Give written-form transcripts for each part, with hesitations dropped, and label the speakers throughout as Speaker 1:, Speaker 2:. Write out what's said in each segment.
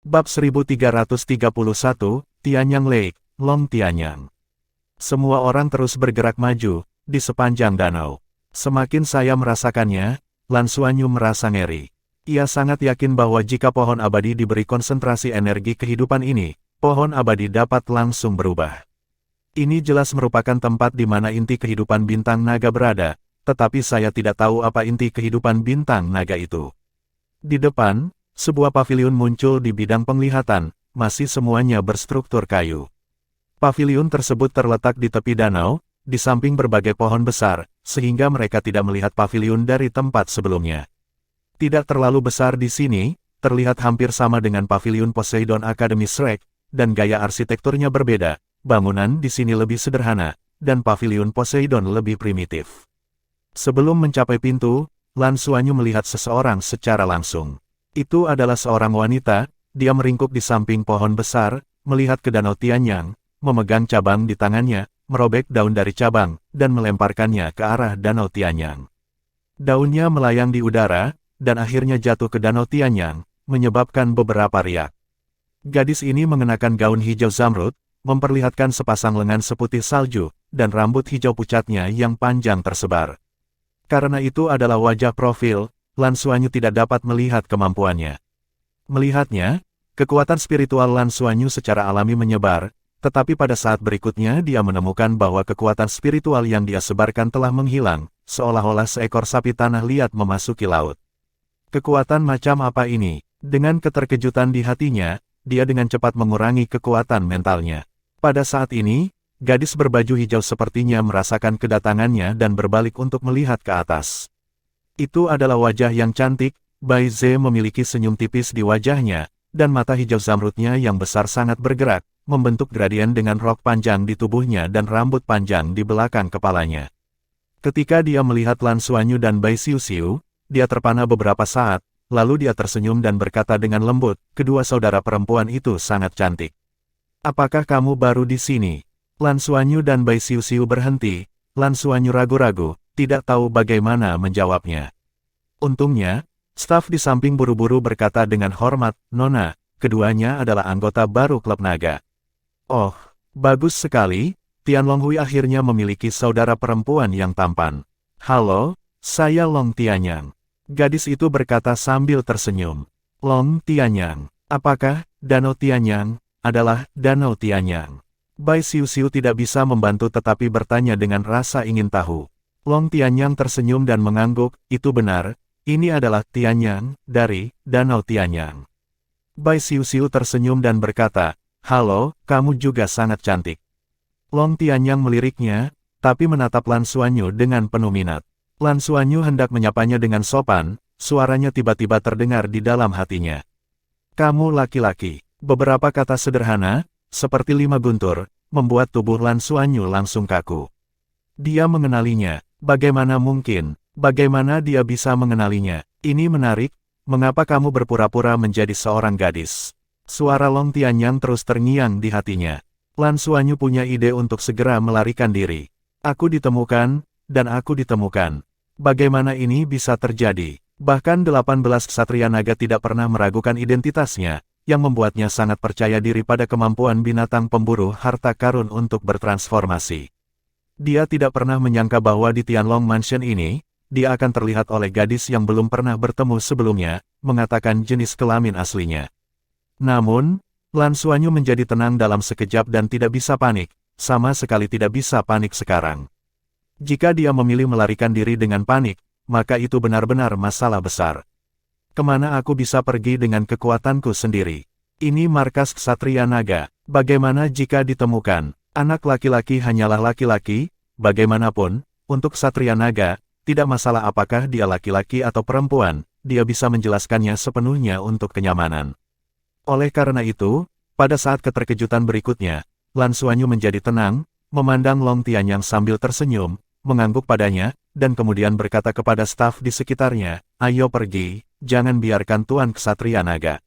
Speaker 1: Bab 1331, Tianyang Lake, Long Tianyang. Semua orang terus bergerak maju, di sepanjang danau. Semakin saya merasakannya, Lan Xuanyu merasa ngeri. Ia sangat yakin bahwa jika pohon abadi diberi konsentrasi energi kehidupan ini, pohon abadi dapat langsung berubah. Ini jelas merupakan tempat di mana inti kehidupan bintang naga berada, tetapi saya tidak tahu apa inti kehidupan bintang naga itu. Di depan, sebuah paviliun muncul di bidang penglihatan, masih semuanya berstruktur kayu. Paviliun tersebut terletak di tepi danau, di samping berbagai pohon besar, sehingga mereka tidak melihat paviliun dari tempat sebelumnya. Tidak terlalu besar di sini, terlihat hampir sama dengan paviliun Poseidon Academy Shrek, dan gaya arsitekturnya berbeda. Bangunan di sini lebih sederhana, dan paviliun Poseidon lebih primitif. Sebelum mencapai pintu, Lan Xuanyu melihat seseorang secara langsung. Itu adalah seorang wanita, dia meringkuk di samping pohon besar, melihat ke Danau Tianyang, memegang cabang di tangannya, merobek daun dari cabang, dan melemparkannya ke arah Danau Tianyang. Daunnya melayang di udara, dan akhirnya jatuh ke Danau Tianyang, menyebabkan beberapa riak. Gadis ini mengenakan gaun hijau zamrud, memperlihatkan sepasang lengan seputih salju, dan rambut hijau pucatnya yang panjang tersebar. Karena itu adalah wajah profil, Lan Xuanyu tidak dapat melihat kemampuannya. Melihatnya, kekuatan spiritual Lan Xuanyu secara alami menyebar, tetapi pada saat berikutnya dia menemukan bahwa kekuatan spiritual yang dia sebarkan telah menghilang, seolah-olah seekor sapi tanah liat memasuki laut. Kekuatan macam apa ini? Dengan keterkejutan di hatinya, dia dengan cepat mengurangi kekuatan mentalnya. Pada saat ini, gadis berbaju hijau sepertinya merasakan kedatangannya dan berbalik untuk melihat ke atas. Itu adalah wajah yang cantik, Bai Ze memiliki senyum tipis di wajahnya, dan mata hijau zamrudnya yang besar sangat bergerak, membentuk gradien dengan rok panjang di tubuhnya dan rambut panjang di belakang kepalanya. Ketika dia melihat Lan Xuanyu dan Bai Xiuxiu, dia terpana beberapa saat, lalu dia tersenyum dan berkata dengan lembut, kedua saudara perempuan itu sangat cantik. Apakah kamu baru di sini? Lan Xuanyu dan Bai Xiuxiu berhenti, Lan Xuanyu ragu-ragu, tidak tahu bagaimana menjawabnya. Untungnya, staf di samping buru-buru berkata dengan hormat, Nona, keduanya adalah anggota baru klub naga. Oh, bagus sekali, Tianlonghui akhirnya memiliki saudara perempuan yang tampan. Halo, saya Long Tianyang. Gadis itu berkata sambil tersenyum. Long Tianyang, apakah Danau Tianyang adalah Danau Tianyang? Bai Xiuxiu tidak bisa membantu tetapi bertanya dengan rasa ingin tahu. Long Tianyang tersenyum dan mengangguk, itu benar, ini adalah Tianyang, dari Danau Tianyang. Bai Xiuxiu tersenyum dan berkata, halo, kamu juga sangat cantik. Long Tianyang meliriknya, tapi menatap Lan Xuanyu dengan penuh minat. Lan Xuanyu hendak menyapanya dengan sopan, suaranya tiba-tiba terdengar di dalam hatinya. Kamu laki-laki. Beberapa kata sederhana, seperti 5 guntur, membuat tubuh Lan Xuanyu langsung kaku. Dia mengenalinya. Bagaimana mungkin? Bagaimana dia bisa mengenalinya? Ini menarik, mengapa kamu berpura-pura menjadi seorang gadis? Suara Long Tianyang terus terngiang di hatinya. Lan Xuanyu punya ide untuk segera melarikan diri. Aku ditemukan, dan aku ditemukan. Bagaimana ini bisa terjadi? Bahkan 18 ksatria naga tidak pernah meragukan identitasnya, yang membuatnya sangat percaya diri pada kemampuan binatang pemburu harta karun untuk bertransformasi. Dia tidak pernah menyangka bahwa di Tianlong Mansion ini, dia akan terlihat oleh gadis yang belum pernah bertemu sebelumnya, mengatakan jenis kelamin aslinya. Namun, Lan Xuanyu menjadi tenang dalam sekejap dan tidak bisa panik, sama sekali tidak bisa panik sekarang. Jika dia memilih melarikan diri dengan panik, maka itu benar-benar masalah besar. Kemana aku bisa pergi dengan kekuatanku sendiri? Ini markas Ksatria Naga, bagaimana jika ditemukan? Anak laki-laki hanyalah laki-laki, bagaimanapun, untuk Ksatria Naga, tidak masalah apakah dia laki-laki atau perempuan, dia bisa menjelaskannya sepenuhnya untuk kenyamanan. Oleh karena itu, pada saat keterkejutan berikutnya, Lan Xuanyu menjadi tenang, memandang Long Tianyang sambil tersenyum, mengangguk padanya, dan kemudian berkata kepada staf di sekitarnya, ayo pergi, jangan biarkan Tuan Ksatria Naga.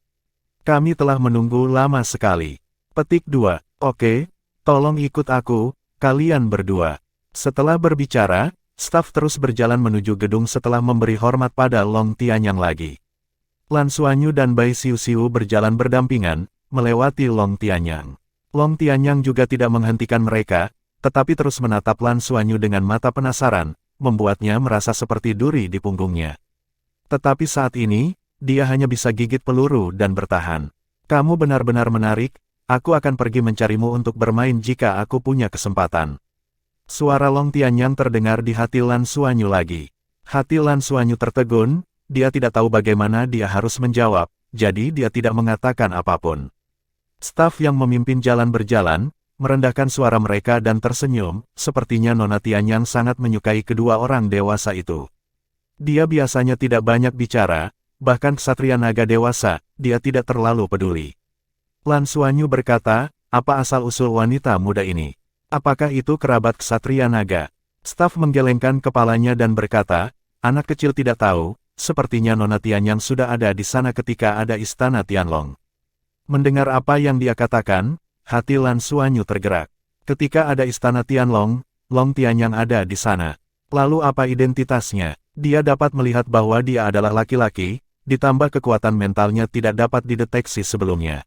Speaker 1: Kami telah menunggu lama sekali. Petik 2, oke. Tolong ikut aku, kalian berdua. Setelah berbicara, staf terus berjalan menuju gedung setelah memberi hormat pada Long Tianyang lagi. Lan Xuanyu dan Bai Xiuxiu berjalan berdampingan, melewati Long Tianyang. Long Tianyang juga tidak menghentikan mereka, tetapi terus menatap Lan Xuanyu dengan mata penasaran, membuatnya merasa seperti duri di punggungnya. Tetapi saat ini, dia hanya bisa gigit peluru dan bertahan. Kamu benar-benar menarik, aku akan pergi mencarimu untuk bermain jika aku punya kesempatan. Suara Long Tianyang terdengar di hati Lan Xuanyu lagi. Hati Lan Xuanyu tertegun, dia tidak tahu bagaimana dia harus menjawab, jadi dia tidak mengatakan apapun. Staf yang memimpin jalan berjalan, merendahkan suara mereka dan tersenyum, sepertinya Nona Tianyang sangat menyukai kedua orang dewasa itu. Dia biasanya tidak banyak bicara, bahkan ksatria naga dewasa, dia tidak terlalu peduli. Lan Xuanyu berkata, apa asal-usul wanita muda ini? Apakah itu kerabat ksatria naga? Staf menggelengkan kepalanya dan berkata, anak kecil tidak tahu, sepertinya Nona Tianyang sudah ada di sana ketika ada istana Tianlong. Mendengar apa yang dia katakan, hati Lan Xuanyu tergerak. Ketika ada istana Tianlong, Long Tianyang ada di sana. Lalu apa identitasnya? Dia dapat melihat bahwa dia adalah laki-laki, ditambah kekuatan mentalnya tidak dapat dideteksi sebelumnya.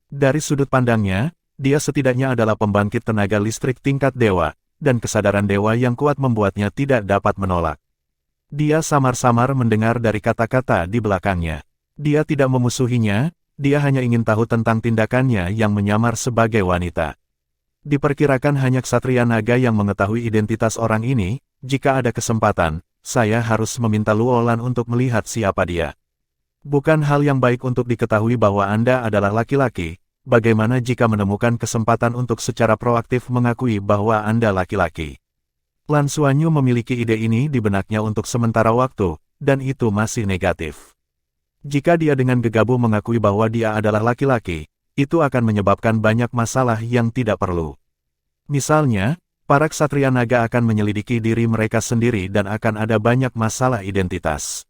Speaker 1: Dari sudut pandangnya, dia setidaknya adalah pembangkit tenaga listrik tingkat dewa, dan kesadaran dewa yang kuat membuatnya tidak dapat menolak. Dia samar-samar mendengar dari kata-kata di belakangnya. Dia tidak memusuhinya, dia hanya ingin tahu tentang tindakannya yang menyamar sebagai wanita. Diperkirakan hanya ksatria naga yang mengetahui identitas orang ini, jika ada kesempatan, saya harus meminta Luolan untuk melihat siapa dia. Bukan hal yang baik untuk diketahui bahwa Anda adalah laki-laki, bagaimana jika menemukan kesempatan untuk secara proaktif mengakui bahwa Anda laki-laki. Lan Xuanyu memiliki ide ini di benaknya untuk sementara waktu, dan itu masih negatif. Jika dia dengan gegabah mengakui bahwa dia adalah laki-laki, itu akan menyebabkan banyak masalah yang tidak perlu. Misalnya, para ksatria naga akan menyelidiki diri mereka sendiri dan akan ada banyak masalah identitas.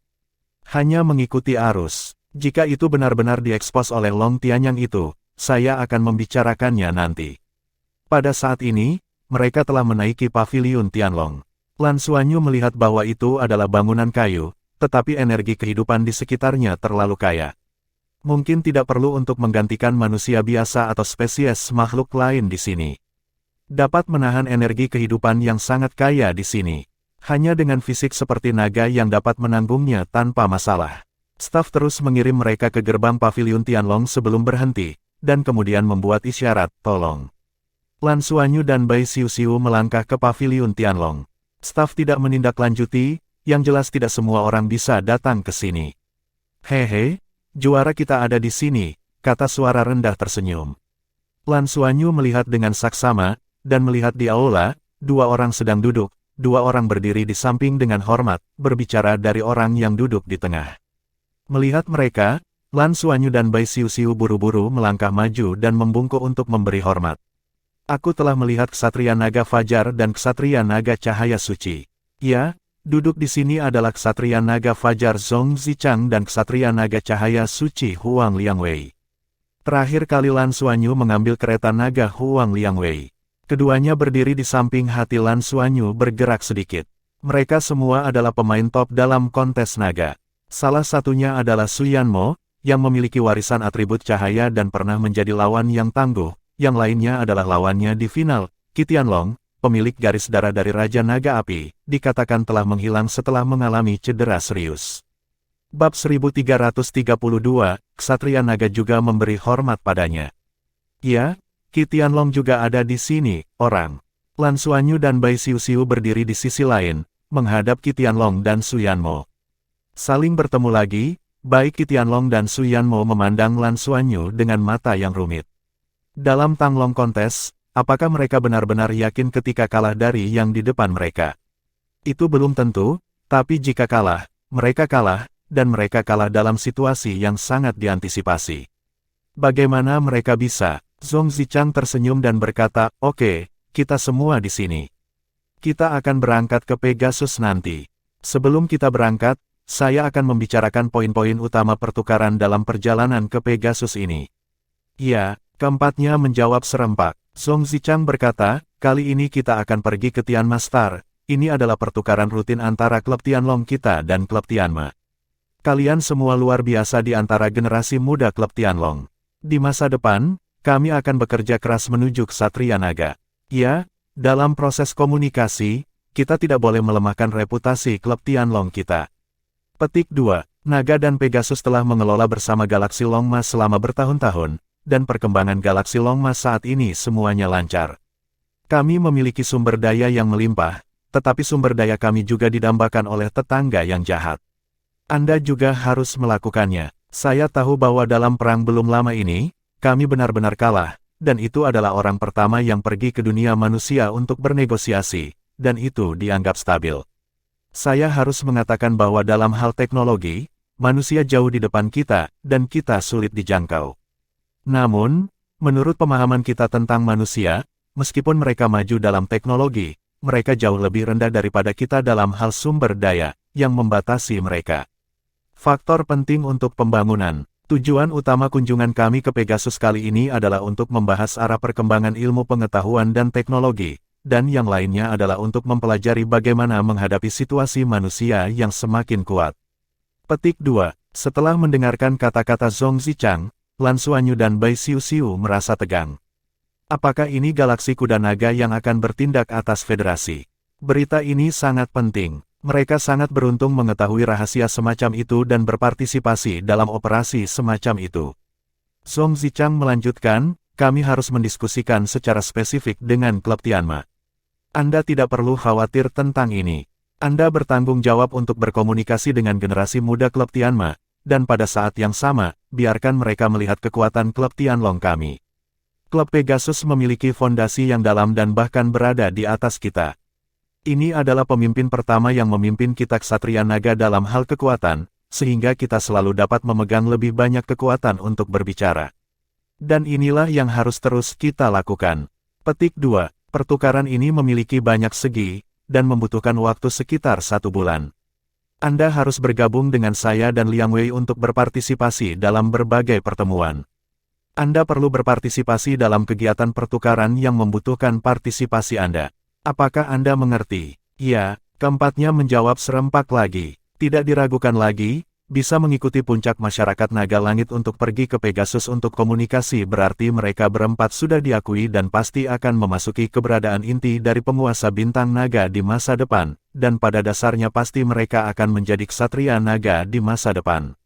Speaker 1: Hanya mengikuti arus. Jika itu benar-benar diekspos oleh Long Tianyang itu, saya akan membicarakannya nanti. Pada saat ini, mereka telah menaiki paviliun Tianlong. Lan Xuanyu melihat bahwa itu adalah bangunan kayu, tetapi energi kehidupan di sekitarnya terlalu kaya. Mungkin tidak perlu untuk menggantikan manusia biasa atau spesies makhluk lain di sini. Dapat menahan energi kehidupan yang sangat kaya di sini. Hanya dengan fisik seperti naga yang dapat menanggungnya tanpa masalah. Staf terus mengirim mereka ke gerbang paviliun Tianlong sebelum berhenti, dan kemudian membuat isyarat, tolong. Lan Xuanyu dan Bai Xiuxiu melangkah ke paviliun Tianlong. Staf tidak menindaklanjuti, yang jelas tidak semua orang bisa datang ke sini. Hehe, juara kita ada di sini, kata suara rendah tersenyum. Lan Xuanyu melihat dengan saksama, dan melihat di aula, dua orang sedang duduk, dua orang berdiri di samping dengan hormat, berbicara dari orang yang duduk di tengah. Melihat mereka, Lan Xuanyu dan Bai Xiuxiu buru-buru melangkah maju dan membungkuk untuk memberi hormat. Aku telah melihat ksatria naga fajar dan ksatria naga cahaya suci. Ya, duduk di sini adalah ksatria naga fajar Zhong Zichang dan ksatria naga cahaya suci Huang Liangwei. Terakhir kali Lan Xuanyu mengambil kereta naga Huang Liangwei. Keduanya berdiri di samping hati Lan Xuanyu bergerak sedikit. Mereka semua adalah pemain top dalam kontes naga. Salah satunya adalah Su Yanmo, yang memiliki warisan atribut cahaya dan pernah menjadi lawan yang tangguh. Yang lainnya adalah lawannya di final, Qi Tianlong, pemilik garis darah dari Raja Naga Api, dikatakan telah menghilang setelah mengalami cedera serius. Bab 1332, Ksatria Naga juga memberi hormat padanya. Ya, Qi Tianlong juga ada di sini, orang. Lan Xuanyu dan Bai Xiuxiu berdiri di sisi lain, menghadap Qi Tianlong dan Su Yanmo. Saling bertemu lagi, baik Qi Tianlong dan Su Yanmo memandang Lan Xuanyu dengan mata yang rumit. Dalam Tanglong kontes, apakah mereka benar-benar yakin ketika kalah dari yang di depan mereka? Itu belum tentu, tapi jika kalah, mereka kalah, dan mereka kalah dalam situasi yang sangat diantisipasi. Bagaimana mereka bisa? Zhong Zichang tersenyum dan berkata, oke, kita semua di sini. Kita akan berangkat ke Pegasus nanti. Sebelum kita berangkat, saya akan membicarakan poin-poin utama pertukaran dalam perjalanan ke Pegasus ini. Ya. Keempatnya menjawab serempak. Zhong Zichang berkata, kali ini kita akan pergi ke Tianma Star. Ini adalah pertukaran rutin antara klub Tianlong kita dan klub Tianma. Kalian semua luar biasa di antara generasi muda klub Tianlong. Di masa depan, kami akan bekerja keras menuju Ksatria Naga. Ya, dalam proses komunikasi, kita tidak boleh melemahkan reputasi klub Tianlong kita. Petik 2. Naga dan Pegasus telah mengelola bersama Galaksi Longmas selama bertahun-tahun, dan perkembangan Galaksi Longmas saat ini semuanya lancar. Kami memiliki sumber daya yang melimpah, tetapi sumber daya kami juga didambakan oleh tetangga yang jahat. Anda juga harus melakukannya. Saya tahu bahwa dalam perang belum lama ini, kami benar-benar kalah, dan itu adalah orang pertama yang pergi ke dunia manusia untuk bernegosiasi, dan itu dianggap stabil. Saya harus mengatakan bahwa dalam hal teknologi, manusia jauh di depan kita, dan kita sulit dijangkau. Namun, menurut pemahaman kita tentang manusia, meskipun mereka maju dalam teknologi, mereka jauh lebih rendah daripada kita dalam hal sumber daya, yang membatasi mereka. Faktor penting untuk pembangunan. Tujuan utama kunjungan kami ke Pegasus kali ini adalah untuk membahas arah perkembangan ilmu pengetahuan dan teknologi, dan yang lainnya adalah untuk mempelajari bagaimana menghadapi situasi manusia yang semakin kuat. Petik 2. Setelah mendengarkan kata-kata Zhong Zichang, Lan Xuanyu dan Bai Xiuxiu merasa tegang. Apakah ini Galaksi Kuda Naga yang akan bertindak atas federasi? Berita ini sangat penting. Mereka sangat beruntung mengetahui rahasia semacam itu dan berpartisipasi dalam operasi semacam itu. Zhong Zichang melanjutkan, kami harus mendiskusikan secara spesifik dengan klub Tianma. Anda tidak perlu khawatir tentang ini. Anda bertanggung jawab untuk berkomunikasi dengan generasi muda klub Tianma, dan pada saat yang sama, biarkan mereka melihat kekuatan klub Tianlong kami. Klub Pegasus memiliki fondasi yang dalam dan bahkan berada di atas kita. Ini adalah pemimpin pertama yang memimpin kita Ksatria Naga dalam hal kekuatan, sehingga kita selalu dapat memegang lebih banyak kekuatan untuk berbicara. Dan inilah yang harus terus kita lakukan. Petik 2. Pertukaran ini memiliki banyak segi, dan membutuhkan waktu sekitar 1 bulan. Anda harus bergabung dengan saya dan Liang Wei untuk berpartisipasi dalam berbagai pertemuan. Anda perlu berpartisipasi dalam kegiatan pertukaran yang membutuhkan partisipasi Anda. Apakah Anda mengerti? Ya, keempatnya menjawab serempak lagi. Tidak diragukan lagi, bisa mengikuti puncak masyarakat naga langit untuk pergi ke Pegasus untuk komunikasi berarti mereka berempat sudah diakui dan pasti akan memasuki keberadaan inti dari penguasa bintang naga di masa depan, dan pada dasarnya pasti mereka akan menjadi Ksatria Naga di masa depan.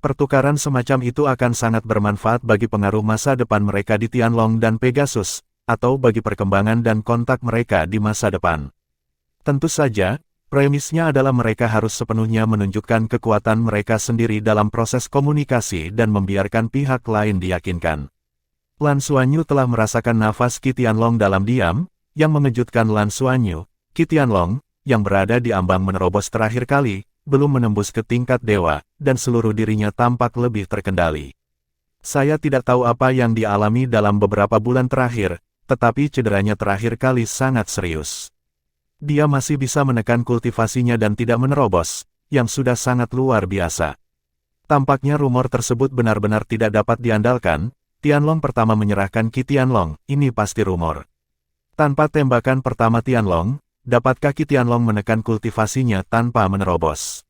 Speaker 1: Pertukaran semacam itu akan sangat bermanfaat bagi pengaruh masa depan mereka di Tianlong dan Pegasus, atau bagi perkembangan dan kontak mereka di masa depan. Tentu saja, premisnya adalah mereka harus sepenuhnya menunjukkan kekuatan mereka sendiri dalam proses komunikasi dan membiarkan pihak lain diyakinkan. Lan Xuanyu telah merasakan nafas Qi Tianlong dalam diam, yang mengejutkan Lan Xuanyu. Qi Tianlong, yang berada di ambang menerobos terakhir kali, belum menembus ke tingkat dewa, dan seluruh dirinya tampak lebih terkendali. Saya tidak tahu apa yang dialami dalam beberapa bulan terakhir, tetapi cederanya terakhir kali sangat serius. Dia masih bisa menekan kultivasinya dan tidak menerobos, yang sudah sangat luar biasa. Tampaknya rumor tersebut benar-benar tidak dapat diandalkan. Tianlong pertama menyerahkan Qi Tianlong, ini pasti rumor. Tanpa tembakan pertama Tianlong, dapatkah Qi Tianlong menekan kultivasinya tanpa menerobos?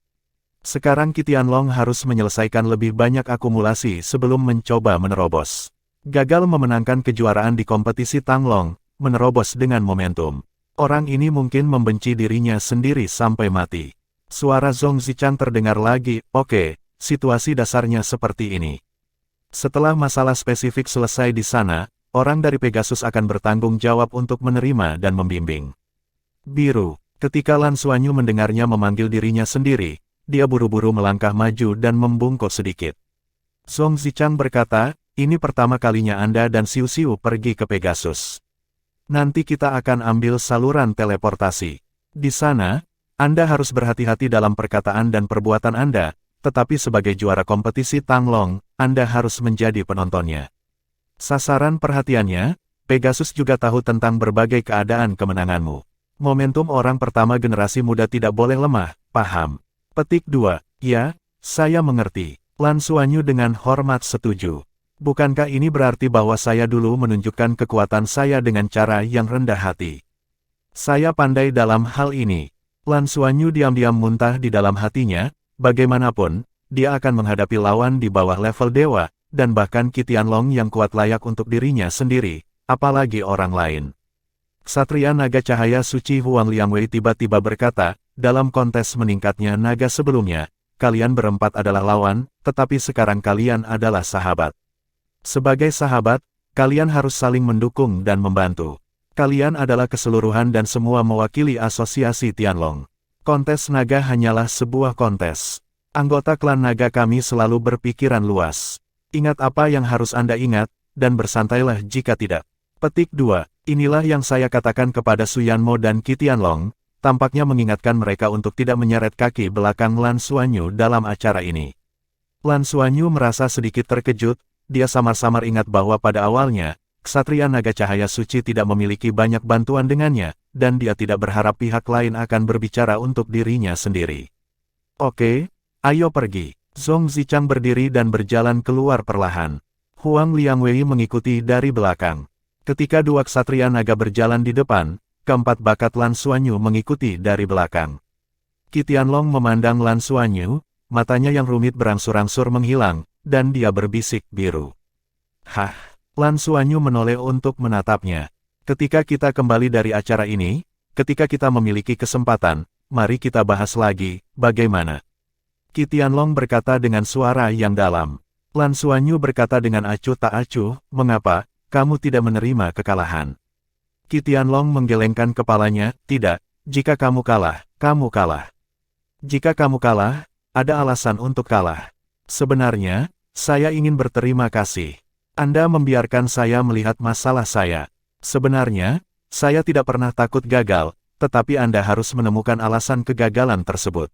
Speaker 1: Sekarang Qi Tianlong harus menyelesaikan lebih banyak akumulasi sebelum mencoba menerobos. Gagal memenangkan kejuaraan di kompetisi Tanglong, menerobos dengan momentum. Orang ini mungkin membenci dirinya sendiri sampai mati. Suara Zhong Zichang terdengar lagi, oke, situasi dasarnya seperti ini. Setelah masalah spesifik selesai di sana, orang dari Pegasus akan bertanggung jawab untuk menerima dan membimbing. Biru, ketika Lan Xuanyu mendengarnya memanggil dirinya sendiri, dia buru-buru melangkah maju dan membungkuk sedikit. Zhong Zichang berkata, ini pertama kalinya Anda dan Xiuxiu pergi ke Pegasus. Nanti kita akan ambil saluran teleportasi. Di sana, Anda harus berhati-hati dalam perkataan dan perbuatan Anda, tetapi sebagai juara kompetisi Tanglong, Anda harus menjadi penontonnya. Sasaran perhatiannya, Pegasus juga tahu tentang berbagai keadaan kemenanganmu. Momentum orang pertama generasi muda tidak boleh lemah, paham? Petik 2. Ya, saya mengerti. Lan Xuanyu dengan hormat setuju. Bukankah ini berarti bahwa saya dulu menunjukkan kekuatan saya dengan cara yang rendah hati? Saya pandai dalam hal ini. Lan Xuanyu diam-diam muntah di dalam hatinya, bagaimanapun, dia akan menghadapi lawan di bawah level dewa, dan bahkan Qi Tianlong yang kuat layak untuk dirinya sendiri, apalagi orang lain. Ksatria Naga Cahaya Suci Huang Liangwei tiba-tiba berkata, dalam kontes meningkatnya naga sebelumnya, kalian berempat adalah lawan, tetapi sekarang kalian adalah sahabat. Sebagai sahabat, kalian harus saling mendukung dan membantu. Kalian adalah keseluruhan dan semua mewakili asosiasi Tianlong. Kontes naga hanyalah sebuah kontes. Anggota klan naga kami selalu berpikiran luas. Ingat apa yang harus Anda ingat, dan bersantailah jika tidak. Petik 2. Inilah yang saya katakan kepada Su Yanmo dan Qi Tianlong, tampaknya mengingatkan mereka untuk tidak menyeret kaki belakang Lan Xuanyu dalam acara ini. Lan Xuanyu merasa sedikit terkejut, dia samar-samar ingat bahwa pada awalnya, Ksatria Naga Cahaya Suci tidak memiliki banyak bantuan dengannya, dan dia tidak berharap pihak lain akan berbicara untuk dirinya sendiri. Oke, ayo pergi. Zhong Zichang berdiri dan berjalan keluar perlahan. Huang Liangwei mengikuti dari belakang. Ketika dua ksatria naga berjalan di depan, keempat bakat Lan Xuanyu mengikuti dari belakang. Qi Tianlong memandang Lan Xuanyu, matanya yang rumit berangsur-angsur menghilang, dan dia berbisik biru. Hah, Lan Xuanyu menoleh untuk menatapnya. Ketika kita kembali dari acara ini, ketika kita memiliki kesempatan, mari kita bahas lagi, bagaimana? Qi Tianlong berkata dengan suara yang dalam. Lan Xuanyu berkata dengan acuh tak acuh, mengapa? Kamu tidak menerima kekalahan. Qi Tianlong menggelengkan kepalanya, tidak, jika kamu kalah, kamu kalah. Jika kamu kalah, ada alasan untuk kalah. Sebenarnya, saya ingin berterima kasih. Anda membiarkan saya melihat masalah saya. Sebenarnya, saya tidak pernah takut gagal, tetapi Anda harus menemukan alasan kegagalan tersebut.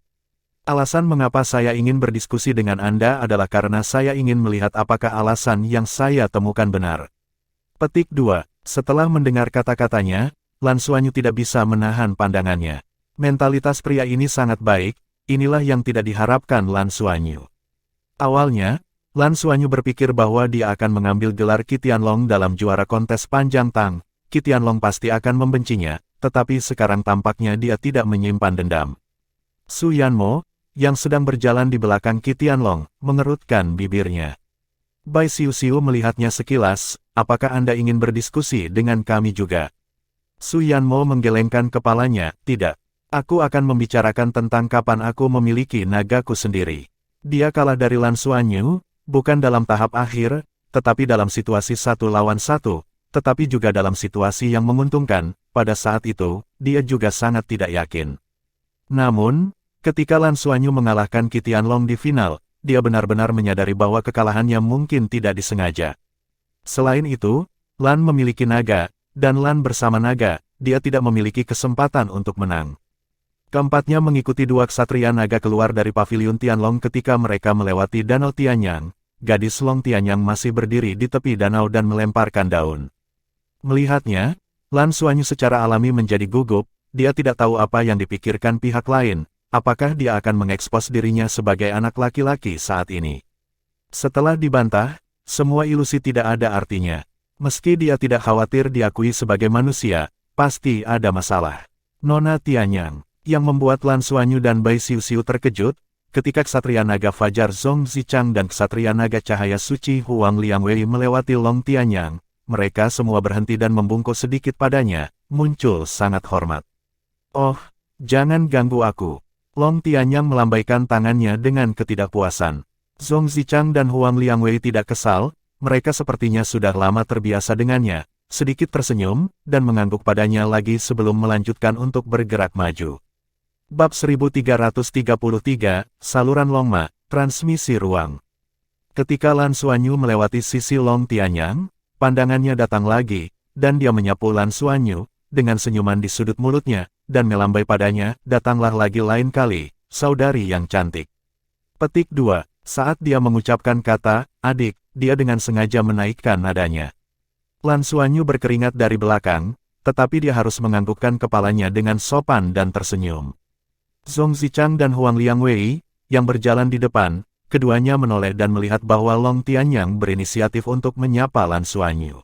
Speaker 1: Alasan mengapa saya ingin berdiskusi dengan Anda adalah karena saya ingin melihat apakah alasan yang saya temukan benar. Petik 2. Setelah mendengar kata-katanya, Lan Xuanyu tidak bisa menahan pandangannya. Mentalitas pria ini sangat baik, inilah yang tidak diharapkan Lan Xuanyu. Awalnya, Lan Xuanyu berpikir bahwa dia akan mengambil gelar Qi Tianlong dalam juara kontes panjang tang. Qi Tianlong pasti akan membencinya, tetapi sekarang tampaknya dia tidak menyimpan dendam. Su Yanmo, yang sedang berjalan di belakang Qi Tianlong, mengerutkan bibirnya. Bai Xiu melihatnya sekilas, apakah Anda ingin berdiskusi dengan kami juga? Su Yanmo menggelengkan kepalanya, tidak. Aku akan membicarakan tentang kapan aku memiliki nagaku sendiri. Dia kalah dari Lan Xuanyu, bukan dalam tahap akhir, tetapi dalam situasi 1 lawan 1, tetapi juga dalam situasi yang menguntungkan. Pada saat itu, dia juga sangat tidak yakin. Namun, ketika Lan Xuanyu mengalahkan Qi Tianlong di final, dia benar-benar menyadari bahwa kekalahannya mungkin tidak disengaja. Selain itu, Lan memiliki naga, dan Lan bersama naga, dia tidak memiliki kesempatan untuk menang. Keempatnya mengikuti dua ksatria naga keluar dari paviliun Tianlong ketika mereka melewati Danau Tianyang. Gadis Long Tianyang masih berdiri di tepi danau dan melemparkan daun. Melihatnya, Lan Xuanyu secara alami menjadi gugup, dia tidak tahu apa yang dipikirkan pihak lain. Apakah dia akan mengekspos dirinya sebagai anak laki-laki saat ini? Setelah dibantah, semua ilusi tidak ada artinya. Meski dia tidak khawatir diakui sebagai manusia, pasti ada masalah. Nona Tianyang, yang membuat Lan Xuanyu dan Bai Xiu terkejut, ketika Ksatria Naga Fajar Zhong Zichang dan Ksatria Naga Cahaya Suci Huang Liangwei melewati Long Tianyang, mereka semua berhenti dan membungkuk sedikit padanya, muncul sangat hormat. Oh, jangan ganggu aku. Long Tianyang melambaikan tangannya dengan ketidakpuasan. Zhong Zichang dan Huang Liangwei tidak kesal, mereka sepertinya sudah lama terbiasa dengannya, sedikit tersenyum, dan mengangguk padanya lagi sebelum melanjutkan untuk bergerak maju. Bab 1333, Saluran Longma, Transmisi Ruang. Ketika Lan Xuanyu melewati sisi Long Tianyang, pandangannya datang lagi, dan dia menyapu Lan Xuanyu, dengan senyuman di sudut mulutnya, dan melambai padanya, datanglah lagi lain kali, saudari yang cantik. Petik 2. Saat dia mengucapkan kata, adik, dia dengan sengaja menaikkan nadanya. Lan Xuanyu berkeringat dari belakang, tetapi dia harus menganggukkan kepalanya dengan sopan dan tersenyum. Zhong Zichang dan Huang Liangwei, yang berjalan di depan, keduanya menoleh dan melihat bahwa Long Tianyang berinisiatif untuk menyapa Lan Xuanyu.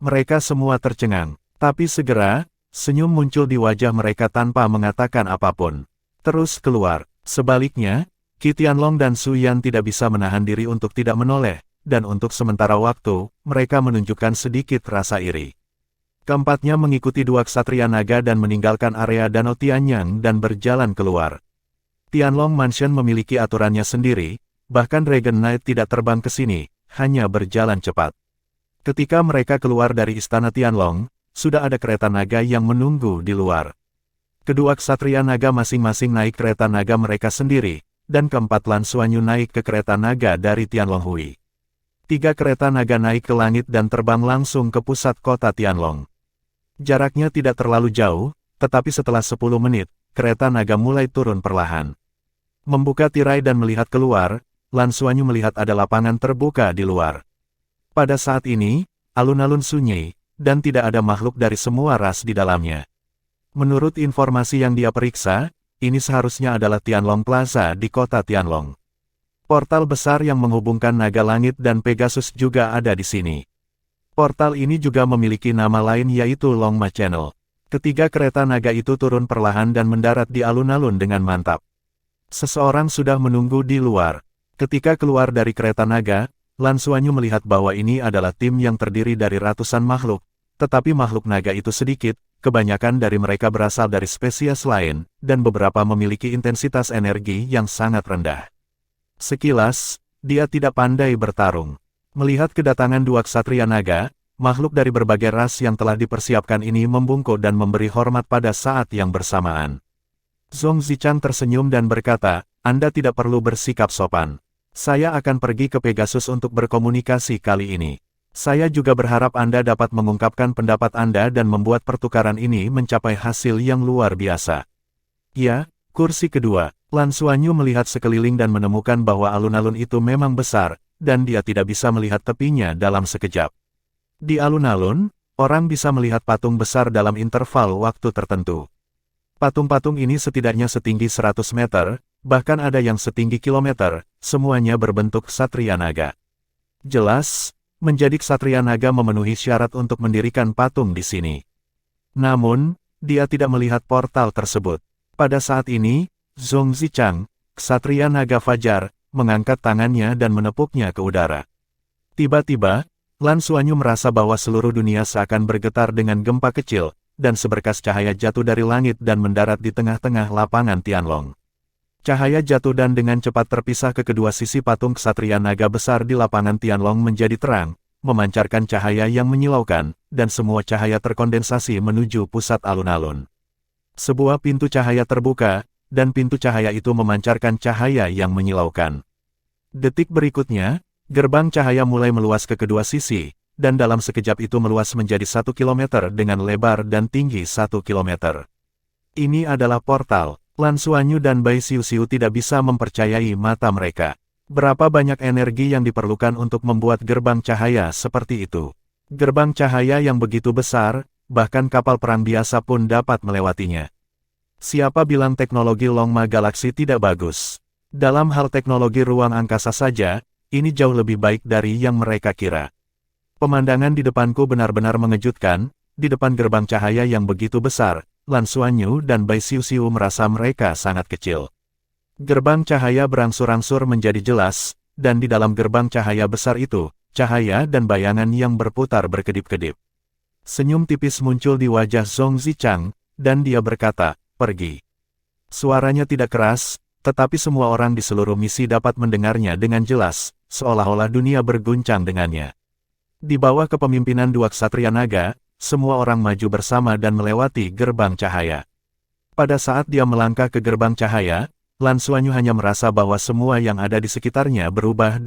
Speaker 1: Mereka semua tercengang, tapi segera, senyum muncul di wajah mereka tanpa mengatakan apapun. Terus keluar. Sebaliknya, Qi Tianlong dan Su Yan tidak bisa menahan diri untuk tidak menoleh, dan untuk sementara waktu, mereka menunjukkan sedikit rasa iri. Keempatnya mengikuti dua ksatria naga dan meninggalkan area Danau Tianyang dan berjalan keluar. Tianlong Mansion memiliki aturannya sendiri, bahkan Dragon Knight tidak terbang ke sini, hanya berjalan cepat. Ketika mereka keluar dari istana Tianlong, sudah ada kereta naga yang menunggu di luar. Kedua ksatria naga masing-masing naik kereta naga mereka sendiri, dan keempat Lan Xuanyu naik ke kereta naga dari Tianlong Hui. 3 kereta naga naik ke langit dan terbang langsung ke pusat kota Tianlong. Jaraknya tidak terlalu jauh, tetapi setelah 10 menit, kereta naga mulai turun perlahan. Membuka tirai dan melihat keluar, Lan Xuanyu melihat ada lapangan terbuka di luar. Pada saat ini, alun-alun sunyi, dan tidak ada makhluk dari semua ras di dalamnya. Menurut informasi yang dia periksa, ini seharusnya adalah Tianlong Plaza di kota Tianlong. Portal besar yang menghubungkan naga langit dan Pegasus juga ada di sini. Portal ini juga memiliki nama lain yaitu Longma Channel. Ketiga kereta naga itu turun perlahan dan mendarat di alun-alun dengan mantap. Seseorang sudah menunggu di luar. Ketika keluar dari kereta naga, Lan Xuanyu melihat bahwa ini adalah tim yang terdiri dari ratusan makhluk, tetapi makhluk naga itu sedikit. Kebanyakan dari mereka berasal dari spesies lain, dan beberapa memiliki intensitas energi yang sangat rendah. Sekilas, dia tidak pandai bertarung. Melihat kedatangan dua ksatria naga, makhluk dari berbagai ras yang telah dipersiapkan ini membungkuk dan memberi hormat pada saat yang bersamaan. Zhong Zichang tersenyum dan berkata, Anda tidak perlu bersikap sopan. Saya akan pergi ke Pegasus untuk berkomunikasi kali ini. Saya juga berharap Anda dapat mengungkapkan pendapat Anda dan membuat pertukaran ini mencapai hasil yang luar biasa. Ya, kursi kedua. Lan Xuanyu melihat sekeliling dan menemukan bahwa alun-alun itu memang besar, dan dia tidak bisa melihat tepinya dalam sekejap. Di alun-alun, orang bisa melihat patung besar dalam interval waktu tertentu. Patung-patung ini setidaknya setinggi 100 meter, bahkan ada yang setinggi kilometer, semuanya berbentuk ksatria naga. Jelas, menjadi ksatria naga memenuhi syarat untuk mendirikan patung di sini. Namun, dia tidak melihat portal tersebut. Pada saat ini, Zhong Zichang, ksatria naga fajar, mengangkat tangannya dan menepuknya ke udara. Tiba-tiba, Lan Xuanyu merasa bahwa seluruh dunia seakan bergetar dengan gempa kecil, dan seberkas cahaya jatuh dari langit dan mendarat di tengah-tengah lapangan Tianlong. Cahaya jatuh dan dengan cepat terpisah ke kedua sisi patung ksatria naga besar di lapangan Tianlong menjadi terang, memancarkan cahaya yang menyilaukan, dan semua cahaya terkondensasi menuju pusat alun-alun. Sebuah pintu cahaya terbuka, dan pintu cahaya itu memancarkan cahaya yang menyilaukan. Detik berikutnya, gerbang cahaya mulai meluas ke kedua sisi, dan dalam sekejap itu meluas menjadi 1 kilometer dengan lebar dan tinggi 1 kilometer. Ini adalah portal. Lan Xuanyu dan Bai Xiuxiu tidak bisa mempercayai mata mereka. Berapa banyak energi yang diperlukan untuk membuat gerbang cahaya seperti itu? Gerbang cahaya yang begitu besar, bahkan kapal perang biasa pun dapat melewatinya. Siapa bilang teknologi Longma Galaxy tidak bagus? Dalam hal teknologi ruang angkasa saja, ini jauh lebih baik dari yang mereka kira. Pemandangan di depanku benar-benar mengejutkan, di depan gerbang cahaya yang begitu besar, Lan Xuanyu dan Bai Xiuxiu merasa mereka sangat kecil. Gerbang cahaya berangsur-angsur menjadi jelas, dan di dalam gerbang cahaya besar itu, cahaya dan bayangan yang berputar berkedip-kedip. Senyum tipis muncul di wajah Zhong Zichang, dan dia berkata, pergi. Suaranya tidak keras, tetapi semua orang di seluruh misi dapat mendengarnya dengan jelas, seolah-olah dunia berguncang dengannya. Di bawah kepemimpinan dua ksatria naga, semua orang maju bersama dan melewati gerbang cahaya. Pada saat dia melangkah ke gerbang cahaya, Lan Xuanyu hanya merasa bahwa semua yang ada di sekitarnya berubah,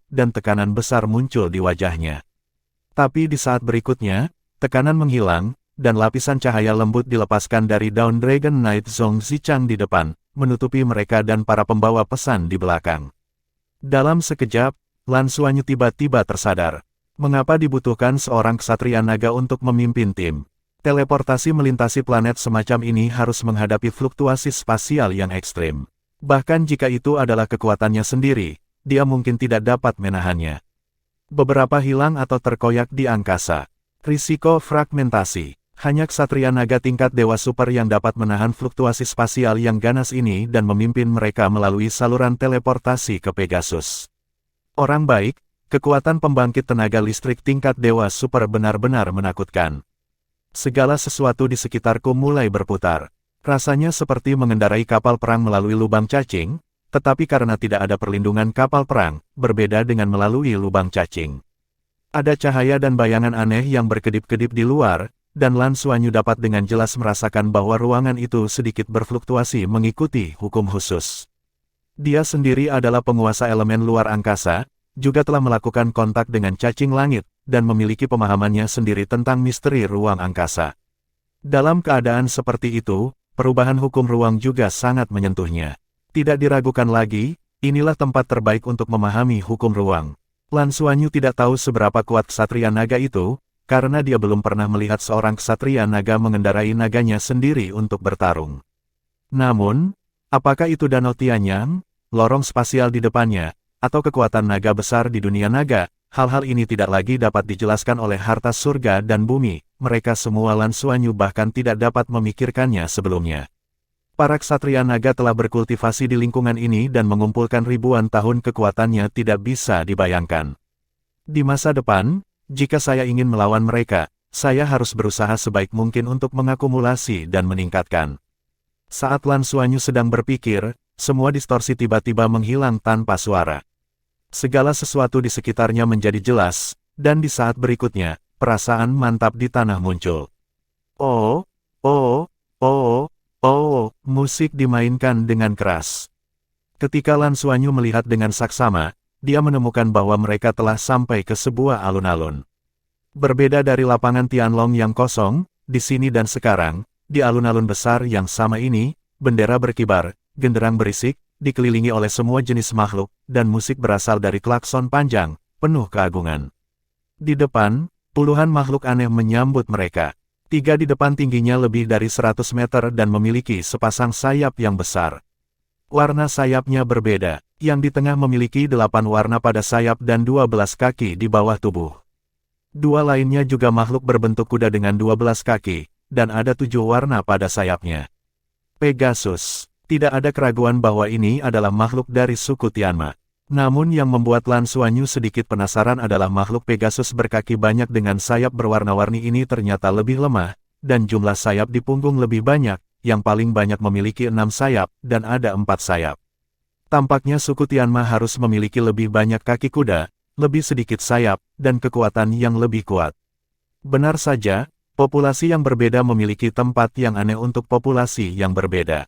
Speaker 1: dan tekanan besar muncul di wajahnya. Tapi di saat berikutnya, tekanan menghilang, dan lapisan cahaya lembut dilepaskan dari daun Dragon Knight Zhong Zichang di depan, menutupi mereka dan para pembawa pesan di belakang. Dalam sekejap, Lan Xuanyu tiba-tiba tersadar. Mengapa dibutuhkan seorang ksatria naga untuk memimpin tim? Teleportasi melintasi planet semacam ini harus menghadapi fluktuasi spasial yang ekstrim. Bahkan jika itu adalah kekuatannya sendiri, dia mungkin tidak dapat menahannya. Beberapa hilang atau terkoyak di angkasa. Risiko fragmentasi. Hanya ksatria naga tingkat dewa super yang dapat menahan fluktuasi spasial yang ganas ini dan memimpin mereka melalui saluran teleportasi ke Pegasus. Orang baik, kekuatan pembangkit tenaga listrik tingkat dewa super benar-benar menakutkan. Segala sesuatu di sekitarku mulai berputar. Rasanya seperti mengendarai kapal perang melalui lubang cacing, tetapi karena tidak ada perlindungan kapal perang, berbeda dengan melalui lubang cacing. Ada cahaya dan bayangan aneh yang berkedip-kedip di luar, dan Lan Xuanyu dapat dengan jelas merasakan bahwa ruangan itu sedikit berfluktuasi mengikuti hukum khusus. Dia sendiri adalah penguasa elemen luar angkasa, juga telah melakukan kontak dengan cacing langit, dan memiliki pemahamannya sendiri tentang misteri ruang angkasa. Dalam keadaan seperti itu, perubahan hukum ruang juga sangat menyentuhnya. Tidak diragukan lagi, inilah tempat terbaik untuk memahami hukum ruang. Lan Xuanyu tidak tahu seberapa kuat ksatria naga itu, karena dia belum pernah melihat seorang ksatria naga mengendarai naganya sendiri untuk bertarung. Namun, apakah itu Danau Tianyang, lorong spasial di depannya, atau kekuatan naga besar di dunia naga, hal-hal ini tidak lagi dapat dijelaskan oleh harta surga dan bumi, mereka semua Lan Xuanyu bahkan tidak dapat memikirkannya sebelumnya. Para ksatria naga telah berkultivasi di lingkungan ini dan mengumpulkan ribuan tahun kekuatannya tidak bisa dibayangkan. Di masa depan, jika saya ingin melawan mereka, saya harus berusaha sebaik mungkin untuk mengakumulasi dan meningkatkan. Saat Lan Xuanyu sedang berpikir, semua distorsi tiba-tiba menghilang tanpa suara. Segala sesuatu di sekitarnya menjadi jelas, dan di saat berikutnya, perasaan mantap di tanah muncul. Oh, oh, oh, oh, musik dimainkan dengan keras. Ketika Lan Xuanyu melihat dengan saksama, dia menemukan bahwa mereka telah sampai ke sebuah alun-alun. Berbeda dari lapangan Tianlong yang kosong, di sini dan sekarang, di alun-alun besar yang sama ini, bendera berkibar, genderang berisik, dikelilingi oleh semua jenis makhluk, dan musik berasal dari klakson panjang, penuh keagungan. Di depan, puluhan makhluk aneh menyambut mereka. 3 di depan tingginya lebih dari 100 meter dan memiliki sepasang sayap yang besar. Warna sayapnya berbeda. Yang di tengah memiliki 8 warna pada sayap dan 12 kaki di bawah tubuh. 2 lainnya juga makhluk berbentuk kuda dengan 12 kaki, dan ada 7 warna pada sayapnya. Pegasus. Tidak ada keraguan bahwa ini adalah makhluk dari suku Tianma. Namun yang membuat Lan Xuanyu sedikit penasaran adalah makhluk Pegasus berkaki banyak dengan sayap berwarna-warni ini ternyata lebih lemah, dan jumlah sayap di punggung lebih banyak, yang paling banyak memiliki 6 sayap, dan ada 4 sayap. Tampaknya suku Tianma harus memiliki lebih banyak kaki kuda, lebih sedikit sayap, dan kekuatan yang lebih kuat. Benar saja, populasi yang berbeda memiliki tempat yang aneh untuk populasi yang berbeda.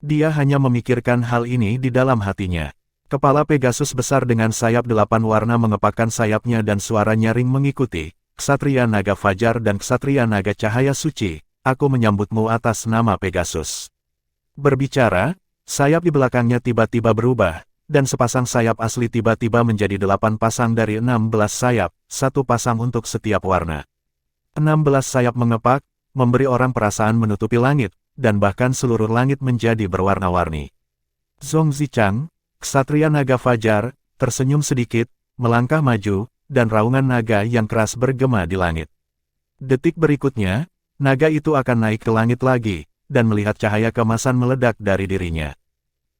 Speaker 1: Dia hanya memikirkan hal ini di dalam hatinya. Kepala Pegasus besar dengan sayap 8 warna mengepakkan sayapnya dan suara nyaring mengikuti. Ksatria Naga Fajar dan Ksatria Naga Cahaya Suci, aku menyambutmu atas nama Pegasus. Berbicara, sayap di belakangnya tiba-tiba berubah, dan sepasang sayap asli tiba-tiba menjadi 8 pasang dari 16 sayap, 1 pasang untuk setiap warna. 16 sayap mengepak, memberi orang perasaan menutupi langit, dan bahkan seluruh langit menjadi berwarna-warni. Zhong Zichang, Ksatria Naga Fajar, tersenyum sedikit, melangkah maju, dan raungan naga yang keras bergema di langit. Detik berikutnya, naga itu akan naik ke langit lagi, dan melihat cahaya keemasan meledak dari dirinya.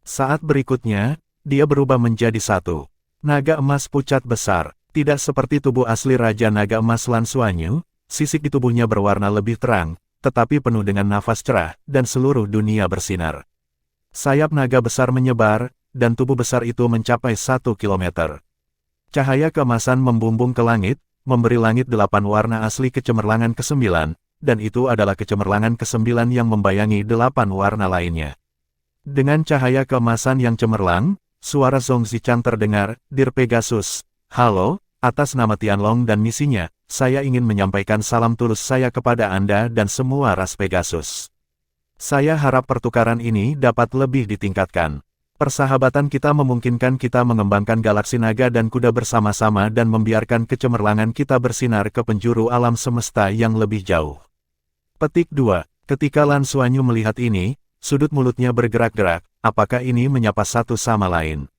Speaker 1: Saat berikutnya, dia berubah menjadi 1 naga emas pucat besar, tidak seperti tubuh asli Raja Naga Emas Lan Xuanyu, sisik di tubuhnya berwarna lebih terang, tetapi penuh dengan nafas cerah, dan seluruh dunia bersinar. Sayap naga besar menyebar, dan tubuh besar itu mencapai 1 kilometer. Cahaya keemasan membumbung ke langit, memberi langit 8 warna asli kecemerlangan ke-9, dan itu adalah kecemerlangan ke-9 yang membayangi 8 warna lainnya. Dengan cahaya keemasan yang cemerlang, suara Zhong Zichang terdengar, "Dir Pegasus, halo, atas nama Tianlong dan misinya, saya ingin menyampaikan salam tulus saya kepada Anda dan semua ras Pegasus. Saya harap pertukaran ini dapat lebih ditingkatkan. Persahabatan kita memungkinkan kita mengembangkan galaksi naga dan kuda bersama-sama dan membiarkan kecemerlangan kita bersinar ke penjuru alam semesta yang lebih jauh." Petik 2. Ketika Lan Xuanyu melihat ini, sudut mulutnya bergerak-gerak, apakah ini menyapa satu sama lain?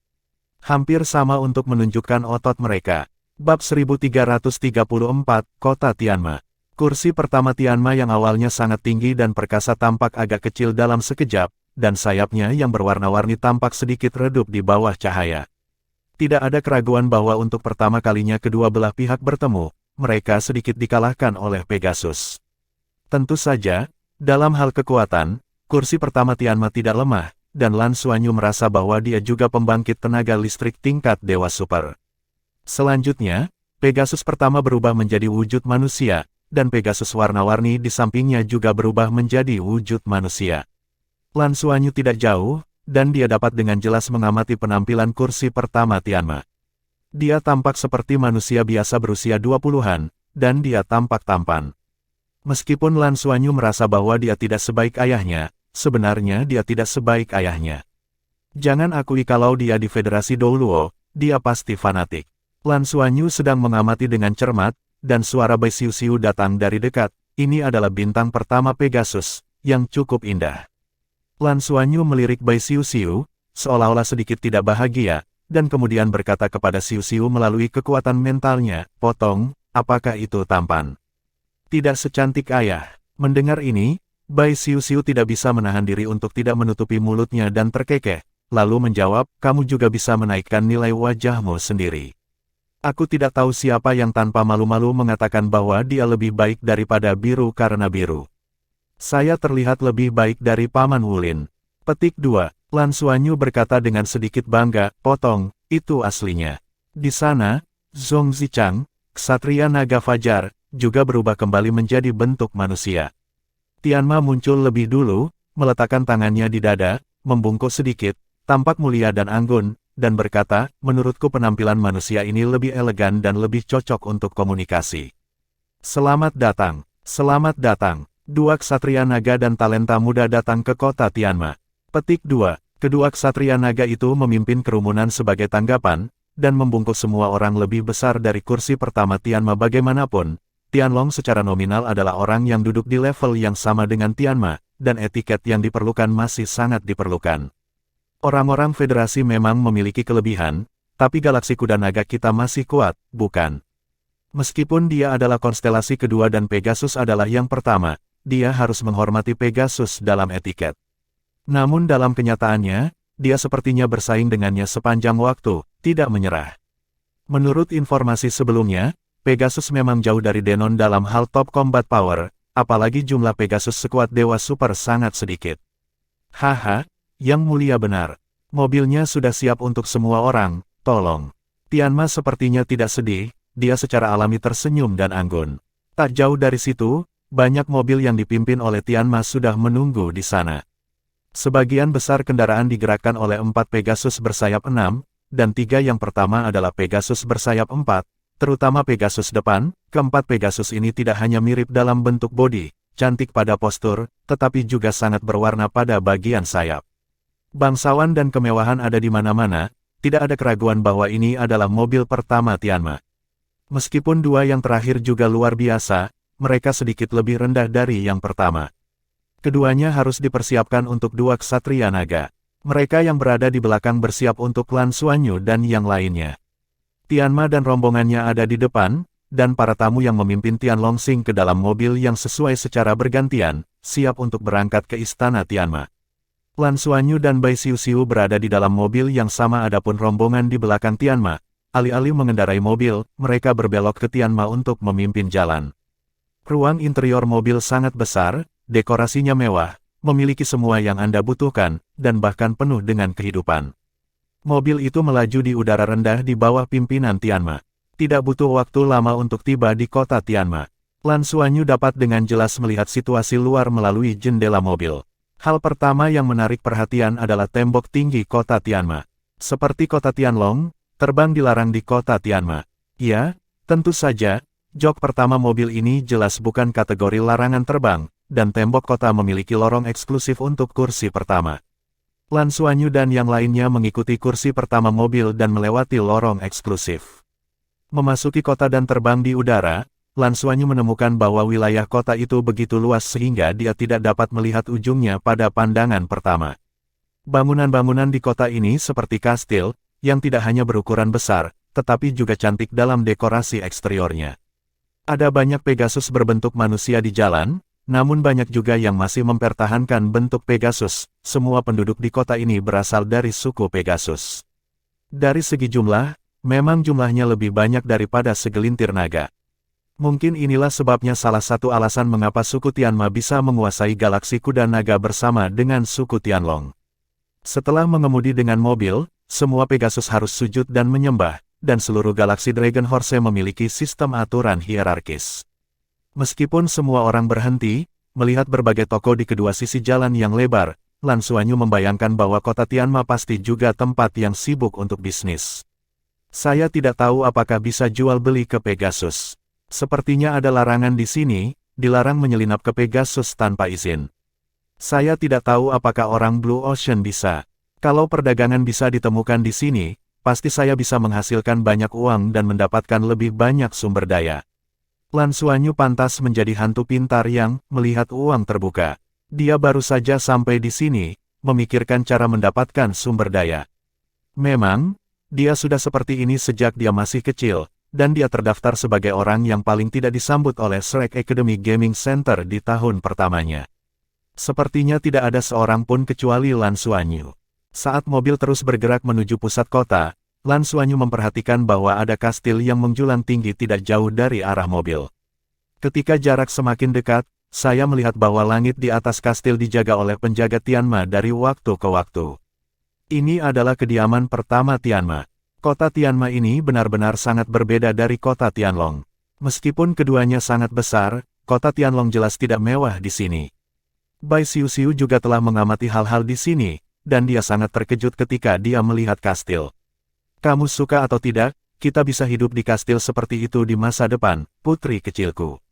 Speaker 1: Hampir sama untuk menunjukkan otot mereka. Bab 1334, Kota Tianma. Kursi pertama Tianma yang awalnya sangat tinggi dan perkasa tampak agak kecil dalam sekejap, dan sayapnya yang berwarna-warni tampak sedikit redup di bawah cahaya. Tidak ada keraguan bahwa untuk pertama kalinya kedua belah pihak bertemu, mereka sedikit dikalahkan oleh Pegasus. Tentu saja, dalam hal kekuatan, kursi pertama Tianma tidak lemah, dan Lan Xuanyu merasa bahwa dia juga pembangkit tenaga listrik tingkat Dewa Super. Selanjutnya, Pegasus pertama berubah menjadi wujud manusia, dan Pegasus warna-warni di sampingnya juga berubah menjadi wujud manusia. Lan Xuanyu tidak jauh, dan dia dapat dengan jelas mengamati penampilan kursi pertama Tianma. Dia tampak seperti manusia biasa berusia 20-an, dan dia tampak tampan. Meskipun Lan Xuanyu merasa bahwa dia tidak sebaik ayahnya, sebenarnya dia tidak sebaik ayahnya. Jangan akui kalau dia di Federasi Douluo, dia pasti fanatik. Lan Xuanyu sedang mengamati dengan cermat, dan suara Bai Xiu-Xiu datang dari dekat. Ini adalah bintang pertama Pegasus, yang cukup indah. Lan Xuanyu melirik Bai Xiu-Xiu, seolah-olah sedikit tidak bahagia, dan kemudian berkata kepada Xiu-Xiu melalui kekuatan mentalnya, "Potong, apakah itu tampan?" Tidak secantik ayah. Mendengar ini, Bai Xiu-Xiu tidak bisa menahan diri untuk tidak menutupi mulutnya dan terkekeh, lalu menjawab, "Kamu juga bisa menaikkan nilai wajahmu sendiri." Aku tidak tahu siapa yang tanpa malu-malu mengatakan bahwa dia lebih baik daripada biru karena biru. Saya terlihat lebih baik dari Paman Wulin. Petik 2. Lan Xuanyu berkata dengan sedikit bangga, "Potong, itu aslinya." Di sana, Zhong Zichang, Ksatria Naga Fajar, juga berubah kembali menjadi bentuk manusia. Tianma muncul lebih dulu, meletakkan tangannya di dada, membungkuk sedikit, tampak mulia dan anggun, dan berkata, "Menurutku penampilan manusia ini lebih elegan dan lebih cocok untuk komunikasi." Selamat datang, selamat datang. Dua ksatria naga dan talenta muda datang ke kota Tianma. Petik 2. Kedua ksatria naga itu memimpin kerumunan sebagai tanggapan, dan membungkuk semua orang lebih besar dari kursi pertama Tianma bagaimanapun. Tianlong secara nominal adalah orang yang duduk di level yang sama dengan Tianma, dan etiket yang diperlukan masih sangat diperlukan. Orang-orang federasi memang memiliki kelebihan, tapi galaksi kuda naga kita masih kuat, bukan? Meskipun dia adalah konstelasi kedua dan Pegasus adalah yang pertama, dia harus menghormati Pegasus dalam etiket. Namun dalam kenyataannya, dia sepertinya bersaing dengannya sepanjang waktu, tidak menyerah. Menurut informasi sebelumnya, Pegasus memang jauh dari Denon dalam hal top combat power, apalagi jumlah Pegasus sekuat Dewa Super sangat sedikit. Haha. Yang mulia benar. Mobilnya sudah siap untuk semua orang, tolong. Tianma sepertinya tidak sedih, dia secara alami tersenyum dan anggun. Tak jauh dari situ, banyak mobil yang dipimpin oleh Tianma sudah menunggu di sana. Sebagian besar kendaraan digerakkan oleh 4 Pegasus bersayap 6, dan 3 yang pertama adalah Pegasus bersayap 4, terutama Pegasus depan. Keempat Pegasus ini tidak hanya mirip dalam bentuk bodi, cantik pada postur, tetapi juga sangat berwarna pada bagian sayap. Bangsawan dan kemewahan ada di mana-mana, tidak ada keraguan bahwa ini adalah mobil pertama Tianma. Meskipun dua yang terakhir juga luar biasa, mereka sedikit lebih rendah dari yang pertama. Keduanya harus dipersiapkan untuk dua ksatria naga. Mereka yang berada di belakang bersiap untuk Lan Xuanyu dan yang lainnya. Tianma dan rombongannya ada di depan, dan para tamu yang memimpin Tianlong Xing ke dalam mobil yang sesuai secara bergantian, siap untuk berangkat ke istana Tianma. Lan Xuanyu dan Bai Xiu-Xiu berada di dalam mobil yang sama adapun rombongan di belakang Tianma. Alih-alih mengendarai mobil, mereka berbelok ke Tianma untuk memimpin jalan. Ruang interior mobil sangat besar, dekorasinya mewah, memiliki semua yang Anda butuhkan, dan bahkan penuh dengan kehidupan. Mobil itu melaju di udara rendah di bawah pimpinan Tianma. Tidak butuh waktu lama untuk tiba di kota Tianma. Lan Xuanyu dapat dengan jelas melihat situasi luar melalui jendela mobil. Hal pertama yang menarik perhatian adalah tembok tinggi kota Tianma. Seperti kota Tianlong, terbang dilarang di kota Tianma. Ya, tentu saja, jok pertama mobil ini jelas bukan kategori larangan terbang, dan tembok kota memiliki lorong eksklusif untuk kursi pertama. Lan Xuanyu dan yang lainnya mengikuti kursi pertama mobil dan melewati lorong eksklusif. Memasuki kota dan terbang di udara, Lan Xuanyu menemukan bahwa wilayah kota itu begitu luas sehingga dia tidak dapat melihat ujungnya pada pandangan pertama. Bangunan-bangunan di kota ini seperti kastil, yang tidak hanya berukuran besar, tetapi juga cantik dalam dekorasi eksteriornya. Ada banyak Pegasus berbentuk manusia di jalan, namun banyak juga yang masih mempertahankan bentuk Pegasus. Semua penduduk di kota ini berasal dari suku Pegasus. Dari segi jumlah, memang jumlahnya lebih banyak daripada segelintir naga. Mungkin inilah sebabnya salah satu alasan mengapa suku Tianma bisa menguasai galaksi kuda naga bersama dengan suku Tianlong. Setelah mengemudi dengan mobil, semua Pegasus harus sujud dan menyembah, dan seluruh galaksi Dragon Horse memiliki sistem aturan hierarkis. Meskipun semua orang berhenti, melihat berbagai toko di kedua sisi jalan yang lebar, Lan Xuanyu membayangkan bahwa kota Tianma pasti juga tempat yang sibuk untuk bisnis. Saya tidak tahu apakah bisa jual beli ke Pegasus. Sepertinya ada larangan di sini, dilarang menyelinap ke Pegasus tanpa izin. Saya tidak tahu apakah orang Blue Ocean bisa. Kalau perdagangan bisa ditemukan di sini, pasti saya bisa menghasilkan banyak uang dan mendapatkan lebih banyak sumber daya. Lan Xuanyu pantas menjadi hantu pintar yang melihat uang terbuka. Dia baru saja sampai di sini, memikirkan cara mendapatkan sumber daya. Memang, dia sudah seperti ini sejak dia masih kecil, dan dia terdaftar sebagai orang yang paling tidak disambut oleh Shrek Academy Gaming Center di tahun pertamanya. Sepertinya tidak ada seorang pun kecuali Lan Xuanyu. Saat mobil terus bergerak menuju pusat kota, Lan Xuanyu memperhatikan bahwa ada kastil yang menjulang tinggi tidak jauh dari arah mobil. Ketika jarak semakin dekat, saya melihat bahwa langit di atas kastil dijaga oleh penjaga Tianma dari waktu ke waktu. Ini adalah kediaman pertama Tianma. Kota Tianma ini benar-benar sangat berbeda dari kota Tianlong. Meskipun keduanya sangat besar, kota Tianlong jelas tidak mewah di sini. Bai Xiuxiu juga telah mengamati hal-hal di sini, dan dia sangat terkejut ketika dia melihat kastil. Kamu suka atau tidak, kita bisa hidup di kastil seperti itu di masa depan, putri kecilku.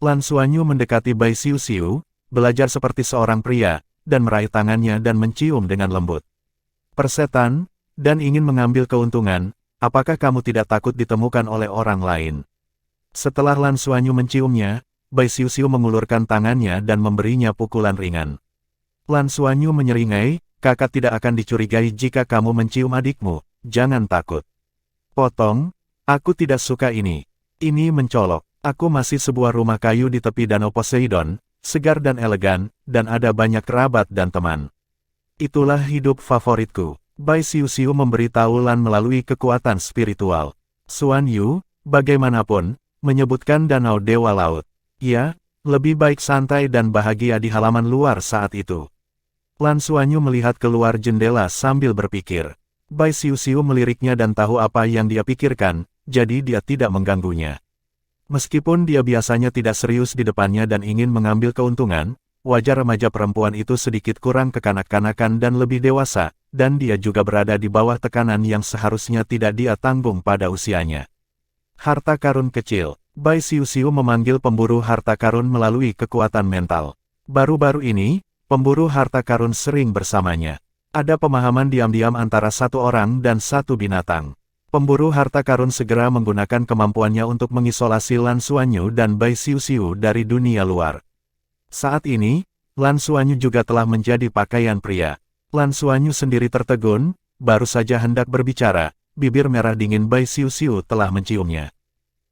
Speaker 1: Lan Xuanyu mendekati Bai Xiuxiu, belajar seperti seorang pria, dan meraih tangannya dan mencium dengan lembut. Persetan, dan ingin mengambil keuntungan, apakah kamu tidak takut ditemukan oleh orang lain? Setelah Lan Xuanyu menciumnya, Bai Xiuxiu mengulurkan tangannya dan memberinya pukulan ringan. Lan Xuanyu menyeringai, kakak tidak akan dicurigai jika kamu mencium adikmu, jangan takut. Potong, aku tidak suka ini. Ini mencolok. Aku masih sebuah rumah kayu di tepi Danau Poseidon, segar dan elegan, dan ada banyak kerabat dan teman. Itulah hidup favoritku. Bai Xiuxiu memberitahu Lan melalui kekuatan spiritual. Xuanyu, bagaimanapun, menyebutkan Danau Dewa Laut. Ya, lebih baik santai dan bahagia di halaman luar saat itu. Lan Xuanyu melihat keluar jendela sambil berpikir. Bai Xiuxiu meliriknya dan tahu apa yang dia pikirkan, jadi dia tidak mengganggunya. Meskipun dia biasanya tidak serius di depannya dan ingin mengambil keuntungan, wajah remaja perempuan itu sedikit kurang kekanak-kanakan dan lebih dewasa, dan dia juga berada di bawah tekanan yang seharusnya tidak dia tanggung pada usianya. Harta karun kecil. Bai Xiuxiu memanggil pemburu harta karun melalui kekuatan mental. Baru-baru ini, pemburu harta karun sering bersamanya. Ada pemahaman diam-diam antara satu orang dan satu binatang. Pemburu harta karun segera menggunakan kemampuannya untuk mengisolasi Lan Xuanyu dan Bai Xiuxiu dari dunia luar. Saat ini, Lan Xuanyu juga telah menjadi pakaian pria. Lan Xuanyu sendiri tertegun, baru saja hendak berbicara, bibir merah dingin Bai Xiuxiu telah menciumnya.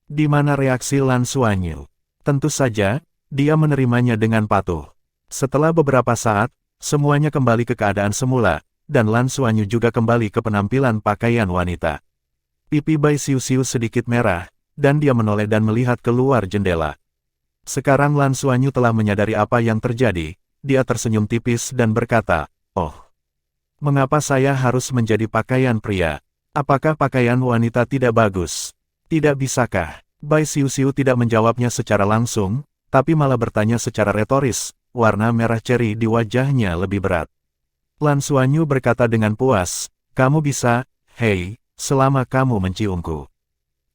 Speaker 1: Di mana reaksi Lan Xuanyu? Tentu saja, dia menerimanya dengan patuh. Setelah beberapa saat, semuanya kembali ke keadaan semula, dan Lan Xuanyu juga kembali ke penampilan pakaian wanita. Pipi Bai Xiuxiu sedikit merah, dan dia menoleh dan melihat keluar jendela. Sekarang Lan Xuanyu telah menyadari apa yang terjadi, dia tersenyum tipis dan berkata, "Oh, mengapa saya harus menjadi pakaian pria? Apakah pakaian wanita tidak bagus? Tidak bisakah?" Bai Xiuxiu tidak menjawabnya secara langsung, tapi malah bertanya secara retoris, warna merah ceri di wajahnya lebih berat. Lan Xuanyu berkata dengan puas, "Kamu bisa, hei, selama kamu menciumku."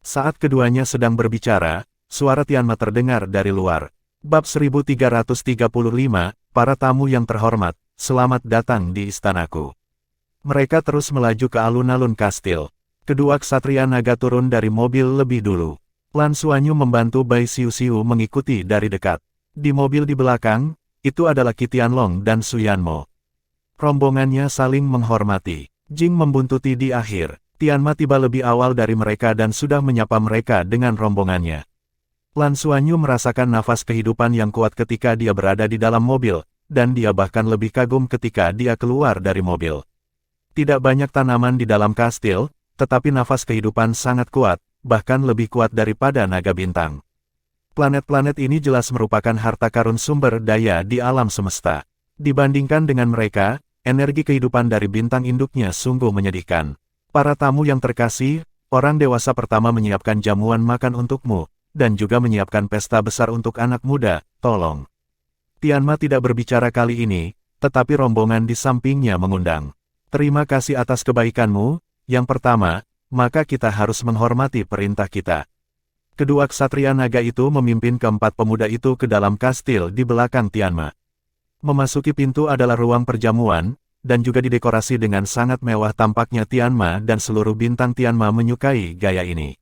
Speaker 1: Saat keduanya sedang berbicara, suara Tianma terdengar dari luar. Bab 1335, para tamu yang terhormat, selamat datang di istanaku. Mereka terus melaju ke alun-alun kastil. Kedua ksatria naga turun dari mobil lebih dulu. Lan Xuanyu membantu Bai Xiuxiu mengikuti dari dekat. Di mobil di belakang, itu adalah Qi Tianlong dan Su Yanmo. Rombongannya saling menghormati. Jing membuntuti di akhir. Tianma tiba lebih awal dari mereka dan sudah menyapa mereka dengan rombongannya. Lan Xuanyu merasakan nafas kehidupan yang kuat ketika dia berada di dalam mobil, dan dia bahkan lebih kagum ketika dia keluar dari mobil. Tidak banyak tanaman di dalam kastil, tetapi nafas kehidupan sangat kuat, bahkan lebih kuat daripada naga bintang. Planet-planet ini jelas merupakan harta karun sumber daya di alam semesta. Dibandingkan dengan mereka, energi kehidupan dari bintang induknya sungguh menyedihkan. Para tamu yang terkasih, orang dewasa pertama menyiapkan jamuan makan untukmu, dan juga menyiapkan pesta besar untuk anak muda, tolong. Tianma tidak berbicara kali ini, tetapi rombongan di sampingnya mengundang. Terima kasih atas kebaikanmu, yang pertama, maka kita harus menghormati perintah kita. Kedua ksatria naga itu memimpin keempat pemuda itu ke dalam kastil di belakang Tianma. Memasuki pintu adalah ruang perjamuan, dan juga didekorasi dengan sangat mewah tampaknya Tianma dan seluruh bintang Tianma menyukai gaya ini.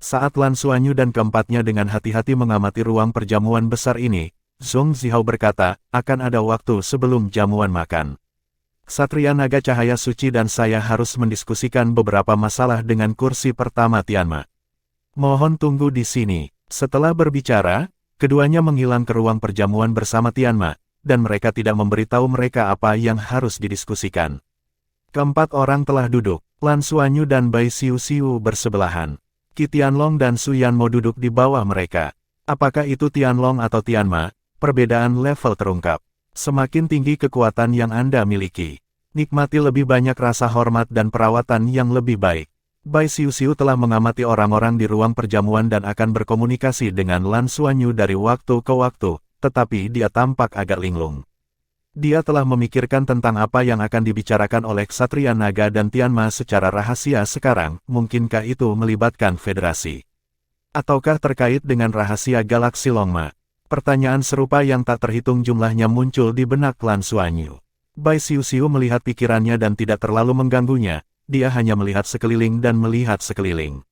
Speaker 1: Saat Lan Xuanyu dan keempatnya dengan hati-hati mengamati ruang perjamuan besar ini, Zhong Zihao berkata, akan ada waktu sebelum jamuan makan. Ksatria Naga Cahaya Suci dan saya harus mendiskusikan beberapa masalah dengan kursi pertama Tianma. Mohon tunggu di sini. Setelah berbicara, keduanya menghilang ke ruang perjamuan bersama Tianma, dan mereka tidak memberitahu mereka apa yang harus didiskusikan. Keempat orang telah duduk, Lan Xuanyu dan Bai Xiu bersebelahan. Qi Tianlong dan Su Yanmo duduk di bawah mereka. Apakah itu Tianlong atau Tianma? Perbedaan level terungkap. Semakin tinggi kekuatan yang Anda miliki, nikmati lebih banyak rasa hormat dan perawatan yang lebih baik. Bai Xiu telah mengamati orang-orang di ruang perjamuan dan akan berkomunikasi dengan Lan Xuanyu dari waktu ke waktu, tetapi dia tampak agak linglung. Dia telah memikirkan tentang apa yang akan dibicarakan oleh Ksatria Naga dan Tianma secara rahasia sekarang, mungkinkah itu melibatkan federasi? Ataukah terkait dengan rahasia galaksi Longma? Pertanyaan serupa yang tak terhitung jumlahnya muncul di benak Lan Xuanyu. Bai Xiu melihat pikirannya dan tidak terlalu mengganggunya, dia hanya melihat sekeliling dan melihat sekeliling.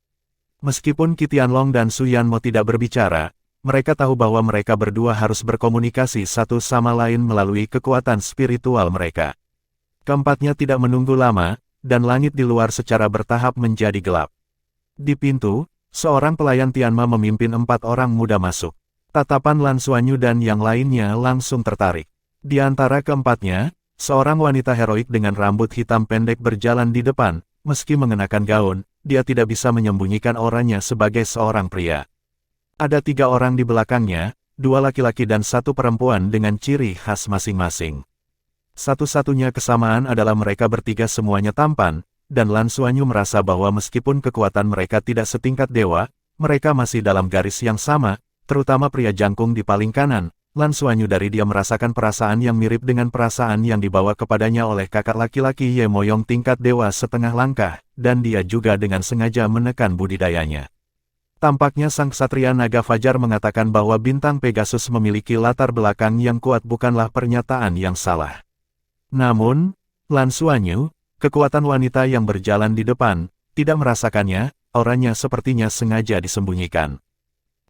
Speaker 1: Meskipun Qi Tianlong dan Su Yanmo tidak berbicara, mereka tahu bahwa mereka berdua harus berkomunikasi satu sama lain melalui kekuatan spiritual mereka. Keempatnya tidak menunggu lama, dan langit di luar secara bertahap menjadi gelap. Di pintu, seorang pelayan Tianma memimpin 4 orang muda masuk. Tatapan Lan Xuanyu dan yang lainnya langsung tertarik. Di antara keempatnya, seorang wanita heroik dengan rambut hitam pendek berjalan di depan, meski mengenakan gaun, dia tidak bisa menyembunyikan auranya sebagai seorang pria. Ada 3 orang di belakangnya, 2 laki-laki dan 1 perempuan dengan ciri khas masing-masing. Satu-satunya kesamaan adalah mereka bertiga semuanya tampan, dan Lan Xuanyu merasa bahwa meskipun kekuatan mereka tidak setingkat dewa, mereka masih dalam garis yang sama, terutama pria jangkung di paling kanan. Lan Xuanyu dari dia merasakan perasaan yang mirip dengan perasaan yang dibawa kepadanya oleh kakak laki-laki Ye Moyong tingkat dewa setengah langkah, dan dia juga dengan sengaja menekan budidayanya. Tampaknya sang ksatria naga fajar mengatakan bahwa bintang Pegasus memiliki latar belakang yang kuat bukanlah pernyataan yang salah. Namun, Lan Xuanyu, kekuatan wanita yang berjalan di depan, tidak merasakannya, auranya sepertinya sengaja disembunyikan.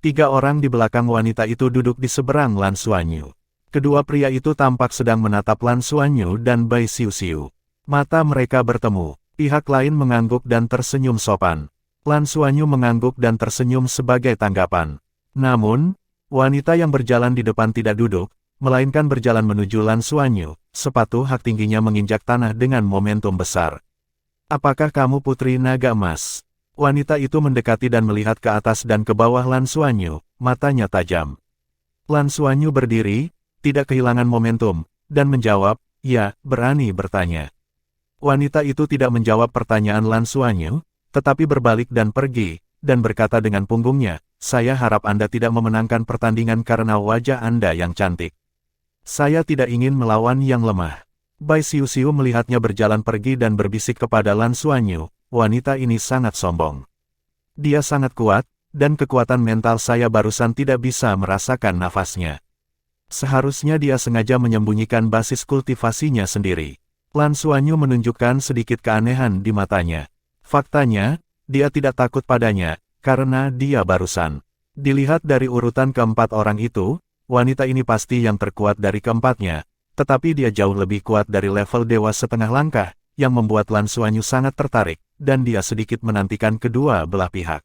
Speaker 1: 3 orang di belakang wanita itu duduk di seberang Lan Xuanyu. Kedua pria itu tampak sedang menatap Lan Xuanyu dan Bai Xiu. Mata mereka bertemu, pihak lain mengangguk dan tersenyum sopan. Lan Xuanyu mengangguk dan tersenyum sebagai tanggapan. Namun, wanita yang berjalan di depan tidak duduk, melainkan berjalan menuju Lan Xuanyu, sepatu hak tingginya menginjak tanah dengan momentum besar. Apakah kamu putri naga emas? Wanita itu mendekati dan melihat ke atas dan ke bawah Lan Xuanyu, matanya tajam. Lan Xuanyu berdiri, tidak kehilangan momentum, dan menjawab, ya, berani bertanya. Wanita itu tidak menjawab pertanyaan Lan Xuanyu, tetapi berbalik dan pergi, dan berkata dengan punggungnya, saya harap Anda tidak memenangkan pertandingan karena wajah Anda yang cantik. Saya tidak ingin melawan yang lemah. Bai Xiu melihatnya berjalan pergi dan berbisik kepada Lan Xuanyu, wanita ini sangat sombong. Dia sangat kuat, dan kekuatan mental saya barusan tidak bisa merasakan nafasnya. Seharusnya dia sengaja menyembunyikan basis kultivasinya sendiri. Lan Xuanyu menunjukkan sedikit keanehan di matanya. Faktanya, dia tidak takut padanya, karena dia barusan. Dilihat dari urutan keempat orang itu, wanita ini pasti yang terkuat dari keempatnya, tetapi dia jauh lebih kuat dari level dewa setengah langkah, yang membuat Lan Xuanyu sangat tertarik, dan dia sedikit menantikan kedua belah pihak.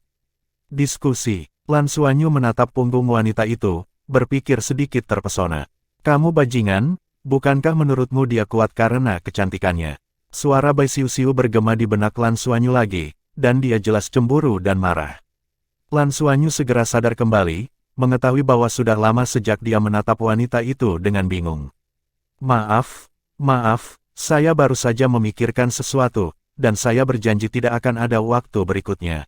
Speaker 1: Diskusi. Lan Xuanyu menatap punggung wanita itu, berpikir sedikit terpesona. Kamu bajingan, bukankah menurutmu dia kuat karena kecantikannya? Suara Bai Xiuxiu bergema di benak Lan Xuanyu lagi, dan dia jelas cemburu dan marah. Lan Xuanyu segera sadar kembali, mengetahui bahwa sudah lama sejak dia menatap wanita itu dengan bingung. Maaf, saya baru saja memikirkan sesuatu, dan saya berjanji tidak akan ada waktu berikutnya.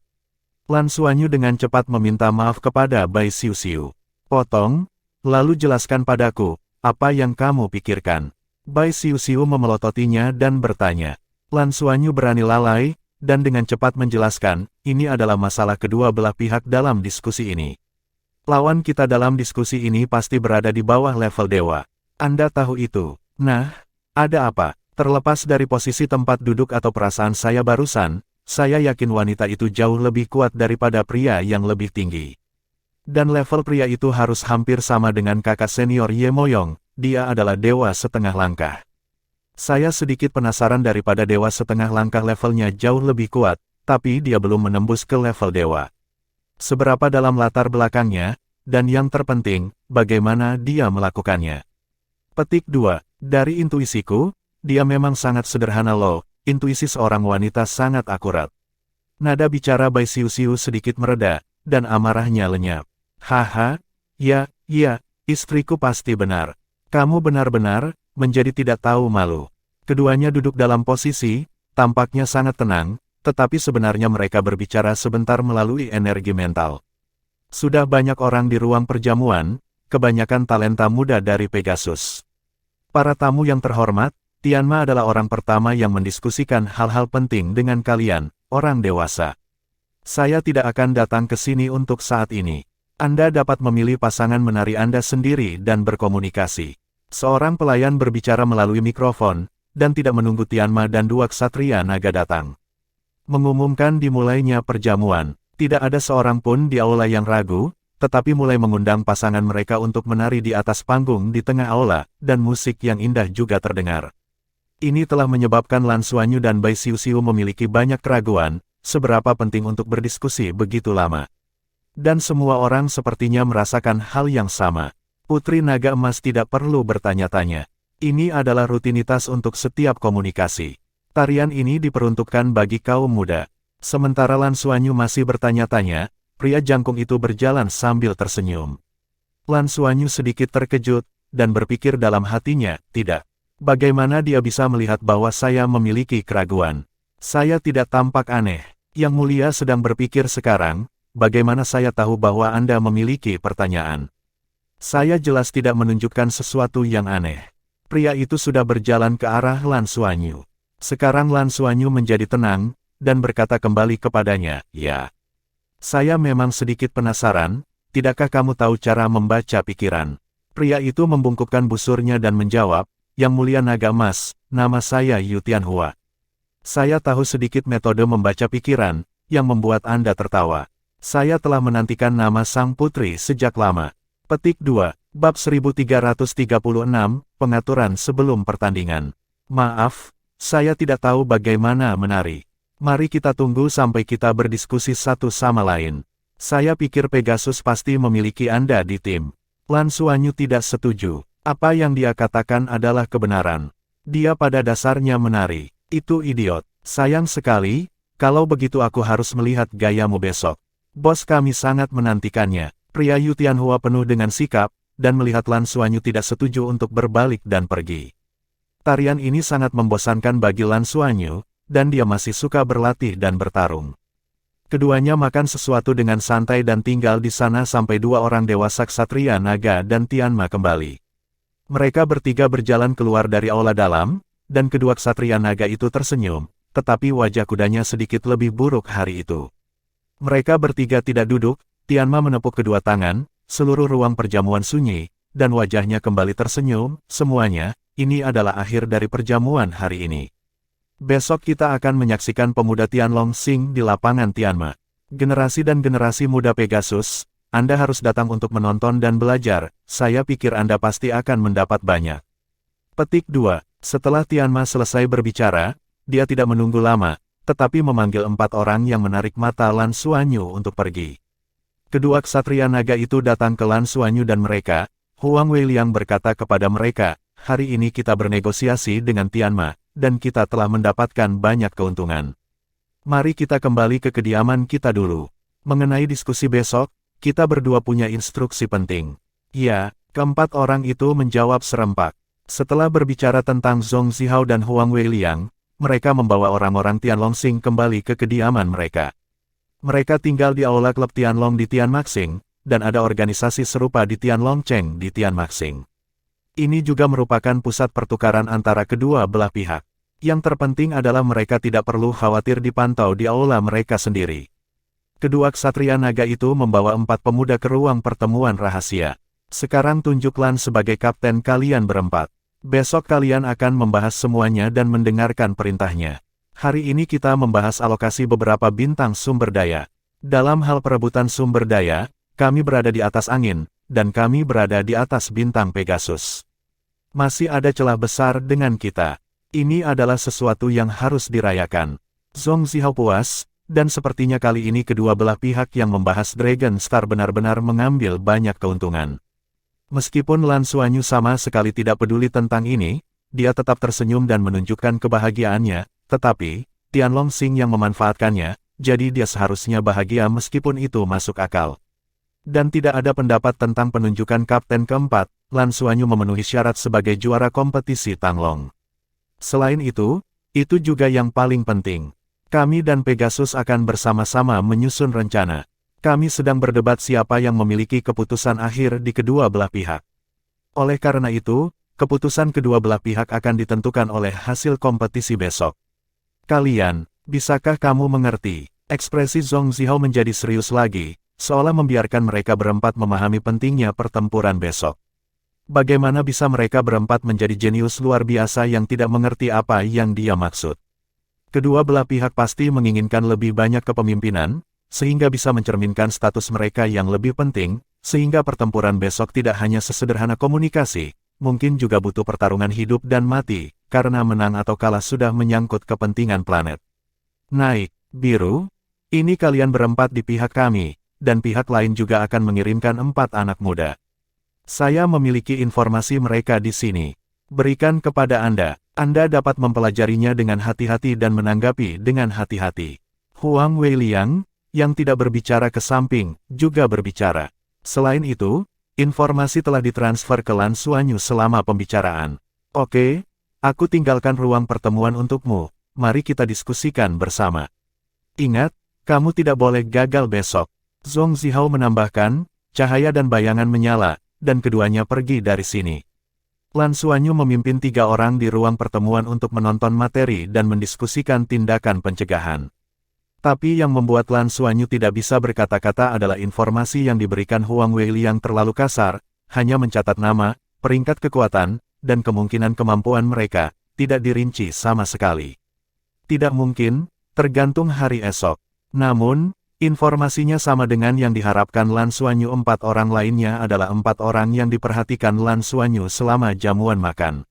Speaker 1: Lan Xuanyu dengan cepat meminta maaf kepada Bai Xiuxiu. Potong, lalu jelaskan padaku, apa yang kamu pikirkan? Bai Xiuxiu memelototinya dan bertanya. Lan Xuanyu berani lalai, dan dengan cepat menjelaskan, ini adalah masalah kedua belah pihak dalam diskusi ini. Lawan kita dalam diskusi ini pasti berada di bawah level dewa. Anda tahu itu. Nah, ada apa? Terlepas dari posisi tempat duduk atau perasaan saya barusan, saya yakin wanita itu jauh lebih kuat daripada pria yang lebih tinggi. Dan level pria itu harus hampir sama dengan kakak senior Ye Moyong, dia adalah dewa setengah langkah. Saya sedikit penasaran daripada dewa setengah langkah levelnya jauh lebih kuat, tapi dia belum menembus ke level dewa. Seberapa dalam latar belakangnya, dan yang terpenting, bagaimana dia melakukannya. Petik 2. Dari intuisiku, dia memang sangat sederhana loh. Intuisi seorang wanita sangat akurat. Nada bicara Bai Xiuxiu sedikit mereda, dan amarahnya lenyap. Haha, ya, istriku pasti benar. Kamu benar-benar menjadi tidak tahu malu. Keduanya duduk dalam posisi, tampaknya sangat tenang, tetapi sebenarnya mereka berbicara sebentar melalui energi mental. Sudah banyak orang di ruang perjamuan, kebanyakan talenta muda dari Pegasus. Para tamu yang terhormat, Tianma adalah orang pertama yang mendiskusikan hal-hal penting dengan kalian, orang dewasa. Saya tidak akan datang ke sini untuk saat ini. Anda dapat memilih pasangan menari Anda sendiri dan berkomunikasi. Seorang pelayan berbicara melalui mikrofon, dan tidak menunggu Tianma dan dua ksatria naga datang. Mengumumkan dimulainya perjamuan, tidak ada seorang pun di aula yang ragu, tetapi mulai mengundang pasangan mereka untuk menari di atas panggung di tengah aula, dan musik yang indah juga terdengar. Ini telah menyebabkan Lan Xuanyu dan Bai Xiuxiu memiliki banyak keraguan, seberapa penting untuk berdiskusi begitu lama. Dan semua orang sepertinya merasakan hal yang sama. Putri Naga Emas tidak perlu bertanya-tanya. Ini adalah rutinitas untuk setiap komunikasi. Tarian ini diperuntukkan bagi kaum muda. Sementara Lan Xuanyu masih bertanya-tanya, pria jangkung itu berjalan sambil tersenyum. Lan Xuanyu sedikit terkejut, dan berpikir dalam hatinya, tidak. Bagaimana dia bisa melihat bahwa saya memiliki keraguan? Saya tidak tampak aneh. Yang Mulia sedang berpikir sekarang, bagaimana saya tahu bahwa Anda memiliki pertanyaan? Saya jelas tidak menunjukkan sesuatu yang aneh. Pria itu sudah berjalan ke arah Lan Xuanyu. Sekarang Lan Xuanyu menjadi tenang, dan berkata kembali kepadanya, ya. Saya memang sedikit penasaran, tidakkah kamu tahu cara membaca pikiran? Pria itu membungkukkan busurnya dan menjawab, Yang Mulia Naga Emas, nama saya Yu Tianhua. Saya tahu sedikit metode membaca pikiran, yang membuat Anda tertawa. Saya telah menantikan nama sang putri sejak lama. Petik 2, Bab 1336, Pengaturan sebelum pertandingan. Maaf, saya tidak tahu bagaimana menari. Mari kita tunggu sampai kita berdiskusi satu sama lain. Saya pikir Pegasus pasti memiliki Anda di tim. Lan Xuanyu tidak setuju. Apa yang dia katakan adalah kebenaran. Dia pada dasarnya menari. Itu idiot. Sayang sekali, kalau begitu aku harus melihat gayamu besok. Bos kami sangat menantikannya. Pria Yu Tianhua penuh dengan sikap, dan melihat Lan Xuanyu tidak setuju untuk berbalik dan pergi. Tarian ini sangat membosankan bagi Lan Xuanyu, dan dia masih suka berlatih dan bertarung. Keduanya makan sesuatu dengan santai dan tinggal di sana sampai dua orang dewasa ksatria naga dan Tianma kembali. Mereka bertiga berjalan keluar dari aula dalam, dan kedua ksatria naga itu tersenyum, tetapi wajah kudanya sedikit lebih buruk hari itu. Mereka bertiga tidak duduk, Tianma menepuk kedua tangan, seluruh ruang perjamuan sunyi, dan wajahnya kembali tersenyum, semuanya, ini adalah akhir dari perjamuan hari ini. Besok kita akan menyaksikan pemuda Tianlong Xing di lapangan Tianma. Generasi dan generasi muda Pegasus, Anda harus datang untuk menonton dan belajar, saya pikir Anda pasti akan mendapat banyak. Petik 2, setelah Tianma selesai berbicara, dia tidak menunggu lama, tetapi memanggil 4 orang yang menarik mata Lan Xuanyu untuk pergi. Kedua ksatria naga itu datang ke Lan Xuanyu dan mereka, Huang Weiliang berkata kepada mereka, hari ini kita bernegosiasi dengan Tianma, dan kita telah mendapatkan banyak keuntungan. Mari kita kembali ke kediaman kita dulu. Mengenai diskusi besok, kita berdua punya instruksi penting. Ya, keempat orang itu menjawab serempak. Setelah berbicara tentang Zhong Zihao dan Huang Weiliang, mereka membawa orang-orang Tianlongxing kembali ke kediaman mereka. Mereka tinggal di aula klub Tianlong di Tianmaxing, dan ada organisasi serupa di Tianlongcheng di Tianmaxing. Ini juga merupakan pusat pertukaran antara kedua belah pihak. Yang terpenting adalah mereka tidak perlu khawatir dipantau di aula mereka sendiri. Kedua ksatria naga itu membawa 4 pemuda ke ruang pertemuan rahasia. Sekarang tunjuk Lan sebagai kapten kalian berempat. Besok kalian akan membahas semuanya dan mendengarkan perintahnya. Hari ini kita membahas alokasi beberapa bintang sumber daya. Dalam hal perebutan sumber daya, kami berada di atas angin, dan kami berada di atas bintang Pegasus. Masih ada celah besar dengan kita. Ini adalah sesuatu yang harus dirayakan. Zhong Zihao puas, dan sepertinya kali ini kedua belah pihak yang membahas Dragon Star benar-benar mengambil banyak keuntungan. Meskipun Lan Xuanyu sama sekali tidak peduli tentang ini, dia tetap tersenyum dan menunjukkan kebahagiaannya. Tetapi, Tianlongxing yang memanfaatkannya, jadi dia seharusnya bahagia meskipun itu masuk akal. Dan tidak ada pendapat tentang penunjukan kapten keempat, Lan Xuanyu memenuhi syarat sebagai juara kompetisi Tanglong. Selain itu juga yang paling penting. Kami dan Pegasus akan bersama-sama menyusun rencana. Kami sedang berdebat siapa yang memiliki keputusan akhir di kedua belah pihak. Oleh karena itu, keputusan kedua belah pihak akan ditentukan oleh hasil kompetisi besok. Kalian, bisakah kamu mengerti? Ekspresi Zhong Zihao menjadi serius lagi, seolah membiarkan mereka berempat memahami pentingnya pertempuran besok. Bagaimana bisa mereka berempat menjadi jenius luar biasa yang tidak mengerti apa yang dia maksud? Kedua belah pihak pasti menginginkan lebih banyak kepemimpinan, sehingga bisa mencerminkan status mereka yang lebih penting, sehingga pertempuran besok tidak hanya sesederhana komunikasi, mungkin juga butuh pertarungan hidup dan mati, karena menang atau kalah sudah menyangkut kepentingan planet. Naik, biru, ini kalian berempat di pihak kami, dan pihak lain juga akan mengirimkan 4 anak muda. Saya memiliki informasi mereka di sini. Berikan kepada Anda. Anda dapat mempelajarinya dengan hati-hati dan menanggapi dengan hati-hati. Huang Weiliang, yang tidak berbicara ke samping, juga berbicara. Selain itu, informasi telah ditransfer ke Lan Xuanyu selama pembicaraan. Oke, aku tinggalkan ruang pertemuan untukmu. Mari kita diskusikan bersama. Ingat, kamu tidak boleh gagal besok. Zhong Zihao menambahkan, cahaya dan bayangan menyala, dan keduanya pergi dari sini. Lan Xuanyu memimpin 3 orang di ruang pertemuan untuk menonton materi dan mendiskusikan tindakan pencegahan. Tapi yang membuat Lan Xuanyu tidak bisa berkata-kata adalah informasi yang diberikan Huang Weiliang terlalu kasar, hanya mencatat nama, peringkat kekuatan, dan kemungkinan kemampuan mereka, tidak dirinci sama sekali. Tidak mungkin, tergantung hari esok. Namun, informasinya sama dengan yang diharapkan Lan Xuanyu. 4 orang lainnya adalah 4 orang yang diperhatikan Lan Xuanyu selama jamuan makan.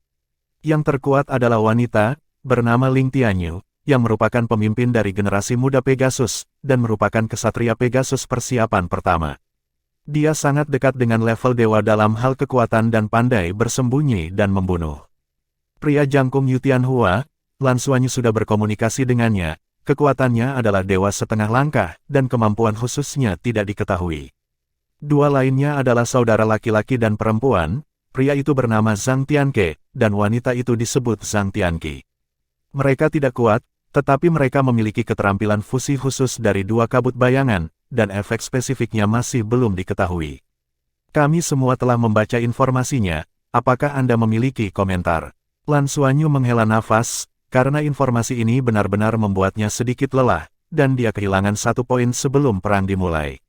Speaker 1: Yang terkuat adalah wanita, bernama Ling Tianyu, yang merupakan pemimpin dari generasi muda Pegasus, dan merupakan kesatria Pegasus persiapan pertama. Dia sangat dekat dengan level dewa dalam hal kekuatan dan pandai bersembunyi dan membunuh. Pria jangkung Yu Tianhua, Lan Xuanyu sudah berkomunikasi dengannya. Kekuatannya adalah dewa setengah langkah, dan kemampuan khususnya tidak diketahui. 2 lainnya adalah saudara laki-laki dan perempuan, pria itu bernama Zhang Tianke, dan wanita itu disebut Zhang Tianqi. Mereka tidak kuat, tetapi mereka memiliki keterampilan fusi khusus dari 2 kabut bayangan, dan efek spesifiknya masih belum diketahui. Kami semua telah membaca informasinya, apakah Anda memiliki komentar? Lan Xuanyu menghela nafas, karena informasi ini benar-benar membuatnya sedikit lelah, dan dia kehilangan 1 poin sebelum perang dimulai.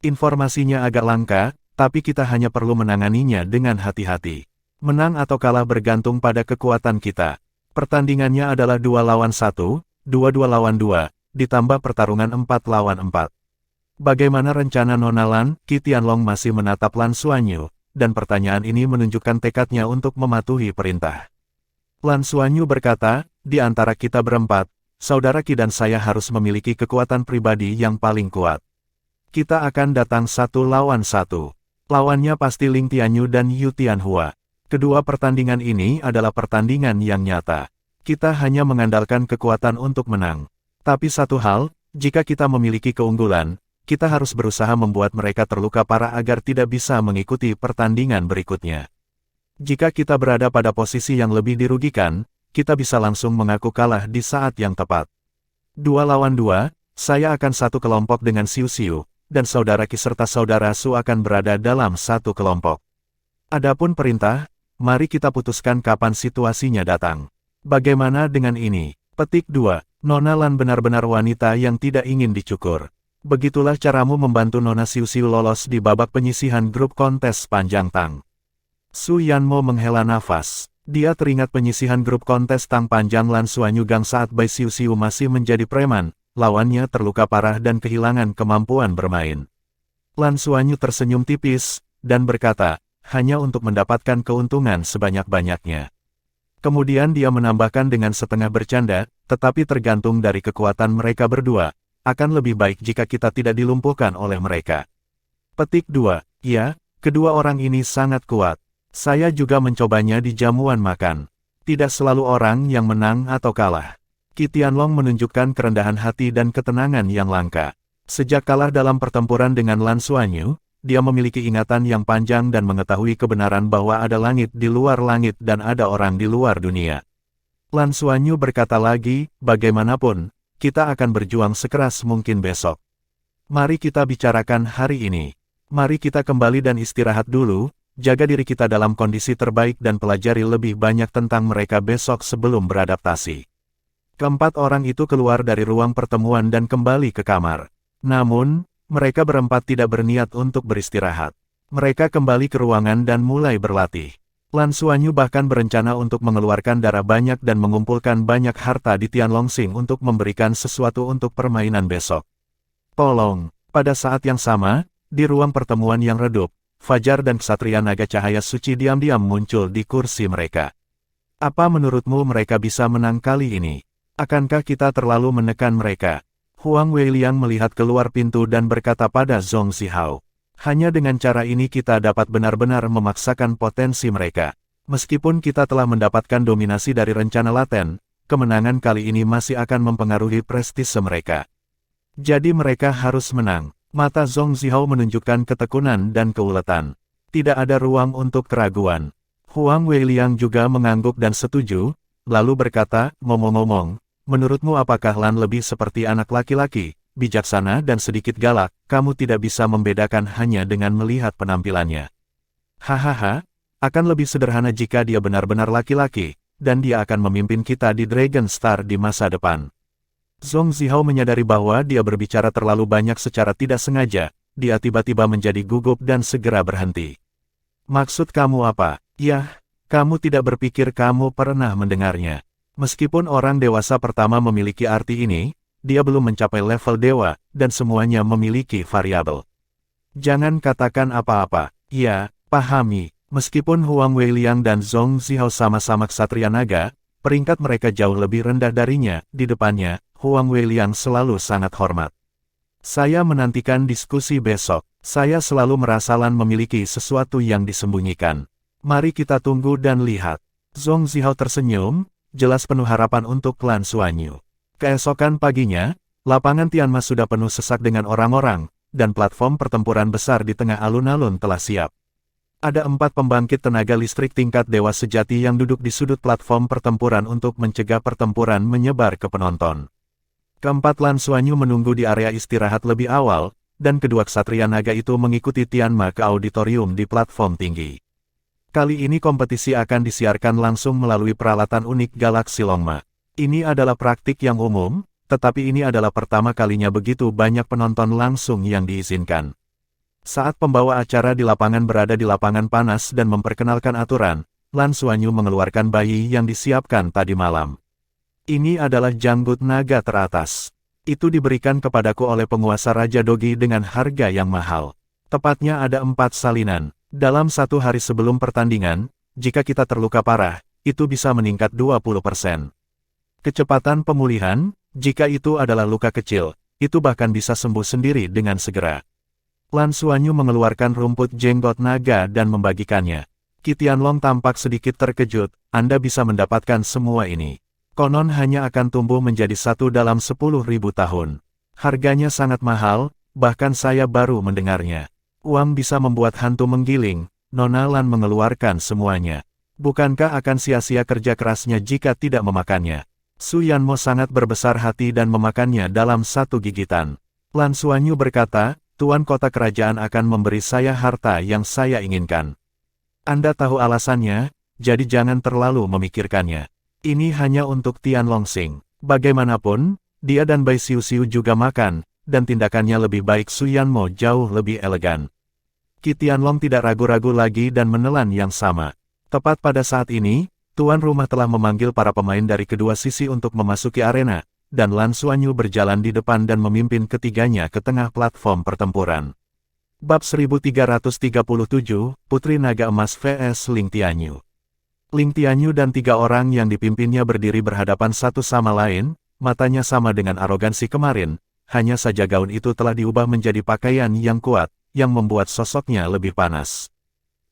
Speaker 1: Informasinya agak langka, tapi kita hanya perlu menanganinya dengan hati-hati. Menang atau kalah bergantung pada kekuatan kita. Pertandingannya adalah 2 lawan 1, 2-2 lawan 2, ditambah pertarungan 4 lawan 4. Bagaimana rencana Nona Lan? Qi Tianlong masih menatap Lan Xuanyu, dan pertanyaan ini menunjukkan tekadnya untuk mematuhi perintah. Lan Xuanyu berkata, di antara kita berempat, saudara Qi dan saya harus memiliki kekuatan pribadi yang paling kuat. Kita akan datang 1 lawan 1. Lawannya pasti Ling Tianyu dan Yu Tianhua. Kedua pertandingan ini adalah pertandingan yang nyata. Kita hanya mengandalkan kekuatan untuk menang. Tapi satu hal, jika kita memiliki keunggulan, kita harus berusaha membuat mereka terluka parah agar tidak bisa mengikuti pertandingan berikutnya. Jika kita berada pada posisi yang lebih dirugikan, kita bisa langsung mengaku kalah di saat yang tepat. 2 lawan 2, saya akan satu kelompok dengan Xiu Xiu, dan saudara Qi serta saudara Su akan berada dalam satu kelompok. Adapun perintah, mari kita putuskan kapan situasinya datang. Bagaimana dengan ini? Petik 2. Nona Lan benar-benar wanita yang tidak ingin dicukur. Begitulah caramu membantu Nona Xiu Xiu lolos di babak penyisihan grup kontes Panjang Tang. Su Yanmo menghela nafas. Dia teringat penyisihan grup kontes Tang Panjang Lan Suanyugang saat Bai Xiu Xiu masih menjadi preman, lawannya terluka parah dan kehilangan kemampuan bermain. Lan Suanyu tersenyum tipis, dan berkata, hanya untuk mendapatkan keuntungan sebanyak-banyaknya. Kemudian dia menambahkan dengan setengah bercanda, tetapi tergantung dari kekuatan mereka berdua, akan lebih baik jika kita tidak dilumpuhkan oleh mereka. Petik 2. Ya, kedua orang ini sangat kuat. Saya juga mencobanya di jamuan makan. Tidak selalu orang yang menang atau kalah. Qi Tianlong menunjukkan kerendahan hati dan ketenangan yang langka. Sejak kalah dalam pertempuran dengan Lan Suanyu, dia memiliki ingatan yang panjang dan mengetahui kebenaran bahwa ada langit di luar langit dan ada orang di luar dunia. Lan Suanyu berkata lagi, bagaimanapun, kita akan berjuang sekeras mungkin besok. Mari kita bicarakan hari ini. Mari kita kembali dan istirahat dulu. Jaga diri kita dalam kondisi terbaik dan pelajari lebih banyak tentang mereka besok sebelum beradaptasi. Keempat orang itu keluar dari ruang pertemuan dan kembali ke kamar. Namun, mereka berempat tidak berniat untuk beristirahat. Mereka kembali ke ruangan dan mulai berlatih. Lan Suanyu bahkan berencana untuk mengeluarkan darah banyak dan mengumpulkan banyak harta di Tianlongsing untuk memberikan sesuatu untuk permainan besok. Tolong, pada saat yang sama, di ruang pertemuan yang redup, Fajar dan Ksatria Naga Cahaya Suci diam-diam muncul di kursi mereka. Apa menurutmu mereka bisa menang kali ini? Akankah kita terlalu menekan mereka? Huang Weiliang melihat keluar pintu dan berkata pada Zhong Zihao. Hanya dengan cara ini kita dapat benar-benar memaksakan potensi mereka. Meskipun kita telah mendapatkan dominasi dari rencana laten, kemenangan kali ini masih akan mempengaruhi prestise mereka. Jadi mereka harus menang. Mata Zhong Zihao menunjukkan ketekunan dan keuletan. Tidak ada ruang untuk keraguan. Huang Weiliang juga mengangguk dan setuju, lalu berkata, ngomong-ngomong, menurutmu apakah Lan lebih seperti anak laki-laki, bijaksana dan sedikit galak, kamu tidak bisa membedakan hanya dengan melihat penampilannya. Hahaha, akan lebih sederhana jika dia benar-benar laki-laki, dan dia akan memimpin kita di Dragon Star di masa depan. Zhong Zihao menyadari bahwa dia berbicara terlalu banyak secara tidak sengaja, dia tiba-tiba menjadi gugup dan segera berhenti. Maksud kamu apa? Yah, kamu tidak berpikir kamu pernah mendengarnya. Meskipun orang dewasa pertama memiliki arti ini, dia belum mencapai level dewa, dan semuanya memiliki variabel. Jangan katakan apa-apa. Ya, pahami. Meskipun Huang Weiliang dan Zhong Zihao sama-sama ksatria naga, peringkat mereka jauh lebih rendah darinya. Di depannya, Huang Weiliang selalu sangat hormat. Saya menantikan diskusi besok. Saya selalu merasa Lan memiliki sesuatu yang disembunyikan. Mari kita tunggu dan lihat. Zhong Zihao tersenyum, jelas penuh harapan untuk Lan Suanyu. Keesokan paginya, lapangan Tianma sudah penuh sesak dengan orang-orang, dan platform pertempuran besar di tengah alun-alun telah siap. Ada 4 pembangkit tenaga listrik tingkat dewa sejati yang duduk di sudut platform pertempuran untuk mencegah pertempuran menyebar ke penonton. Keempat Lan Suanyu menunggu di area istirahat lebih awal, dan kedua ksatria naga itu mengikuti Tianma ke auditorium di platform tinggi. Kali ini kompetisi akan disiarkan langsung melalui peralatan unik Galaxy Longma. Ini adalah praktik yang umum, tetapi ini adalah pertama kalinya begitu banyak penonton langsung yang diizinkan. Saat pembawa acara di lapangan berada di lapangan panas dan memperkenalkan aturan, Lan Suanyu mengeluarkan bayi yang disiapkan tadi malam. Ini adalah janggut naga teratas. Itu diberikan kepadaku oleh penguasa Raja Dogi dengan harga yang mahal. Tepatnya ada 4 salinan. Dalam 1 hari sebelum pertandingan, jika kita terluka parah, itu bisa meningkat 20%. Kecepatan pemulihan, jika itu adalah luka kecil, itu bahkan bisa sembuh sendiri dengan segera. Lan Xuanyu mengeluarkan rumput jenggot naga dan membagikannya. Qi Tianlong tampak sedikit terkejut, Anda bisa mendapatkan semua ini. Konon hanya akan tumbuh menjadi satu dalam 10.000 tahun. Harganya sangat mahal, bahkan saya baru mendengarnya. Uang bisa membuat hantu menggiling, Nona Lan mengeluarkan semuanya. Bukankah akan sia-sia kerja kerasnya jika tidak memakannya? Su Yanmo sangat berbesar hati dan memakannya dalam satu gigitan. Lan Xuanyu berkata, Tuan kota kerajaan akan memberi saya harta yang saya inginkan. Anda tahu alasannya, jadi jangan terlalu memikirkannya. Ini hanya untuk Tianlong Xing. Bagaimanapun, dia dan Bai Xiu juga makan, dan tindakannya lebih baik Su Yanmo jauh lebih elegan. Qi Tianlong tidak ragu-ragu lagi dan menelan yang sama. Tepat pada saat ini, tuan rumah telah memanggil para pemain dari kedua sisi untuk memasuki arena, dan Lan Xuanyu berjalan di depan dan memimpin ketiganya ke tengah platform pertempuran. Bab 1337, Putri Naga Emas vs Ling Tianyu. Ling Tianyu dan 3 orang yang dipimpinnya berdiri berhadapan satu sama lain, matanya sama dengan arogansi kemarin, hanya saja gaun itu telah diubah menjadi pakaian yang kuat, yang membuat sosoknya lebih panas.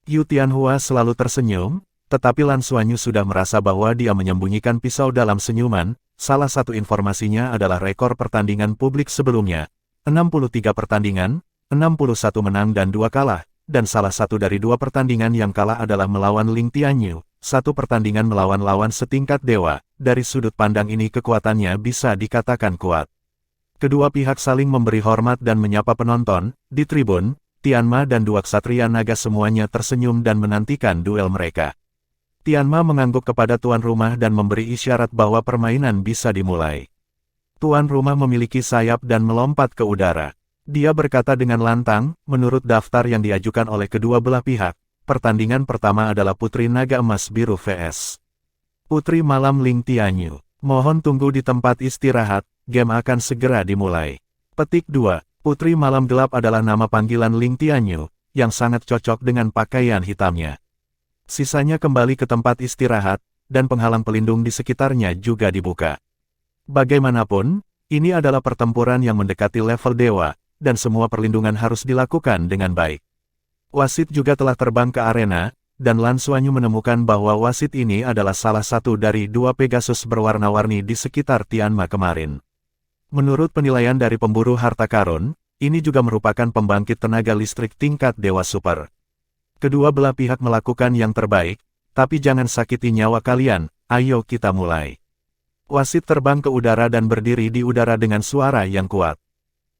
Speaker 1: Yu Tianhua selalu tersenyum, tetapi Lan Xuanyu sudah merasa bahwa dia menyembunyikan pisau dalam senyuman. Salah satu informasinya adalah rekor pertandingan publik sebelumnya, 63 pertandingan, 61 menang dan 2 kalah, dan salah satu dari 2 pertandingan yang kalah adalah melawan Ling Tianyu, 1 pertandingan melawan lawan setingkat dewa. Dari sudut pandang ini kekuatannya bisa dikatakan kuat. Kedua pihak saling memberi hormat dan menyapa penonton. Di tribun, Tianma dan 2 ksatria naga semuanya tersenyum dan menantikan duel mereka. Tianma mengangguk kepada tuan rumah dan memberi isyarat bahwa permainan bisa dimulai. Tuan rumah memiliki sayap dan melompat ke udara. Dia berkata dengan lantang, menurut daftar yang diajukan oleh kedua belah pihak, pertandingan pertama adalah Putri Naga Emas Biru vs Putri Malam Ling Tianyu. Mohon tunggu di tempat istirahat, game akan segera dimulai. Petik 2. Putri Malam Gelap adalah nama panggilan Ling Tianyu, yang sangat cocok dengan pakaian hitamnya. Sisanya kembali ke tempat istirahat, dan penghalang pelindung di sekitarnya juga dibuka. Bagaimanapun, ini adalah pertempuran yang mendekati level dewa, dan semua perlindungan harus dilakukan dengan baik. Wasit juga telah terbang ke arena, dan Lan Xuanyu menemukan bahwa wasit ini adalah salah satu dari 2 Pegasus berwarna-warni di sekitar Tianma kemarin. Menurut penilaian dari pemburu harta karun, ini juga merupakan pembangkit tenaga listrik tingkat dewa super. Kedua belah pihak melakukan yang terbaik, tapi jangan sakiti nyawa kalian, ayo kita mulai. Wasit terbang ke udara dan berdiri di udara dengan suara yang kuat.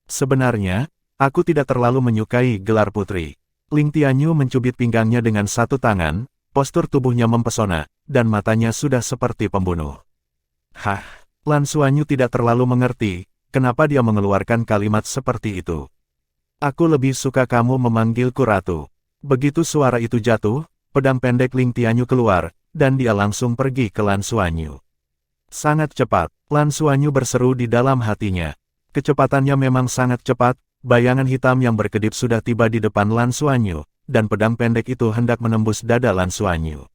Speaker 1: Sebenarnya, aku tidak terlalu menyukai gelar putri. Ling Tianyu mencubit pinggangnya dengan satu tangan, postur tubuhnya mempesona, dan matanya sudah seperti pembunuh. Hah? Lan Xuanyu tidak terlalu mengerti, kenapa dia mengeluarkan kalimat seperti itu. Aku lebih suka kamu memanggilku ratu. Begitu suara itu jatuh, pedang pendek Ling Tianyu keluar, dan dia langsung pergi ke Lan Xuanyu. Sangat cepat, Lan Xuanyu berseru di dalam hatinya. Kecepatannya memang sangat cepat, bayangan hitam yang berkedip sudah tiba di depan Lan Xuanyu, dan pedang pendek itu hendak menembus dada Lan Xuanyu.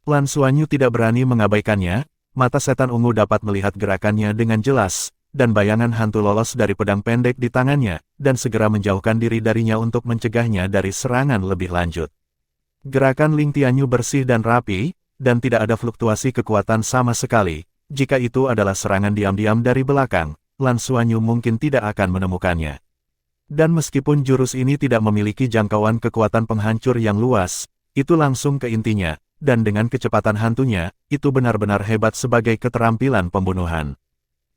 Speaker 1: Lan Xuanyu tidak berani mengabaikannya. Mata setan ungu dapat melihat gerakannya dengan jelas, dan bayangan hantu lolos dari pedang pendek di tangannya, dan segera menjauhkan diri darinya untuk mencegahnya dari serangan lebih lanjut. Gerakan Ling Tianyu bersih dan rapi, dan tidak ada fluktuasi kekuatan sama sekali. Jika itu adalah serangan diam-diam dari belakang, Lan Xuanyu mungkin tidak akan menemukannya. Dan meskipun jurus ini tidak memiliki jangkauan kekuatan penghancur yang luas, itu langsung ke intinya. Dan dengan kecepatan hantunya, itu benar-benar hebat sebagai keterampilan pembunuhan.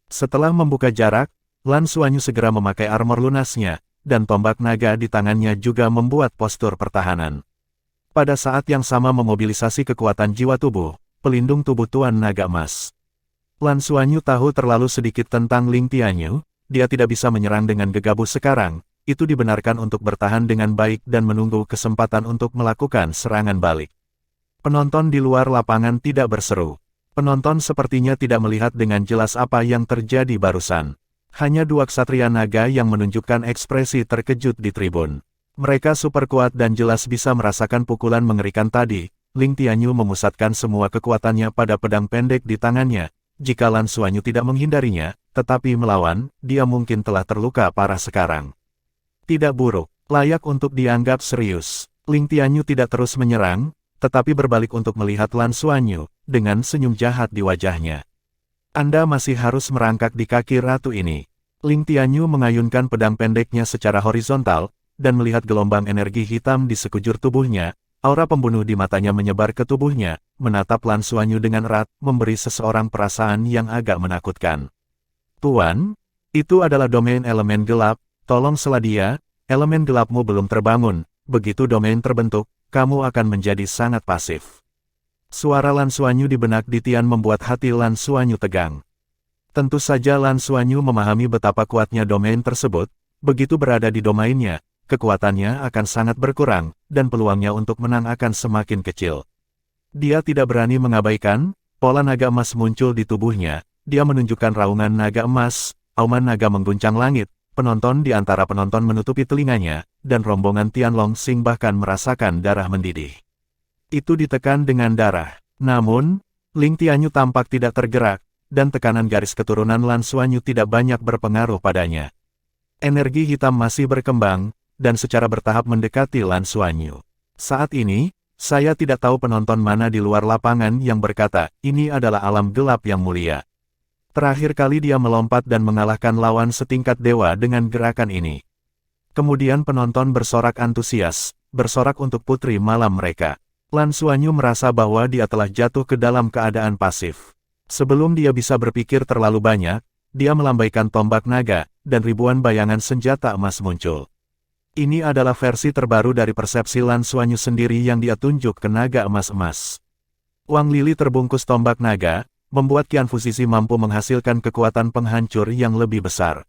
Speaker 1: Setelah membuka jarak, Lan Xuanyu segera memakai armor lunasnya, dan tombak naga di tangannya juga membuat postur pertahanan. Pada saat yang sama memobilisasi kekuatan jiwa tubuh, pelindung tubuh Tuan Naga Emas. Lan Xuanyu tahu terlalu sedikit tentang Ling Tianyu, dia tidak bisa menyerang dengan gegabah sekarang, itu dibenarkan untuk bertahan dengan baik dan menunggu kesempatan untuk melakukan serangan balik. Penonton di luar lapangan tidak berseru. Penonton sepertinya tidak melihat dengan jelas apa yang terjadi barusan. Hanya 2 ksatria naga yang menunjukkan ekspresi terkejut di tribun. Mereka super kuat dan jelas bisa merasakan pukulan mengerikan tadi. Ling Tianyu memusatkan semua kekuatannya pada pedang pendek di tangannya. Jika Lan Xuanyu tidak menghindarinya, tetapi melawan, dia mungkin telah terluka parah sekarang. Tidak buruk. Layak untuk dianggap serius. Ling Tianyu tidak terus menyerang, tetapi berbalik untuk melihat Lan Xuanyu, dengan senyum jahat di wajahnya. Anda masih harus merangkak di kaki ratu ini. Ling Tianyu mengayunkan pedang pendeknya secara horizontal, dan melihat gelombang energi hitam di sekujur tubuhnya. Aura pembunuh di matanya menyebar ke tubuhnya, menatap Lan Xuanyu dengan erat, memberi seseorang perasaan yang agak menakutkan. Tuan, itu adalah domain elemen gelap, tolong sela dia, elemen gelapmu belum terbangun. Begitu domain terbentuk, kamu akan menjadi sangat pasif. Suara Lan Xuanyu di benak Ditian membuat hati Lan Xuanyu tegang. Tentu saja Lan Xuanyu memahami betapa kuatnya domain tersebut, begitu berada di domainnya, kekuatannya akan sangat berkurang, dan peluangnya untuk menang akan semakin kecil. Dia tidak berani mengabaikan, pola naga emas muncul di tubuhnya, dia menunjukkan raungan naga emas, auman naga mengguncang langit. Penonton di antara penonton menutupi telinganya, dan rombongan Tianlong Xing bahkan merasakan darah mendidih. Itu ditekan dengan darah. Namun, Ling Tianyu tampak tidak tergerak, dan tekanan garis keturunan Lan Xuanyu tidak banyak berpengaruh padanya. Energi hitam masih berkembang, dan secara bertahap mendekati Lan Xuanyu. Saat ini, saya tidak tahu penonton mana di luar lapangan yang berkata, ini adalah alam gelap yang mulia. Terakhir kali dia melompat dan mengalahkan lawan setingkat dewa dengan gerakan ini. Kemudian penonton bersorak antusias, bersorak untuk putri malam mereka. Lan Xuanyu merasa bahwa dia telah jatuh ke dalam keadaan pasif. Sebelum dia bisa berpikir terlalu banyak, dia melambaikan tombak naga, dan ribuan bayangan senjata emas muncul. Ini adalah versi terbaru dari persepsi Lan Xuanyu sendiri yang dia tunjuk ke naga emas-emas. Wang Lili terbungkus tombak naga, membuat Qian Fusisi mampu menghasilkan kekuatan penghancur yang lebih besar.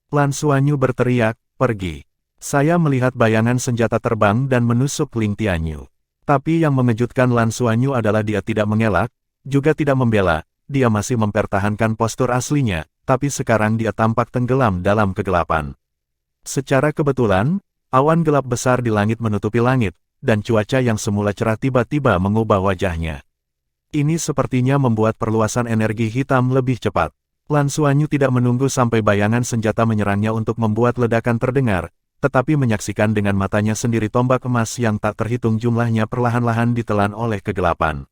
Speaker 1: Lan Xuanyu berteriak, pergi. Saya melihat bayangan senjata terbang dan menusuk Ling Tianyu. Tapi yang mengejutkan Lan Xuanyu adalah dia tidak mengelak, juga tidak membela, dia masih mempertahankan postur aslinya, tapi sekarang dia tampak tenggelam dalam kegelapan. Secara kebetulan, awan gelap besar di langit menutupi langit, dan cuaca yang semula cerah tiba-tiba mengubah wajahnya. Ini sepertinya membuat perluasan energi hitam lebih cepat. Lan Xuanyu tidak menunggu sampai bayangan senjata menyerangnya untuk membuat ledakan terdengar, tetapi menyaksikan dengan matanya sendiri tombak emas yang tak terhitung jumlahnya perlahan-lahan ditelan oleh kegelapan.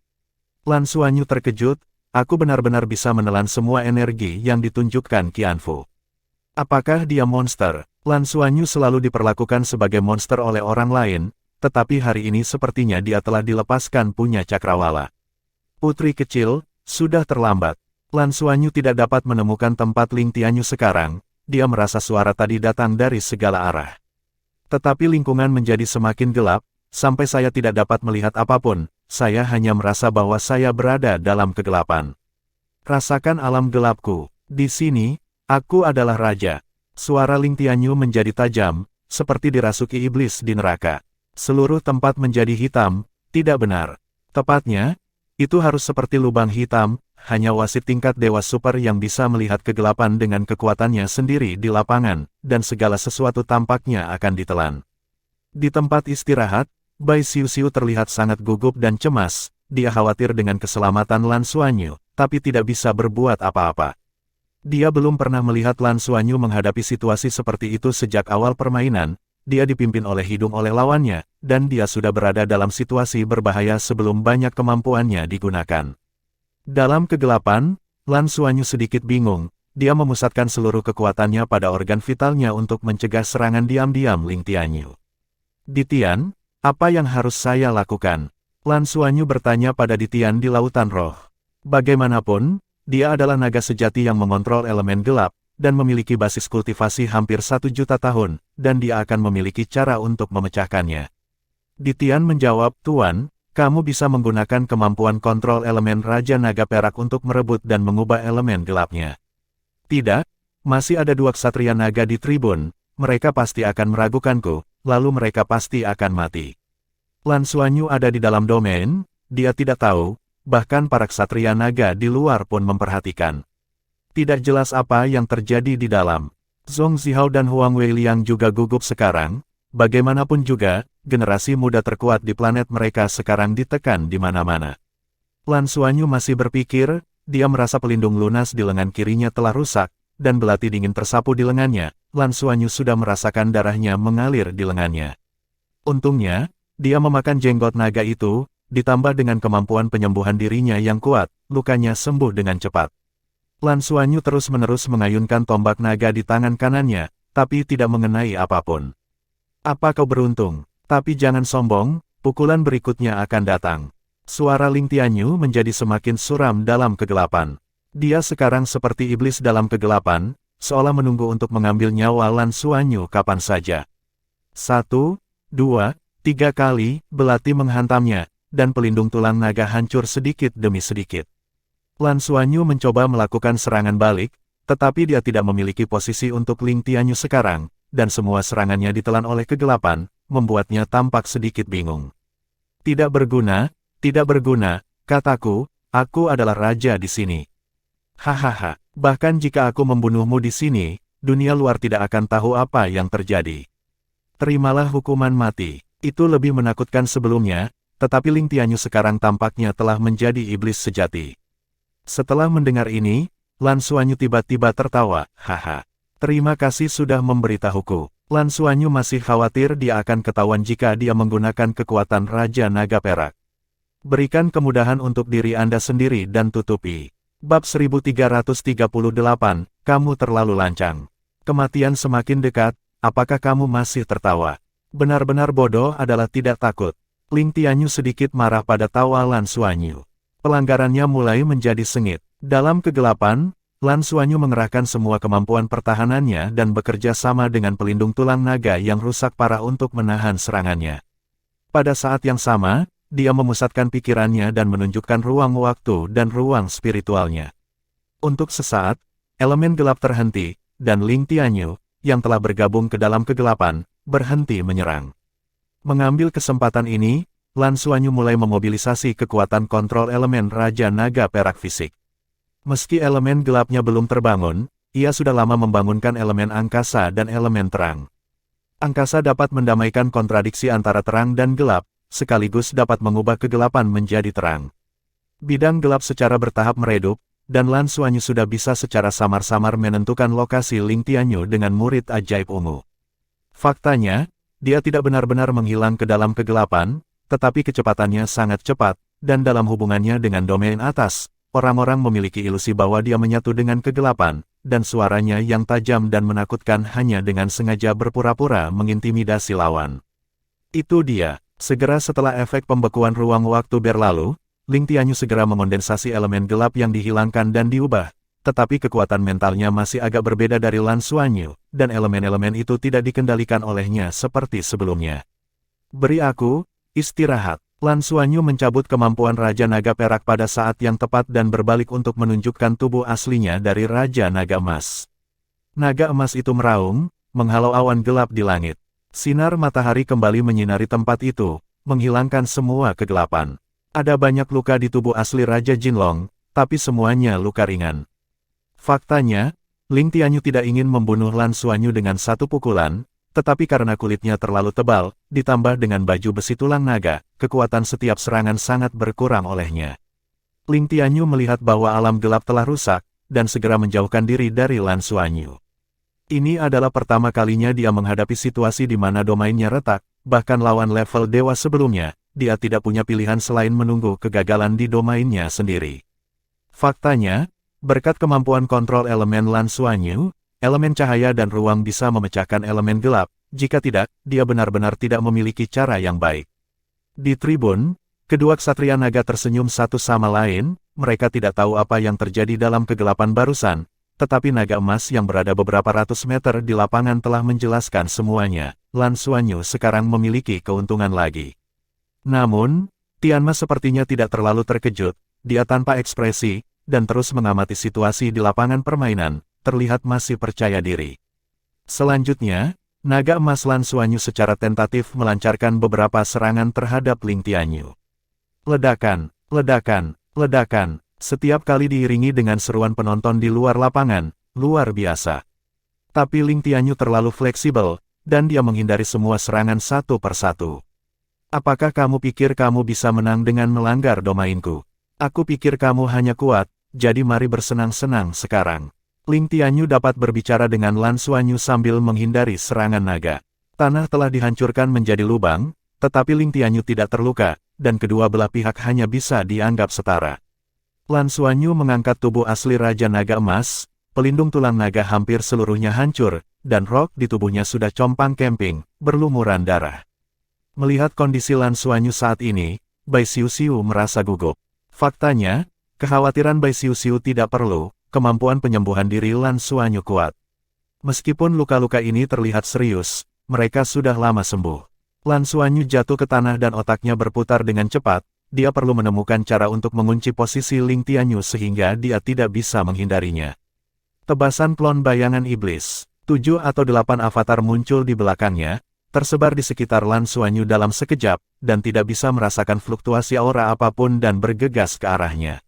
Speaker 1: Lan Xuanyu terkejut, aku benar-benar bisa menelan semua energi yang ditunjukkan Qianfu. Apakah dia monster? Lan Xuanyu selalu diperlakukan sebagai monster oleh orang lain, tetapi hari ini sepertinya dia telah dilepaskan punya cakrawala. Putri kecil, sudah terlambat. Lan Xuanyu tidak dapat menemukan tempat Ling Tianyu sekarang, dia merasa suara tadi datang dari segala arah. Tetapi lingkungan menjadi semakin gelap, sampai saya tidak dapat melihat apapun, saya hanya merasa bahwa saya berada dalam kegelapan. Rasakan alam gelapku, di sini, aku adalah raja. Suara Ling Tianyu menjadi tajam, seperti dirasuki iblis di neraka. Seluruh tempat menjadi hitam, tidak benar. Tepatnya, itu harus seperti lubang hitam, hanya wasit tingkat dewa super yang bisa melihat kegelapan dengan kekuatannya sendiri di lapangan, dan segala sesuatu tampaknya akan ditelan. Di tempat istirahat, Bai Xiuxiu terlihat sangat gugup dan cemas, dia khawatir dengan keselamatan Lan Xuanyu, tapi tidak bisa berbuat apa-apa. Dia belum pernah melihat Lan Xuanyu menghadapi situasi seperti itu sejak awal permainan. Dia dipimpin oleh hidung oleh lawannya, dan dia sudah berada dalam situasi berbahaya sebelum banyak kemampuannya digunakan. Dalam kegelapan, Lan Xuanyu sedikit bingung, dia memusatkan seluruh kekuatannya pada organ vitalnya untuk mencegah serangan diam-diam Ling Tianyu. Ditian, apa yang harus saya lakukan? Lan Xuanyu bertanya pada Ditian di lautan roh. Bagaimanapun, dia adalah naga sejati yang mengontrol elemen gelap, dan memiliki basis kultivasi hampir 1 juta tahun, dan dia akan memiliki cara untuk memecahkannya. Ditian menjawab, Tuan, kamu bisa menggunakan kemampuan kontrol elemen Raja Naga Perak untuk merebut dan mengubah elemen gelapnya. Tidak, masih ada 2 ksatria naga di tribun, mereka pasti akan meragukanku, lalu mereka pasti akan mati. Lan Xuanyu ada di dalam domain, dia tidak tahu, bahkan para ksatria naga di luar pun memperhatikan. Tidak jelas apa yang terjadi di dalam. Zhong Zihao dan Huang Weiliang juga gugup sekarang. Bagaimanapun juga, generasi muda terkuat di planet mereka sekarang ditekan di mana-mana. Lan Xuanyu masih berpikir, dia merasa pelindung lunas di lengan kirinya telah rusak, dan belati dingin tersapu di lengannya, Lan Xuanyu sudah merasakan darahnya mengalir di lengannya. Untungnya, dia memakan jenggot naga itu, ditambah dengan kemampuan penyembuhan dirinya yang kuat, lukanya sembuh dengan cepat. Lan Xuanyu terus-menerus mengayunkan tombak naga di tangan kanannya, tapi tidak mengenai apapun. Apa kau beruntung? Tapi jangan sombong, pukulan berikutnya akan datang. Suara Ling Tianyu menjadi semakin suram dalam kegelapan. Dia sekarang seperti iblis dalam kegelapan, seolah menunggu untuk mengambil nyawa Lan Xuanyu kapan saja. 1, 2, 3 kali, belati menghantamnya, dan pelindung tulang naga hancur sedikit demi sedikit. Lan Xuanyu mencoba melakukan serangan balik, tetapi dia tidak memiliki posisi untuk Ling Tianyu sekarang, dan semua serangannya ditelan oleh kegelapan, membuatnya tampak sedikit bingung. Tidak berguna, kataku, aku adalah raja di sini. Hahaha, bahkan jika aku membunuhmu di sini, dunia luar tidak akan tahu apa yang terjadi. Terimalah hukuman mati. Itu lebih menakutkan sebelumnya, tetapi Ling Tianyu sekarang tampaknya telah menjadi iblis sejati. Setelah mendengar ini, Lan Xuanyu tiba-tiba tertawa, haha. Terima kasih sudah memberitahuku. Lan Xuanyu masih khawatir dia akan ketahuan jika dia menggunakan kekuatan Raja Naga Perak. Berikan kemudahan untuk diri Anda sendiri dan tutupi. Bab 1338, kamu terlalu lancang. Kematian semakin dekat, apakah kamu masih tertawa? Benar-benar bodoh adalah tidak takut. Ling Tianyu sedikit marah pada tawa Lan Xuanyu. Pelanggarannya mulai menjadi sengit. Dalam kegelapan, Lan Xuanyu mengerahkan semua kemampuan pertahanannya dan bekerja sama dengan pelindung tulang naga yang rusak parah untuk menahan serangannya. Pada saat yang sama, dia memusatkan pikirannya dan menunjukkan ruang waktu dan ruang spiritualnya. Untuk sesaat, elemen gelap terhenti, dan Ling Tianyu, yang telah bergabung ke dalam kegelapan, berhenti menyerang. Mengambil kesempatan ini, Lan Xuanyu mulai memobilisasi kekuatan kontrol elemen Raja Naga Perak fisik. Meski elemen gelapnya belum terbangun, ia sudah lama membangunkan elemen angkasa dan elemen terang. Angkasa dapat mendamaikan kontradiksi antara terang dan gelap, sekaligus dapat mengubah kegelapan menjadi terang. Bidang gelap secara bertahap meredup, dan Lan Xuanyu sudah bisa secara samar-samar menentukan lokasi Ling Tianyu dengan murid ajaib ungu. Faktanya, dia tidak benar-benar menghilang ke dalam kegelapan, tetapi kecepatannya sangat cepat, dan dalam hubungannya dengan domain atas, orang-orang memiliki ilusi bahwa dia menyatu dengan kegelapan, dan suaranya yang tajam dan menakutkan hanya dengan sengaja berpura-pura mengintimidasi lawan. Itu dia. Segera setelah efek pembekuan ruang waktu berlalu, Ling Tianyu segera mengondensasi elemen gelap yang dihilangkan dan diubah, tetapi kekuatan mentalnya masih agak berbeda dari Lan Xuanyu, dan elemen-elemen itu tidak dikendalikan olehnya seperti sebelumnya. Beri aku istirahat. Lan Xuanyu mencabut kemampuan Raja Naga Perak pada saat yang tepat dan berbalik untuk menunjukkan tubuh aslinya dari Raja Naga Emas. Naga emas itu meraung, menghalau awan gelap di langit. Sinar matahari kembali menyinari tempat itu, menghilangkan semua kegelapan. Ada banyak luka di tubuh asli Raja Jinlong, tapi semuanya luka ringan. Faktanya, Ling Tianyu tidak ingin membunuh Lan Xuanyu dengan satu pukulan, tetapi karena kulitnya terlalu tebal, ditambah dengan baju besi tulang naga, kekuatan setiap serangan sangat berkurang olehnya. Ling Tianyu melihat bahwa alam gelap telah rusak, dan segera menjauhkan diri dari Lan Xuanyu. Ini adalah pertama kalinya dia menghadapi situasi di mana domainnya retak, bahkan lawan level dewa sebelumnya, dia tidak punya pilihan selain menunggu kegagalan di domainnya sendiri. Faktanya, berkat kemampuan kontrol elemen Lan Xuanyu, elemen cahaya dan ruang bisa memecahkan elemen gelap, jika tidak, dia benar-benar tidak memiliki cara yang baik. Di tribun, kedua ksatria naga tersenyum satu sama lain, mereka tidak tahu apa yang terjadi dalam kegelapan barusan, tetapi naga emas yang berada beberapa ratus meter di lapangan telah menjelaskan semuanya. Lan Xuanyu sekarang memiliki keuntungan lagi. Namun, Tianma sepertinya tidak terlalu terkejut, dia tanpa ekspresi, dan terus mengamati situasi di lapangan permainan, terlihat masih percaya diri. Selanjutnya, naga emas Lan Xuanyu secara tentatif melancarkan beberapa serangan terhadap Ling Tianyu. Ledakan, ledakan, ledakan. Setiap kali diiringi dengan seruan penonton di luar lapangan, luar biasa. Tapi Ling Tianyu terlalu fleksibel, dan dia menghindari semua serangan satu persatu. Apakah kamu pikir kamu bisa menang dengan melanggar domainku? Aku pikir kamu hanya kuat, jadi mari bersenang-senang sekarang. Ling Tianyu dapat berbicara dengan Lan Xuanyu sambil menghindari serangan naga. Tanah telah dihancurkan menjadi lubang, tetapi Ling Tianyu tidak terluka, dan kedua belah pihak hanya bisa dianggap setara. Lan Xuanyu mengangkat tubuh asli Raja Naga Emas, pelindung tulang naga hampir seluruhnya hancur, dan rok di tubuhnya sudah compang-camping, berlumuran darah. Melihat kondisi Lan Xuanyu saat ini, Bai Xiuxiu merasa gugup. Faktanya, kekhawatiran Bai Xiuxiu tidak perlu, kemampuan penyembuhan diri Lan Xuanyu kuat. Meskipun luka-luka ini terlihat serius, mereka sudah lama sembuh. Lan Xuanyu jatuh ke tanah dan otaknya berputar dengan cepat, dia perlu menemukan cara untuk mengunci posisi Ling Tianyu sehingga dia tidak bisa menghindarinya. Tebasan klon bayangan iblis, 7 atau 8 avatar muncul di belakangnya, tersebar di sekitar Lan Xuanyu dalam sekejap, dan tidak bisa merasakan fluktuasi aura apapun dan bergegas ke arahnya.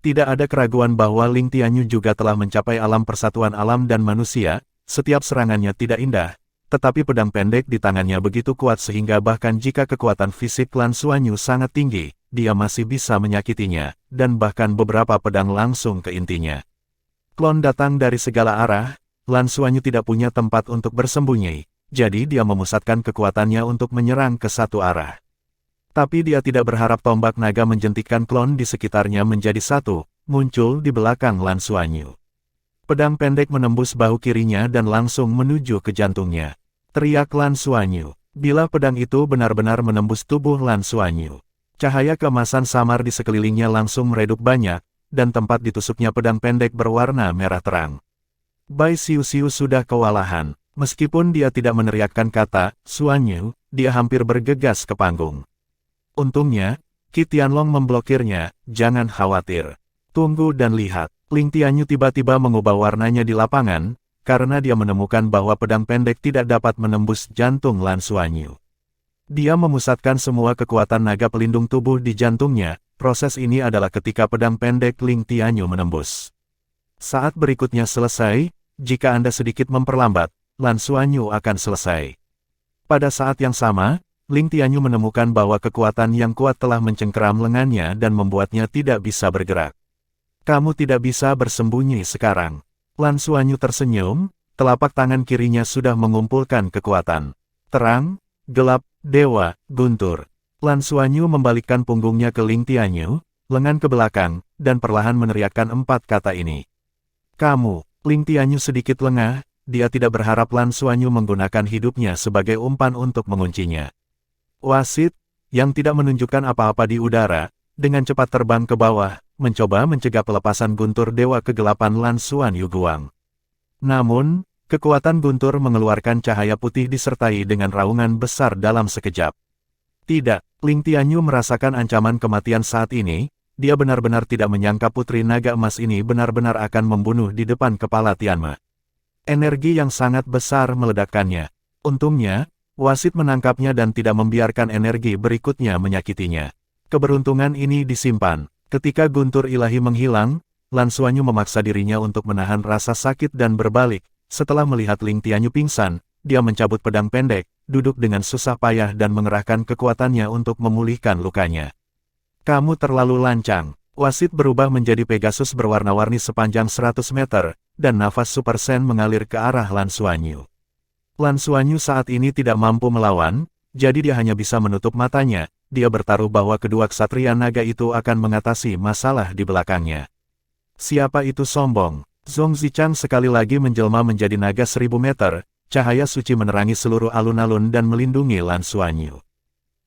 Speaker 1: Tidak ada keraguan bahwa Ling Tianyu juga telah mencapai alam persatuan alam dan manusia, setiap serangannya tidak indah, tetapi pedang pendek di tangannya begitu kuat sehingga bahkan jika kekuatan fisik Lan Xuanyu sangat tinggi, dia masih bisa menyakitinya, dan bahkan beberapa pedang langsung ke intinya. Klon datang dari segala arah, Lan Xuanyu tidak punya tempat untuk bersembunyi, jadi dia memusatkan kekuatannya untuk menyerang ke satu arah. Tapi dia tidak berharap tombak naga menjentikkan klon di sekitarnya menjadi satu, muncul di belakang Lan Xuanyu. Pedang pendek menembus bahu kirinya dan langsung menuju ke jantungnya. Teriak Lan Xuanyu. Bila pedang itu benar-benar menembus tubuh Lan Xuanyu, cahaya keemasan samar di sekelilingnya langsung meredup banyak, dan tempat ditusuknya pedang pendek berwarna merah terang. Bai Xiuxiu sudah kewalahan. Meskipun dia tidak meneriakkan kata, Xuanyu, dia hampir bergegas ke panggung. Untungnya, Qi Tianlong memblokirnya, jangan khawatir. Tunggu dan lihat. Ling Tianyu tiba-tiba mengubah warnanya di lapangan, karena dia menemukan bahwa pedang pendek tidak dapat menembus jantung Lan Xuanyu. Dia memusatkan semua kekuatan naga pelindung tubuh di jantungnya, proses ini adalah ketika pedang pendek Ling Tianyu menembus. Saat berikutnya selesai, jika Anda sedikit memperlambat, Lan Xuanyu akan selesai. Pada saat yang sama, Ling Tianyu menemukan bahwa kekuatan yang kuat telah mencengkeram lengannya dan membuatnya tidak bisa bergerak. Kamu tidak bisa bersembunyi sekarang. Lan Xuanyu tersenyum, telapak tangan kirinya sudah mengumpulkan kekuatan. Terang, gelap, dewa, guntur. Lan Xuanyu membalikkan punggungnya ke Ling Tianyu, lengan ke belakang, dan perlahan meneriakkan 4 kata ini. Kamu. Ling Tianyu sedikit lengah, dia tidak berharap Lan Xuanyu menggunakan hidupnya sebagai umpan untuk menguncinya. Wasit, yang tidak menunjukkan apa-apa di udara, dengan cepat terbang ke bawah, mencoba mencegah pelepasan guntur dewa kegelapan Lan Xuanyu Guang. Namun, kekuatan guntur mengeluarkan cahaya putih disertai dengan raungan besar dalam sekejap. Tidak, Ling Tianyu merasakan ancaman kematian saat ini, dia benar-benar tidak menyangka putri naga emas ini benar-benar akan membunuh di depan kepala Tianma. Energi yang sangat besar meledakkannya. Untungnya, wasit menangkapnya dan tidak membiarkan energi berikutnya menyakitinya. Keberuntungan ini disimpan. Ketika guntur ilahi menghilang, Lan Xuanyu memaksa dirinya untuk menahan rasa sakit dan berbalik. Setelah melihat Ling Tianyu pingsan, dia mencabut pedang pendek, duduk dengan susah payah dan mengerahkan kekuatannya untuk memulihkan lukanya. Kamu terlalu lancang. Wasit berubah menjadi Pegasus berwarna-warni sepanjang 100 meter, dan nafas Super Sen mengalir ke arah Lan Xuanyu. Lan Xuanyu saat ini tidak mampu melawan, jadi dia hanya bisa menutup matanya. Dia bertaruh bahwa kedua ksatria naga itu akan mengatasi masalah di belakangnya. Siapa itu sombong? Zhong Zichang sekali lagi menjelma menjadi naga 1000 meter, cahaya suci menerangi seluruh alun-alun dan melindungi Lan Xuanyu.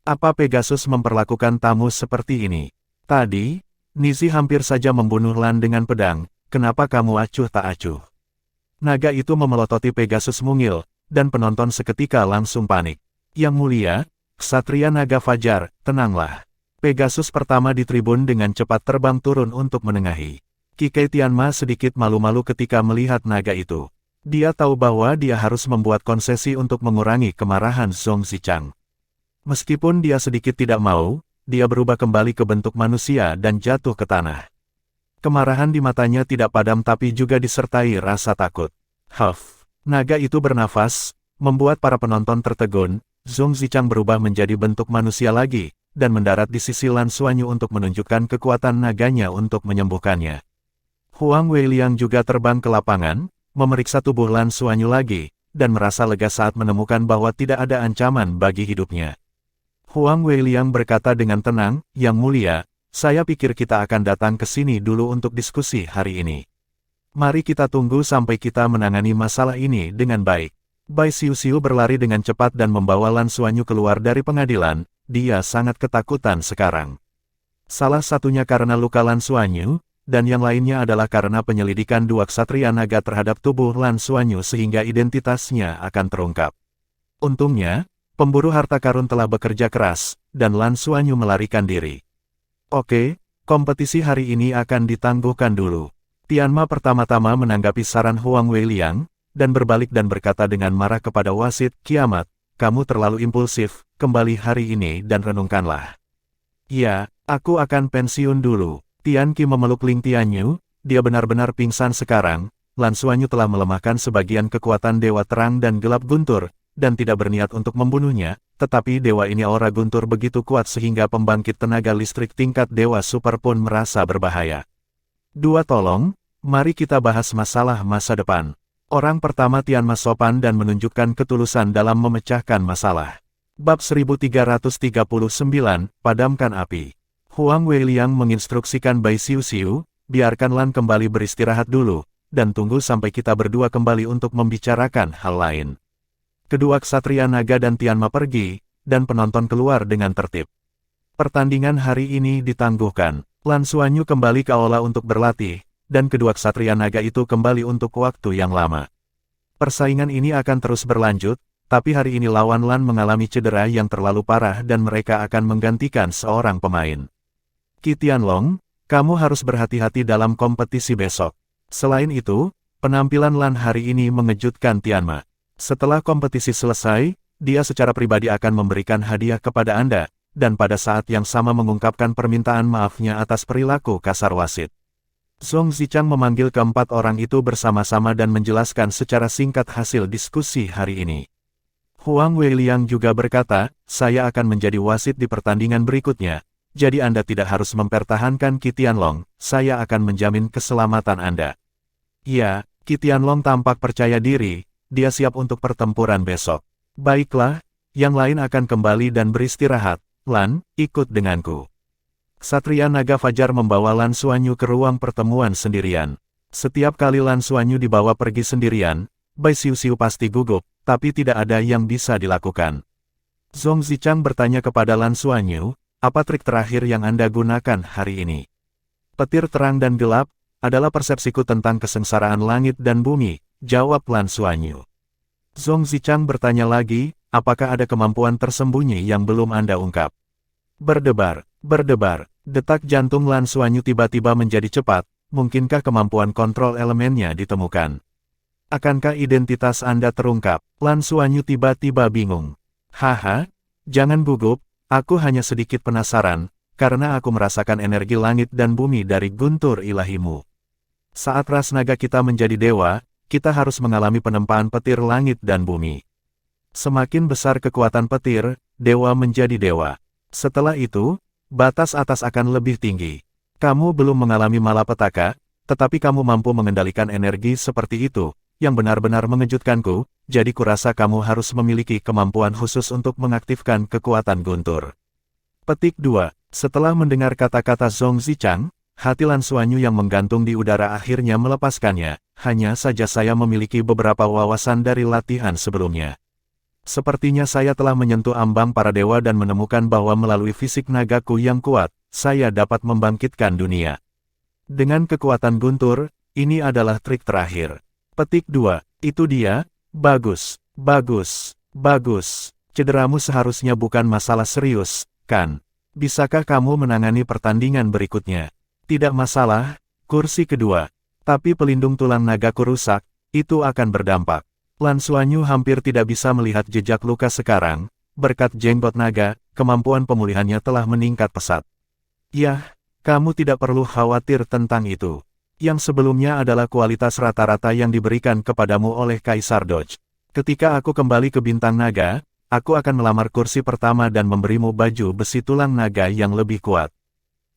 Speaker 1: Apa Pegasus memperlakukan tamu seperti ini? Tadi, Nizi hampir saja membunuh Lan dengan pedang, kenapa kamu acuh tak acuh? Naga itu memelototi Pegasus mungil, dan penonton seketika langsung panik. Yang mulia, Ksatria Naga Fajar, tenanglah. Pegasus pertama di tribun dengan cepat terbang turun untuk menengahi. Qi Tianma sedikit malu-malu ketika melihat naga itu. Dia tahu bahwa dia harus membuat konsesi untuk mengurangi kemarahan Zhong Zichang. Meskipun dia sedikit tidak mau, dia berubah kembali ke bentuk manusia dan jatuh ke tanah. Kemarahan di matanya tidak padam tapi juga disertai rasa takut. Huff, naga itu bernafas, membuat para penonton tertegun. Zhong Zichang berubah menjadi bentuk manusia lagi, dan mendarat di sisi Lan Xuanyu untuk menunjukkan kekuatan naganya untuk menyembuhkannya. Huang Weiliang juga terbang ke lapangan, memeriksa tubuh Lan Xuanyu lagi, dan merasa lega saat menemukan bahwa tidak ada ancaman bagi hidupnya. Huang Weiliang berkata dengan tenang, "Yang mulia, saya pikir kita akan datang ke sini dulu untuk diskusi hari ini. Mari kita tunggu sampai kita menangani masalah ini dengan baik." Bai Xiuxiu berlari dengan cepat dan membawa Lan Xuanyu keluar dari pengadilan. Dia sangat ketakutan sekarang. Salah satunya karena luka Lan Xuanyu, dan yang lainnya adalah karena penyelidikan dua ksatria naga terhadap tubuh Lan Xuanyu sehingga identitasnya akan terungkap. Untungnya, pemburu harta karun telah bekerja keras, dan Lan Xuanyu melarikan diri. Oke, kompetisi hari ini akan ditangguhkan dulu. Tianma pertama-tama menanggapi saran Huang Weiliang, dan berbalik dan berkata dengan marah kepada wasit, "Kiamat, kamu terlalu impulsif, kembali hari ini dan renungkanlah." "Ya, aku akan pensiun dulu." Tian Qi memeluk Ling Tianyu, dia benar-benar pingsan sekarang. Lan Xuanyu telah melemahkan sebagian kekuatan Dewa Terang dan Gelap Guntur, dan tidak berniat untuk membunuhnya, tetapi Dewa ini aura guntur begitu kuat sehingga pembangkit tenaga listrik tingkat Dewa Super pun merasa berbahaya. Tolong, mari kita bahas masalah masa depan. Orang pertama Tianma sopan dan menunjukkan ketulusan dalam memecahkan masalah. Bab 1339, Padamkan Api. Huang Weiliang menginstruksikan Bai Xiuxiu, "Biarkan Lan kembali beristirahat dulu, dan tunggu sampai kita berdua kembali untuk membicarakan hal lain." Kedua ksatria naga dan Tianma pergi, dan penonton keluar dengan tertib. Pertandingan hari ini ditangguhkan. Lan Xuanyu kembali ke aula untuk berlatih, dan kedua ksatria naga itu kembali untuk waktu yang lama. Persaingan ini akan terus berlanjut, tapi hari ini lawan Lan mengalami cedera yang terlalu parah dan mereka akan menggantikan seorang pemain. "Qi Tianlong, kamu harus berhati-hati dalam kompetisi besok. Selain itu, penampilan Lan hari ini mengejutkan Tianma. Setelah kompetisi selesai, dia secara pribadi akan memberikan hadiah kepada Anda, dan pada saat yang sama mengungkapkan permintaan maafnya atas perilaku kasar wasit." Zhong Zichang memanggil keempat orang itu bersama-sama dan menjelaskan secara singkat hasil diskusi hari ini. Huang Weiliang juga berkata, "Saya akan menjadi wasit di pertandingan berikutnya. Jadi Anda tidak harus mempertahankan Qi Tianlong, saya akan menjamin keselamatan Anda." "Ya," Qi Tianlong tampak percaya diri, dia siap untuk pertempuran besok. "Baiklah, yang lain akan kembali dan beristirahat. Lan, ikut denganku." Ksatria Naga Fajar membawa Lan Xuanyu ke ruang pertemuan sendirian. Setiap kali Lan Xuanyu dibawa pergi sendirian, Bai Xiuxiu pasti gugup, tapi tidak ada yang bisa dilakukan. Zhong Zichang bertanya kepada Lan Xuanyu, "Apa trik terakhir yang Anda gunakan hari ini?" "Petir terang dan gelap, adalah persepsiku tentang kesengsaraan langit dan bumi," jawab Lan Xuanyu. Zhong Zichang bertanya lagi, "Apakah ada kemampuan tersembunyi yang belum Anda ungkap?" Berdebar, detak jantung Lan Xuanyu tiba-tiba menjadi cepat, mungkinkah kemampuan kontrol elemennya ditemukan? Akankah identitas Anda terungkap? Lan Xuanyu tiba-tiba bingung. "Haha, jangan gugup. Aku hanya sedikit penasaran, karena aku merasakan energi langit dan bumi dari guntur ilahimu. Saat ras naga kita menjadi dewa, kita harus mengalami penempaan petir langit dan bumi. Semakin besar kekuatan petir, dewa menjadi dewa. Setelah itu, batas atas akan lebih tinggi. Kamu belum mengalami malapetaka, tetapi kamu mampu mengendalikan energi seperti itu, yang benar-benar mengejutkanku. Jadi kurasa kamu harus memiliki kemampuan khusus untuk mengaktifkan kekuatan guntur." Petik 2. Setelah mendengar kata-kata Zhong Zichang, hati Lan Xuanyu yang menggantung di udara akhirnya melepaskannya. "Hanya saja saya memiliki beberapa wawasan dari latihan sebelumnya. Sepertinya saya telah menyentuh ambang para dewa dan menemukan bahwa melalui fisik nagaku yang kuat, saya dapat membangkitkan dunia. Dengan kekuatan guntur, ini adalah trik terakhir." Petik 2. Itu dia. Bagus. Cederamu seharusnya bukan masalah serius, kan? Bisakah kamu menangani pertandingan berikutnya? Tidak masalah, kursi kedua. Tapi pelindung tulang nagaku rusak, itu akan berdampak. Lan Xuanyu hampir tidak bisa melihat jejak luka sekarang. Berkat jenggot naga, kemampuan pemulihannya telah meningkat pesat. "Yah, kamu tidak perlu khawatir tentang itu. Yang sebelumnya adalah kualitas rata-rata yang diberikan kepadamu oleh Kaisar Dodge. Ketika aku kembali ke Bintang Naga, aku akan melamar kursi pertama dan memberimu baju besi tulang naga yang lebih kuat."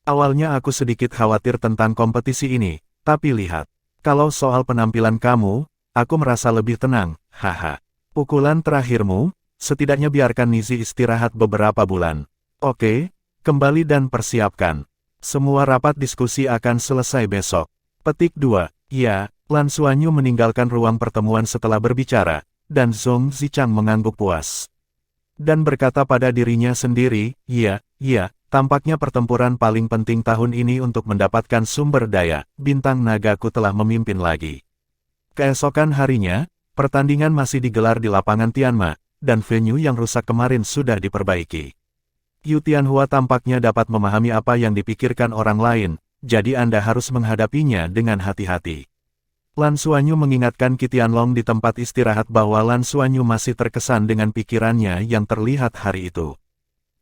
Speaker 1: Awalnya aku sedikit khawatir tentang kompetisi ini, Tapi lihat, kalau soal penampilan kamu, aku merasa lebih tenang, haha. Pukulan terakhirmu, setidaknya biarkan Nizi istirahat beberapa bulan. Oke, kembali dan persiapkan. Semua rapat diskusi akan selesai besok. Petik 2. Ya, Lan Xuanyu meninggalkan ruang pertemuan setelah berbicara, dan Zhong Zichang mengangguk puas. Dan berkata pada dirinya sendiri, iya, tampaknya pertempuran paling penting tahun ini untuk mendapatkan sumber daya, bintang nagaku telah memimpin lagi. Keesokan harinya, pertandingan masih digelar di lapangan Tianma, dan venue yang rusak kemarin sudah diperbaiki. Yu Tianhua tampaknya dapat memahami apa yang dipikirkan orang lain, jadi Anda harus menghadapinya dengan hati-hati. Lan Xuanyu mengingatkan Qi Tianlong di tempat istirahat bahwa Lan Xuanyu masih terkesan dengan pikirannya yang terlihat hari itu.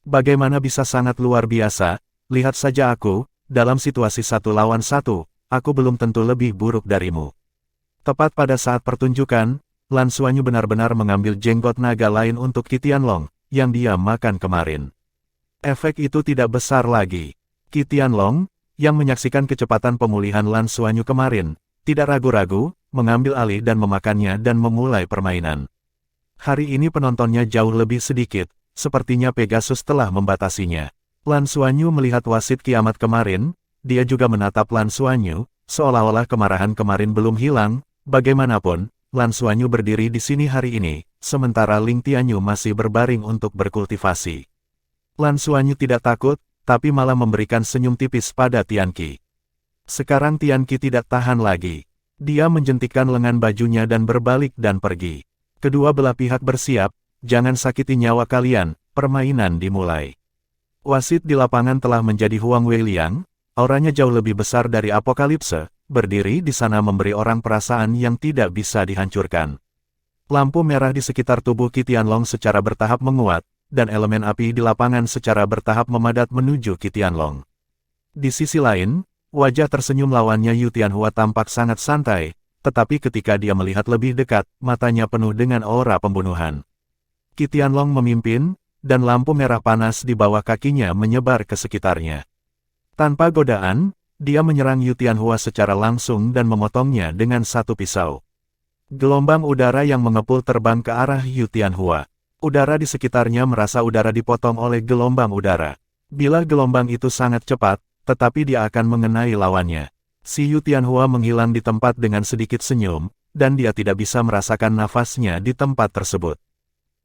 Speaker 1: Bagaimana bisa sangat luar biasa, lihat saja aku, dalam situasi 1 lawan 1, aku belum tentu lebih buruk darimu. Tepat pada saat pertunjukan, Lan Xuanyu benar-benar mengambil jenggot naga lain untuk Qi Tianlong, yang dia makan kemarin. Efek itu tidak besar lagi. Qi Tianlong, yang menyaksikan kecepatan pemulihan Lan Xuanyu kemarin, tidak ragu-ragu, mengambil alih dan memakannya dan memulai permainan. Hari ini penontonnya jauh lebih sedikit, sepertinya Pegasus telah membatasinya. Lan Xuanyu melihat wasit kiamat kemarin, dia juga menatap Lan Xuanyu, seolah-olah kemarahan kemarin belum hilang. Bagaimanapun, Lan Xuanyu berdiri di sini hari ini, sementara Ling Tianyu masih berbaring untuk berkultivasi. Lan Xuanyu tidak takut, tapi malah memberikan senyum tipis pada Tianqi. Sekarang Tianqi tidak tahan lagi. Dia menjentikkan lengan bajunya dan berbalik dan pergi. Kedua belah pihak bersiap, jangan sakiti nyawa kalian, permainan dimulai. Wasit di lapangan telah menjadi Huang Weiliang, auranya jauh lebih besar dari apokalipse, berdiri di sana memberi orang perasaan yang tidak bisa dihancurkan. Lampu merah di sekitar tubuh Qi Tianlong secara bertahap menguat, dan elemen api di lapangan secara bertahap memadat menuju Qi Tianlong. Di sisi lain, wajah tersenyum lawannya Yu Tianhua tampak sangat santai, tetapi ketika dia melihat lebih dekat, matanya penuh dengan aura pembunuhan. Qi Tianlong memimpin, dan lampu merah panas di bawah kakinya menyebar ke sekitarnya. Tanpa godaan, dia menyerang Yu Tianhua secara langsung dan memotongnya dengan satu pisau. Gelombang udara yang mengepul terbang ke arah Yu Tianhua. Udara di sekitarnya merasa udara dipotong oleh gelombang udara. Bila gelombang itu sangat cepat, tetapi dia akan mengenai lawannya. Si Yu Tianhua menghilang di tempat dengan sedikit senyum, dan dia tidak bisa merasakan nafasnya di tempat tersebut.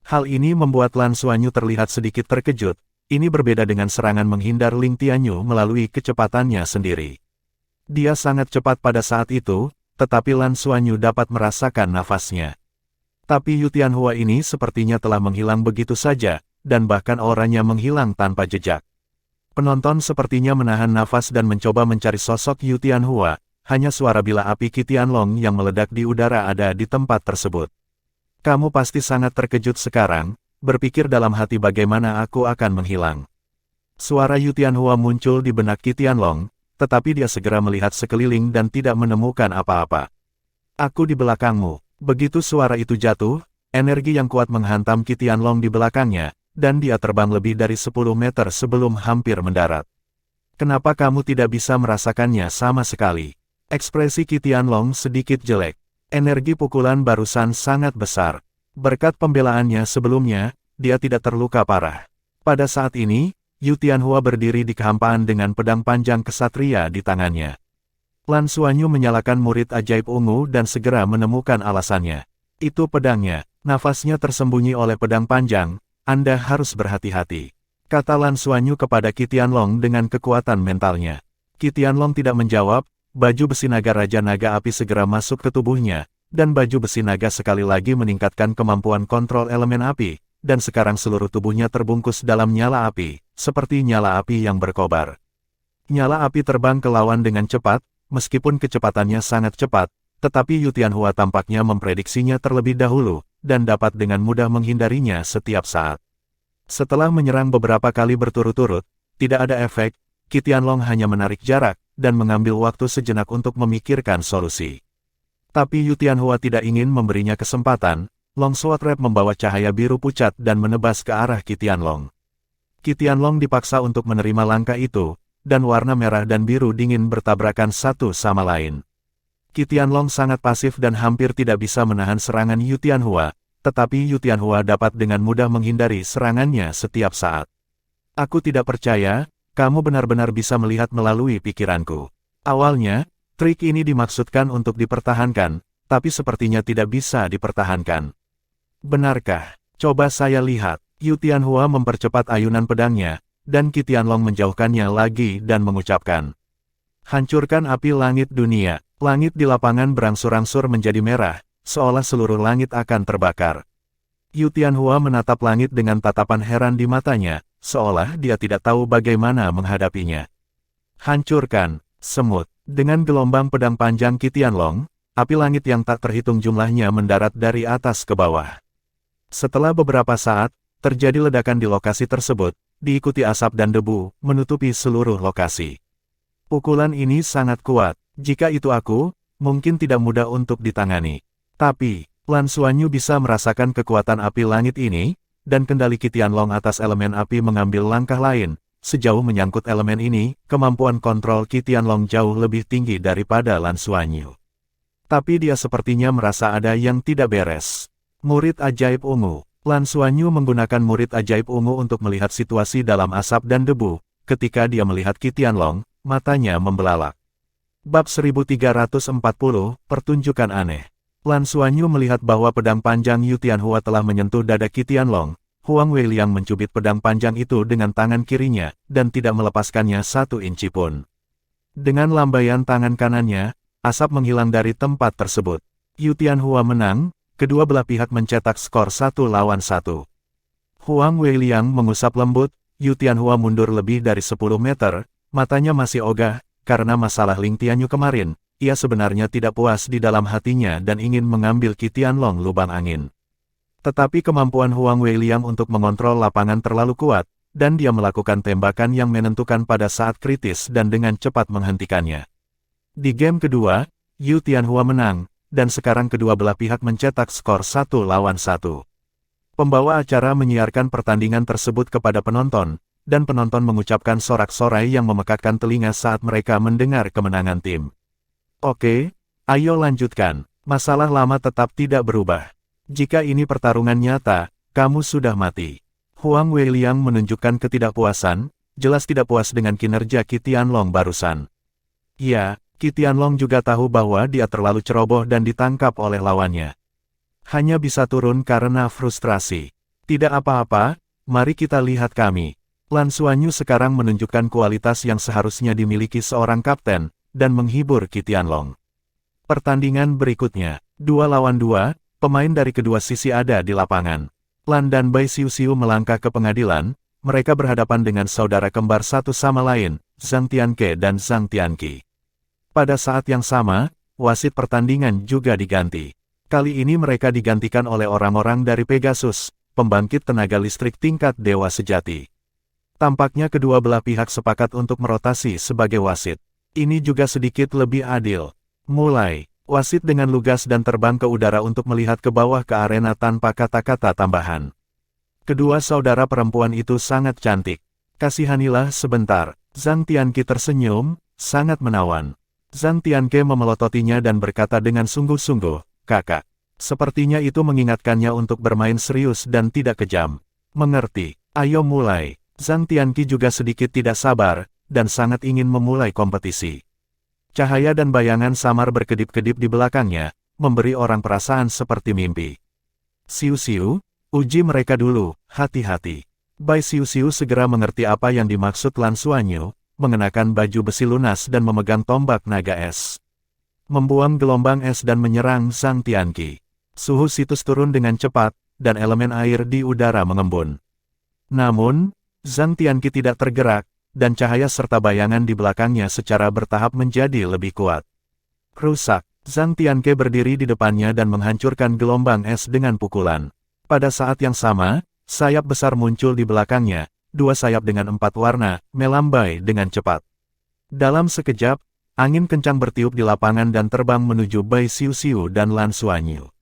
Speaker 1: Hal ini membuat Lan Xuanyu terlihat sedikit terkejut. Ini berbeda dengan serangan menghindar Ling Tianyu melalui kecepatannya sendiri. Dia sangat cepat pada saat itu, tetapi Lan Xuanyu dapat merasakan nafasnya. Tapi Yu Tianhua ini sepertinya telah menghilang begitu saja, dan bahkan auranya menghilang tanpa jejak. Penonton sepertinya menahan nafas dan mencoba mencari sosok Yu Tianhua, hanya suara bila api Qi Tianlong yang meledak di udara ada di tempat tersebut. Kamu pasti sangat terkejut sekarang, berpikir dalam hati bagaimana aku akan menghilang. Suara Yu Tianhua muncul di benak Qi Tianlong, tetapi dia segera melihat sekeliling dan tidak menemukan apa-apa. Aku di belakangmu. Begitu suara itu jatuh, energi yang kuat menghantam Qi Tianlong di belakangnya, dan dia terbang lebih dari 10 meter sebelum hampir mendarat. Kenapa kamu tidak bisa merasakannya sama sekali? Ekspresi Qi Tianlong sedikit jelek. Energi pukulan barusan sangat besar. Berkat pembelaannya sebelumnya, dia tidak terluka parah. Pada saat ini, Yu Tianhua berdiri di kehampaan dengan pedang panjang kesatria di tangannya. Lan Xuanyu menyalakan murid ajaib ungu dan segera menemukan alasannya. Itu pedangnya, nafasnya tersembunyi oleh pedang panjang. Anda harus berhati-hati, kata Lan Xuanyu kepada Qi Tianlong dengan kekuatan mentalnya. Qi Tianlong tidak menjawab, baju besi naga Raja Naga Api segera masuk ke tubuhnya, dan baju besi naga sekali lagi meningkatkan kemampuan kontrol elemen api, dan sekarang seluruh tubuhnya terbungkus dalam nyala api, seperti nyala api yang berkobar. Nyala api terbang ke lawan dengan cepat, meskipun kecepatannya sangat cepat, tetapi Yu Tianhua tampaknya memprediksinya terlebih dahulu, dan dapat dengan mudah menghindarinya setiap saat. Setelah menyerang beberapa kali berturut-turut, tidak ada efek, Qi Tianlong hanya menarik jarak, dan mengambil waktu sejenak untuk memikirkan solusi. Tapi Yu Tianhua tidak ingin memberinya kesempatan, Long Sword Rap membawa cahaya biru pucat dan menebas ke arah Qi Tianlong. Qi Tianlong dipaksa untuk menerima langkah itu, dan warna merah dan biru dingin bertabrakan satu sama lain. Qi Tianlong sangat pasif dan hampir tidak bisa menahan serangan Yu Tianhua, tetapi Yu Tianhua dapat dengan mudah menghindari serangannya setiap saat. Aku tidak percaya, kamu benar-benar bisa melihat melalui pikiranku. Awalnya, trik ini dimaksudkan untuk dipertahankan, tapi sepertinya tidak bisa dipertahankan. Benarkah? Coba saya lihat. Yu Tianhua mempercepat ayunan pedangnya, dan Qi Tianlong menjauhkannya lagi dan mengucapkan, "Hancurkan api langit dunia." Langit di lapangan berangsur-angsur menjadi merah, seolah seluruh langit akan terbakar. Yu Tianhua menatap langit dengan tatapan heran di matanya, seolah dia tidak tahu bagaimana menghadapinya. "Hancurkan, semut." Dengan gelombang pedang panjang Qi Tianlong, api langit yang tak terhitung jumlahnya mendarat dari atas ke bawah. Setelah beberapa saat, terjadi ledakan di lokasi tersebut, diikuti asap dan debu, menutupi seluruh lokasi. Pukulan ini sangat kuat. Jika itu aku, mungkin tidak mudah untuk ditangani. Tapi, Lan Xuanyu bisa merasakan kekuatan api langit ini, dan kendali Qi Tianlong atas elemen api mengambil langkah lain. Sejauh menyangkut elemen ini, kemampuan kontrol Qi Tianlong jauh lebih tinggi daripada Lan Xuanyu. Tapi dia sepertinya merasa ada yang tidak beres. Murid ajaib ungu. Lan Xuanyu menggunakan murid ajaib ungu untuk melihat situasi dalam asap dan debu. Ketika dia melihat Qi Tianlong, matanya membelalak. Bab 1340, Pertunjukan Aneh. Lan Xuanyu melihat bahwa pedang panjang Yu Tianhua telah menyentuh dada Qi Tianlong. Huang Weiliang mencubit pedang panjang itu dengan tangan kirinya, dan tidak melepaskannya satu inci pun. Dengan lambaian tangan kanannya, asap menghilang dari tempat tersebut. Yu Tianhua menang, kedua belah pihak mencetak skor 1-1. Huang Weiliang mengusap lembut, Yu Tianhua mundur lebih dari 10 meter, matanya masih ogah. Karena masalah Ling Tianyu kemarin, ia sebenarnya tidak puas di dalam hatinya dan ingin mengambil Qi Tianlong lubang angin. Tetapi kemampuan Huang Weiliang untuk mengontrol lapangan terlalu kuat, dan dia melakukan tembakan yang menentukan pada saat kritis dan dengan cepat menghentikannya. Di game kedua, Yu Tianhua menang, dan sekarang kedua belah pihak mencetak skor 1-1. Pembawa acara menyiarkan pertandingan tersebut kepada penonton, dan penonton mengucapkan sorak-sorai yang memekakkan telinga saat mereka mendengar kemenangan tim. Oke, ayo lanjutkan. Masalah lama tetap tidak berubah. Jika ini pertarungan nyata, kamu sudah mati. Huang Weiliang menunjukkan ketidakpuasan, jelas tidak puas dengan kinerja Qi Tianlong barusan. Ya, Qi Tianlong juga tahu bahwa dia terlalu ceroboh dan ditangkap oleh lawannya. Hanya bisa turun karena frustrasi. Tidak apa-apa, mari kita lihat kami. Lan Xuanyu sekarang menunjukkan kualitas yang seharusnya dimiliki seorang kapten, dan menghibur Qi Tianlong. Pertandingan berikutnya, 2 lawan 2, pemain dari kedua sisi ada di lapangan. Lan dan Bai Xiuxiu melangkah ke pengadilan, mereka berhadapan dengan saudara kembar satu sama lain, Zhang Tianke dan Zhang Tianqi. Pada saat yang sama, wasit pertandingan juga diganti. Kali ini mereka digantikan oleh orang-orang dari Pegasus, pembangkit tenaga listrik tingkat dewa sejati. Tampaknya kedua belah pihak sepakat untuk merotasi sebagai wasit. Ini juga sedikit lebih adil. Mulai, wasit dengan lugas dan terbang ke udara untuk melihat ke bawah ke arena tanpa kata-kata tambahan. Kedua saudara perempuan itu sangat cantik. Kasihanilah sebentar. Zhang Tianqi tersenyum, sangat menawan. Zhang Tianke memelototinya dan berkata dengan sungguh-sungguh, "Kakak." Sepertinya itu mengingatkannya untuk bermain serius dan tidak kejam. Mengerti, ayo mulai. Zhang Tianqi juga sedikit tidak sabar, dan sangat ingin memulai kompetisi. Cahaya dan bayangan samar berkedip-kedip di belakangnya, memberi orang perasaan seperti mimpi. Xiu-Xiu, uji mereka dulu, hati-hati. Bai Xiu-Xiu segera mengerti apa yang dimaksud Lan Xuanyu, mengenakan baju besi lunas dan memegang tombak naga es. Membuang gelombang es dan menyerang Zhang Tianqi. Suhu situs turun dengan cepat, dan elemen air di udara mengembun. Namun, Zhang Tianqi tidak tergerak, dan cahaya serta bayangan di belakangnya secara bertahap menjadi lebih kuat. Rusak, Zhang Tianqi berdiri di depannya dan menghancurkan gelombang es dengan pukulan. Pada saat yang sama, sayap besar muncul di belakangnya, 2 sayap dengan 4 warna, melambai dengan cepat. Dalam sekejap, angin kencang bertiup di lapangan dan terbang menuju Bai Xiu-Xiu dan Lan Xuanyu.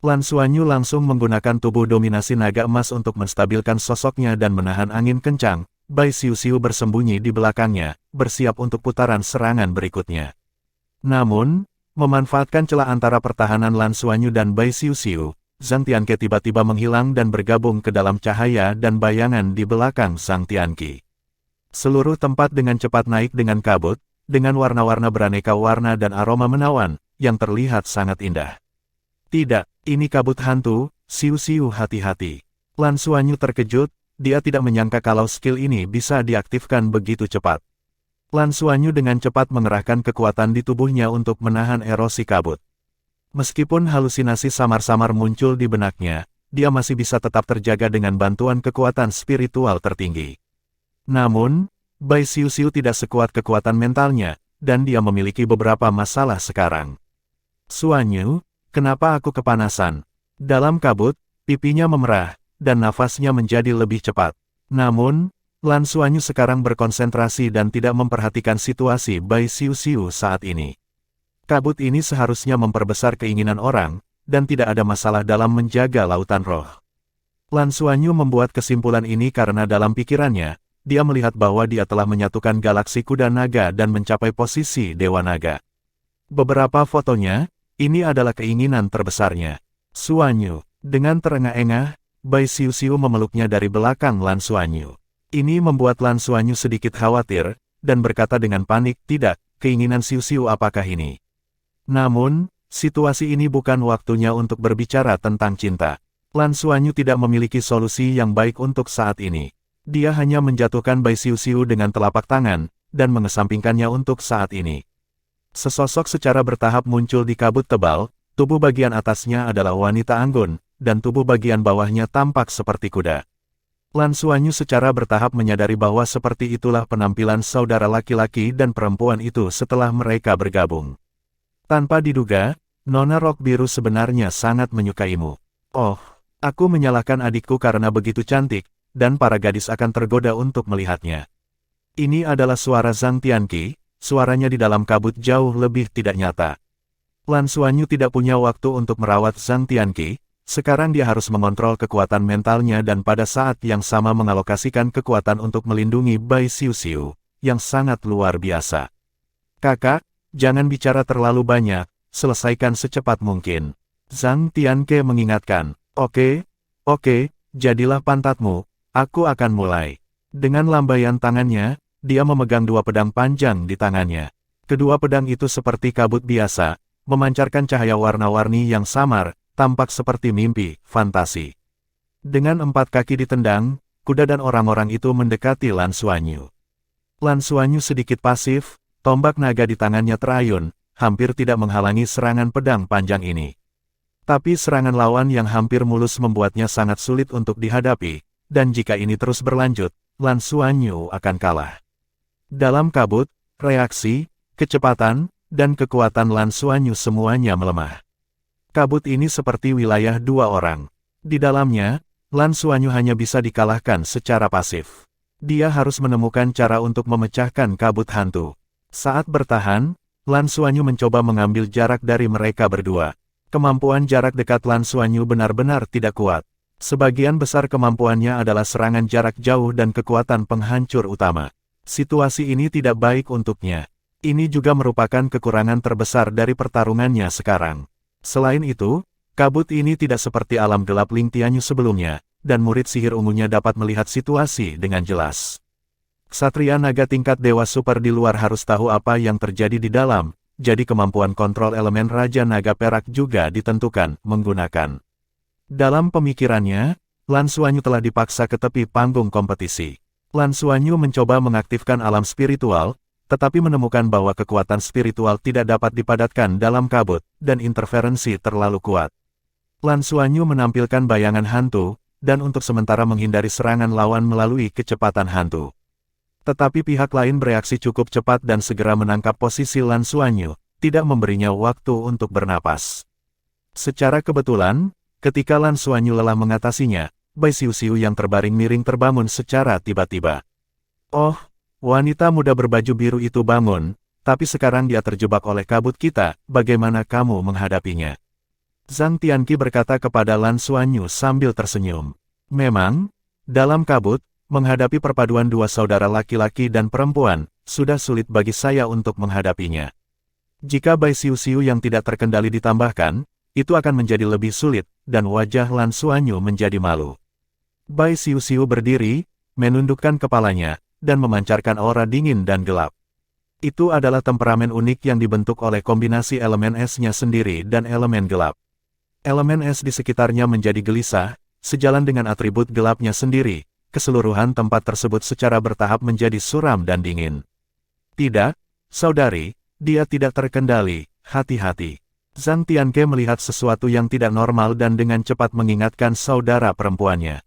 Speaker 1: Lan Xuanyu langsung menggunakan tubuh dominasi naga emas untuk menstabilkan sosoknya dan menahan angin kencang, Bai Xiuxiu bersembunyi di belakangnya, bersiap untuk putaran serangan berikutnya. Namun, memanfaatkan celah antara pertahanan Lan Xuanyu dan Bai Xiuxiu, Zhang Tianke tiba-tiba menghilang dan bergabung ke dalam cahaya dan bayangan di belakang Zhang Tianqi. Seluruh tempat dengan cepat naik dengan kabut, dengan warna-warna beraneka warna dan aroma menawan, yang terlihat sangat indah. Tidak, ini kabut hantu, Xiuxiu hati-hati. Lan Xuanyu terkejut, dia tidak menyangka kalau skill ini bisa diaktifkan begitu cepat. Lan Xuanyu dengan cepat mengerahkan kekuatan di tubuhnya untuk menahan erosi kabut. Meskipun halusinasi samar-samar muncul di benaknya, dia masih bisa tetap terjaga dengan bantuan kekuatan spiritual tertinggi. Namun, Bai Xiuxiu tidak sekuat kekuatan mentalnya, dan dia memiliki beberapa masalah sekarang. Xuanyu, kenapa aku kepanasan? Dalam kabut, pipinya memerah, dan nafasnya menjadi lebih cepat. Namun, Lan Xuanyu sekarang berkonsentrasi dan tidak memperhatikan situasi Bai Xiuxiu saat ini. Kabut ini seharusnya memperbesar keinginan orang, dan tidak ada masalah dalam menjaga lautan roh. Lan Xuanyu membuat kesimpulan ini karena dalam pikirannya, dia melihat bahwa dia telah menyatukan galaksi kuda naga dan mencapai posisi Dewa Naga. Beberapa fotonya, ini adalah keinginan terbesarnya. Xuanyu, dengan terengah-engah, Bai Xiuxiu memeluknya dari belakang Lan Xuanyu. Ini membuat Lan Xuanyu sedikit khawatir, dan berkata dengan panik, tidak, keinginan Xiuxiu apakah ini? Namun, situasi ini bukan waktunya untuk berbicara tentang cinta. Lan Xuanyu tidak memiliki solusi yang baik untuk saat ini. Dia hanya menjatuhkan Bai Xiuxiu dengan telapak tangan, dan mengesampingkannya untuk saat ini. Sesosok secara bertahap muncul di kabut tebal, tubuh bagian atasnya adalah wanita anggun, dan tubuh bagian bawahnya tampak seperti kuda. Lan Xuanyu secara bertahap menyadari bahwa seperti itulah penampilan saudara laki-laki dan perempuan itu setelah mereka bergabung. Tanpa diduga, Nona Rok Biru sebenarnya sangat menyukaimu. Oh, aku menyalahkan adikku karena begitu cantik, dan para gadis akan tergoda untuk melihatnya. Ini adalah suara Zhang Tianqi, suaranya di dalam kabut jauh lebih tidak nyata. Lan Xuanyu tidak punya waktu untuk merawat Zhang Tianqi, sekarang dia harus mengontrol kekuatan mentalnya dan pada saat yang sama mengalokasikan kekuatan untuk melindungi Bai Xiuxiu, yang sangat luar biasa. Kakak, jangan bicara terlalu banyak, selesaikan secepat mungkin. Zhang Tianqi mengingatkan, oke, jadilah pantatmu, aku akan mulai. Dengan lambaian tangannya, dia memegang dua pedang panjang di tangannya. Kedua pedang itu seperti kabut biasa, memancarkan cahaya warna-warni yang samar, tampak seperti mimpi, fantasi. Dengan 4 kaki ditendang, kuda dan orang-orang itu mendekati Lan Xuanyu. Lan Xuanyu sedikit pasif, tombak naga di tangannya terayun, hampir tidak menghalangi serangan pedang panjang ini. Tapi serangan lawan yang hampir mulus membuatnya sangat sulit untuk dihadapi, dan jika ini terus berlanjut, Lan Xuanyu akan kalah. Dalam kabut, reaksi, kecepatan, dan kekuatan Lan Xuanyu semuanya melemah. Kabut ini seperti wilayah dua orang. Di dalamnya, Lan Xuanyu hanya bisa dikalahkan secara pasif. Dia harus menemukan cara untuk memecahkan kabut hantu. Saat bertahan, Lan Xuanyu mencoba mengambil jarak dari mereka berdua. Kemampuan jarak dekat Lan Xuanyu benar-benar tidak kuat. Sebagian besar kemampuannya adalah serangan jarak jauh dan kekuatan penghancur utama. Situasi ini tidak baik untuknya. Ini juga merupakan kekurangan terbesar dari pertarungannya sekarang. Selain itu, kabut ini tidak seperti alam gelap Ling Tianyu sebelumnya, dan murid sihir ungunya dapat melihat situasi dengan jelas. Ksatria naga tingkat dewa super di luar harus tahu apa yang terjadi di dalam, jadi kemampuan kontrol elemen Raja Naga Perak juga ditentukan, menggunakan. Dalam pemikirannya, Lan Xuanyu telah dipaksa ke tepi panggung kompetisi. Lan Xuanyu mencoba mengaktifkan alam spiritual, tetapi menemukan bahwa kekuatan spiritual tidak dapat dipadatkan dalam kabut, dan interferensi terlalu kuat. Lan Xuanyu menampilkan bayangan hantu, dan untuk sementara menghindari serangan lawan melalui kecepatan hantu. Tetapi pihak lain bereaksi cukup cepat dan segera menangkap posisi Lan Xuanyu, tidak memberinya waktu untuk bernapas. Secara kebetulan, ketika Lan Xuanyu lelah mengatasinya, Bai Xiuxiu yang terbaring miring terbangun secara tiba-tiba. Oh, wanita muda berbaju biru itu bangun, tapi sekarang dia terjebak oleh kabut kita, bagaimana kamu menghadapinya? Zhang Tianqi berkata kepada Lan Xuanyu sambil tersenyum. Memang, dalam kabut, Menghadapi perpaduan dua saudara laki-laki dan perempuan, sudah sulit bagi saya untuk menghadapinya. Jika Bai Xiuxiu yang tidak terkendali ditambahkan, itu akan menjadi lebih sulit, dan wajah Lan Xuanyu menjadi malu. Bai Xiuxiu berdiri, menundukkan kepalanya, dan memancarkan aura dingin dan gelap. Itu adalah temperamen unik yang dibentuk oleh kombinasi elemen es-nya sendiri dan elemen gelap. Elemen es di sekitarnya menjadi gelisah, sejalan dengan atribut gelapnya sendiri. Keseluruhan tempat tersebut secara bertahap menjadi suram dan dingin. Tidak, saudari, dia tidak terkendali, hati-hati. Zhang Tianke melihat sesuatu yang tidak normal dan dengan cepat mengingatkan saudara perempuannya.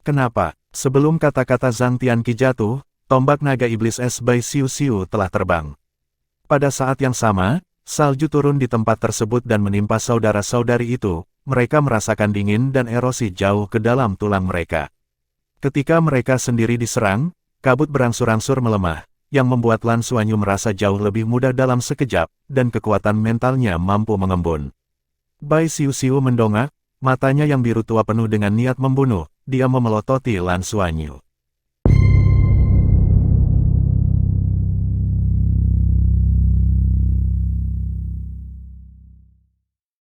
Speaker 1: Kenapa? Sebelum kata-kata Zhang Tianke jatuh, tombak naga iblis es Bai Xiuxiu telah terbang. Pada saat yang sama, salju turun di tempat tersebut dan menimpa saudara-saudari itu, mereka merasakan dingin dan erosi jauh ke dalam tulang mereka. Ketika mereka sendiri diserang, kabut berangsur-angsur melemah, yang membuat Lan Xuanyu merasa jauh lebih mudah dalam sekejap, dan kekuatan mentalnya mampu mengembun. Bai Xiuxiu mendongak, matanya yang biru tua penuh dengan niat membunuh, dia memelototi Lan Xuanyu.